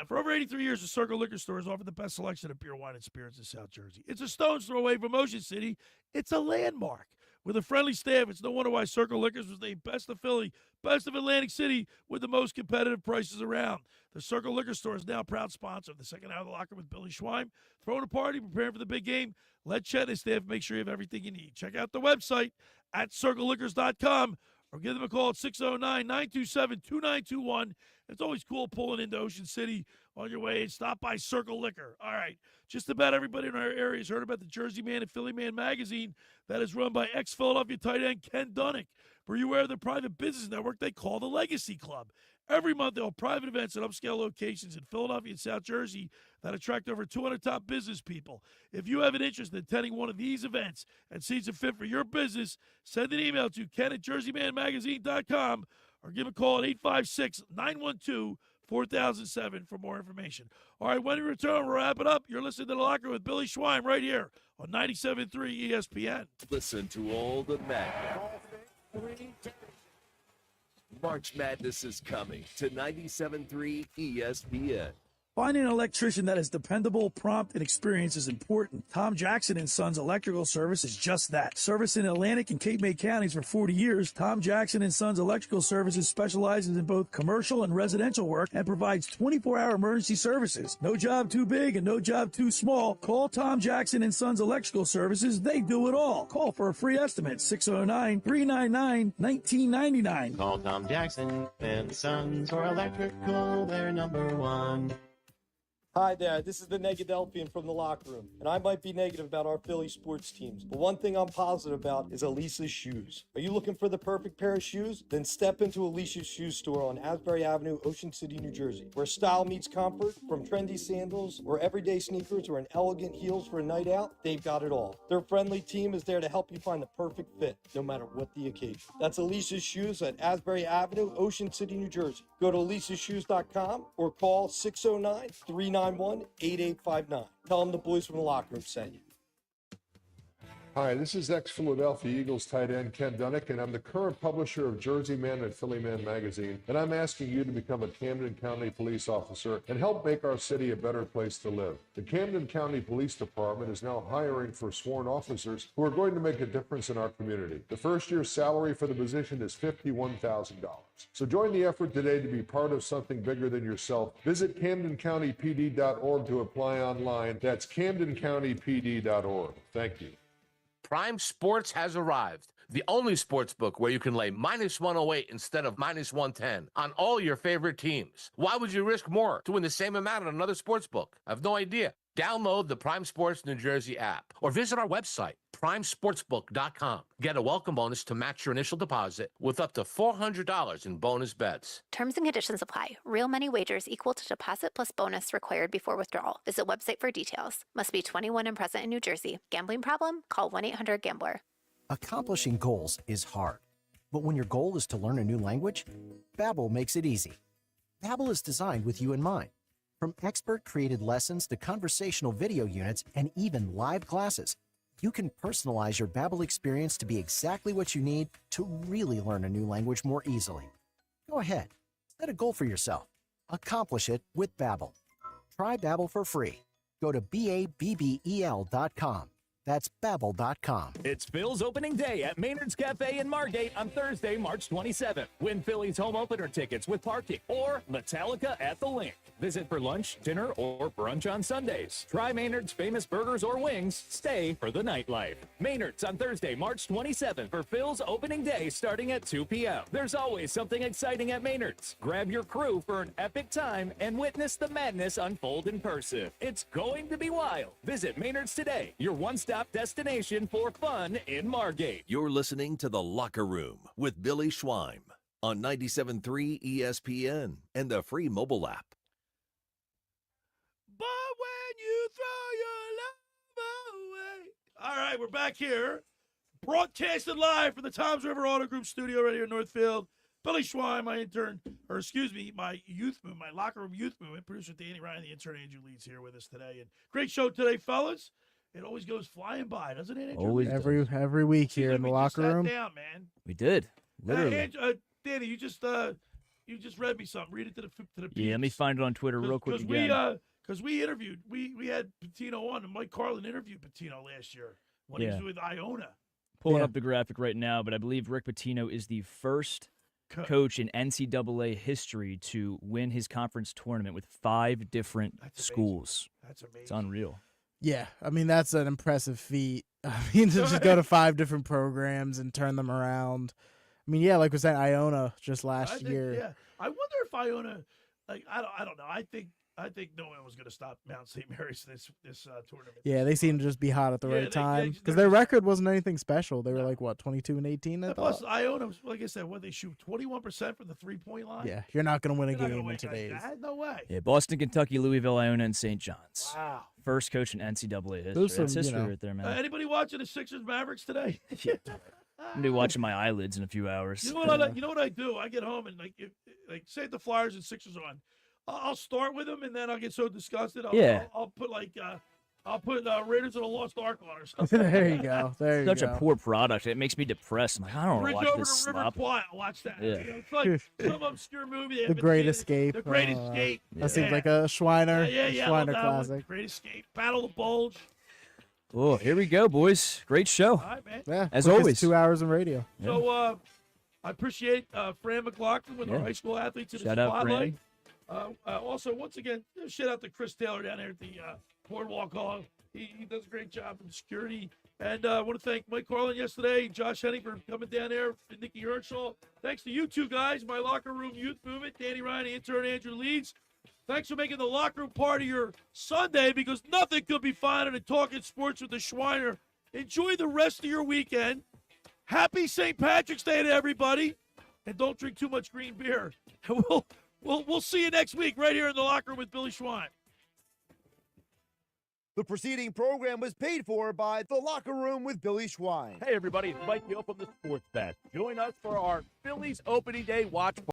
For over 83 years, the Circle Liquor Store has offered the best selection of beer, wine, and spirits in South Jersey. It's a stone's throw away from Ocean City. It's a landmark. With a friendly staff, it's no wonder why Circle Liquors was named Best of Philly, Best of Atlantic City, with the most competitive prices around. The Circle Liquor Store is now a proud sponsor of the second hour of the locker with Billy Schweim. Throwing a party, preparing for the big game. Let Chet and his staff make sure you have everything you need. Check out the website at circleliquors.com or give them a call at 609-927-2921. It's always cool pulling into Ocean City on your way and stop by Circle Liquor. All right. Just about everybody in our area has heard about the Jersey Man and Philly Man magazine that is run by ex-Philadelphia tight end Ken Dunnick. Were you aware of the private business network they call the Legacy Club? Every month, they'll have private events at upscale locations in Philadelphia and South Jersey that attract over 200 top business people. If you have an interest in attending one of these events and see it's a fit for your business, send an email to ken@jerseymanmagazine.com or give a call at 856-912-4007 for more information. All right, when we return, we'll wrap it up. You're listening to The Locker with Billy Schweim right here on 97.3 ESPN. Listen to all the madness. March Madness is coming to 97.3 ESPN. Finding an electrician that is dependable, prompt, and experienced is important. Tom Jackson & Sons Electrical Service is just that. Service in Atlantic and Cape May counties for 40 years, Tom Jackson & Sons Electrical Services specializes in both commercial and residential work and provides 24-hour emergency services. No job too big and no job too small. Call Tom Jackson & Sons Electrical Services. They do it all. Call for a free estimate, 609-399-1999. Call Tom Jackson and Sons for electrical, they're #1. Hi there, this is the Negadelphian from the locker room, and I might be negative about our Philly sports teams, but one thing I'm positive about is Elisa's shoes. Are you looking for the perfect pair of shoes? Then step into Elisa's shoe store on Asbury Avenue, Ocean City, New Jersey, where style meets comfort. From trendy sandals or everyday sneakers or an elegant heels for a night out, they've got it all. Their friendly team is there to help you find the perfect fit, no matter what the occasion. That's Elisa's Shoes at Asbury Avenue, Ocean City, New Jersey. Go to elisashoes.com or call 609-391-8859. Tell them the boys from the locker room sent you. Hi, this is ex-Philadelphia Eagles tight end Ken Dunnick, and I'm the current publisher of Jersey Man and Philly Man magazine, and I'm asking you to become a Camden County police officer and help make our city a better place to live. The Camden County Police Department is now hiring for sworn officers who are going to make a difference in our community. The first year's salary for the position is $51,000. So join the effort today to be part of something bigger than yourself. Visit CamdenCountyPD.org to apply online. That's CamdenCountyPD.org. Thank you. Prime Sports has arrived. The only sports book where you can lay -108 instead of -110 on all your favorite teams. Why would you risk more to win the same amount on another sports book? I have no idea. Download the Prime Sports New Jersey app or visit our website, primesportsbook.com. Get a welcome bonus to match your initial deposit with up to $400 in bonus bets. Terms and conditions apply. Real money wagers equal to deposit plus bonus required before withdrawal. Visit website for details. Must be 21 and present in New Jersey. Gambling problem? Call 1-800-GAMBLER. Accomplishing goals is hard, but when your goal is to learn a new language, Babbel makes it easy. Babbel is designed with you in mind. From expert-created lessons to conversational video units and even live classes, you can personalize your Babbel experience to be exactly what you need to really learn a new language more easily. Go ahead, set a goal for yourself. Accomplish it with Babbel. Try Babbel for free. Go to BABBEL.com. That's Babbel.com. It's Phil's opening day at Maynard's Cafe in Margate on Thursday, March 27th. Win Phillies home opener tickets with parking or Metallica at the Link. Visit for lunch, dinner, or brunch on Sundays. Try Maynard's famous burgers or wings. Stay for the nightlife. Maynard's on Thursday, March 27th for Phil's opening day starting at 2 p.m. There's always something exciting at Maynard's. Grab your crew for an epic time and witness the madness unfold in person. It's going to be wild. Visit Maynard's today, your one-stop destination for fun in Margate. You're listening to The Locker Room with Billy Schweim on 97.3 ESPN and the free mobile app. But when you throw your love away. All right, we're back here. Broadcasted live from the Toms River Auto Group studio right here in Northfield. Billy Schwein, my intern, or excuse me, my youth movement, my locker room youth movement. Producer Danny Ryan, the intern Andrew Leeds here with us today. And great show today, fellas. It always goes flying by, doesn't it, Andrew? Always every week here in the locker room. Down, man. We did, literally. Danny, you just read me something. Read it to the peeps. Yeah, let me find it on Twitter real quick again. Because we interviewed, we had Patino on, and Mike Carlin interviewed Patino last year when he was with Iona. Pulling up the graphic right now, but I believe Rick Pitino is the first coach in NCAA history to win his conference tournament with 5 different schools. That's amazing. It's unreal. Yeah, I mean, that's an impressive feat. I mean, to just go to 5 different programs and turn them around. I mean, yeah, like we said, Iona just last year. Yeah, I wonder if Iona, like, I don't know. I think no one was going to stop Mount St. Mary's this tournament. Yeah, they seem to just be hot at the right time because their record wasn't anything special. They were like, what, 22-18? Plus, Iona, like I said, they shoot 21% from the 3-point line. Yeah, you're not going to win a game in today's. No way. Yeah, Boston, Kentucky, Louisville, Iona, and St. John's. Wow. First coach in NCAA history. That's history right there, man. Anybody watching the Sixers Mavericks today? Yeah. I'm going to be watching my eyelids in a few hours. You know what I do? I get home and say the Flyers and Sixers are on. I'll start with them, and then I'll get so disgusted. I'll put I'll put Raiders of the Lost Ark on or something. There you go. There you go. Such a poor product. It makes me depressed. I'm like, I don't want Bridge to watch over this to River slop. Kwai. I'll watch that. Yeah. You know, it's like some obscure movie. They The haven't Great seen. Escape. The Great Escape. That seems like a Schweiner, Yeah, Schweiner that one. classic. Great Escape. Battle of the Bulge. Oh, here we go, boys. Great show. All right, man. Yeah, As quickest always. 2 hours in radio. So I appreciate Fran Mclaughlin with our high school athletes in Shout the out, spotlight. Also, once again, shout out to Chris Taylor down there at the Boardwalk Hall. He does a great job in security. And I want to thank Mike Carlin yesterday, Josh Henning for coming down there, and Nikki Herschel. Thanks to you two guys, my locker room youth movement, Danny Ryan, the intern, Andrew Leeds. Thanks for making the locker room part of your Sunday, because nothing could be finer than talking sports with the Schweiner. Enjoy the rest of your weekend. Happy St. Patrick's Day to everybody. And don't drink too much green beer. We'll see you next week right here in the locker room with Billy Schwein. The preceding program was paid for by The Locker Room with Billy Schwein. Hey, everybody, it's Mike Hill from the Sports Fest. Join us for our Phillies opening day watch party.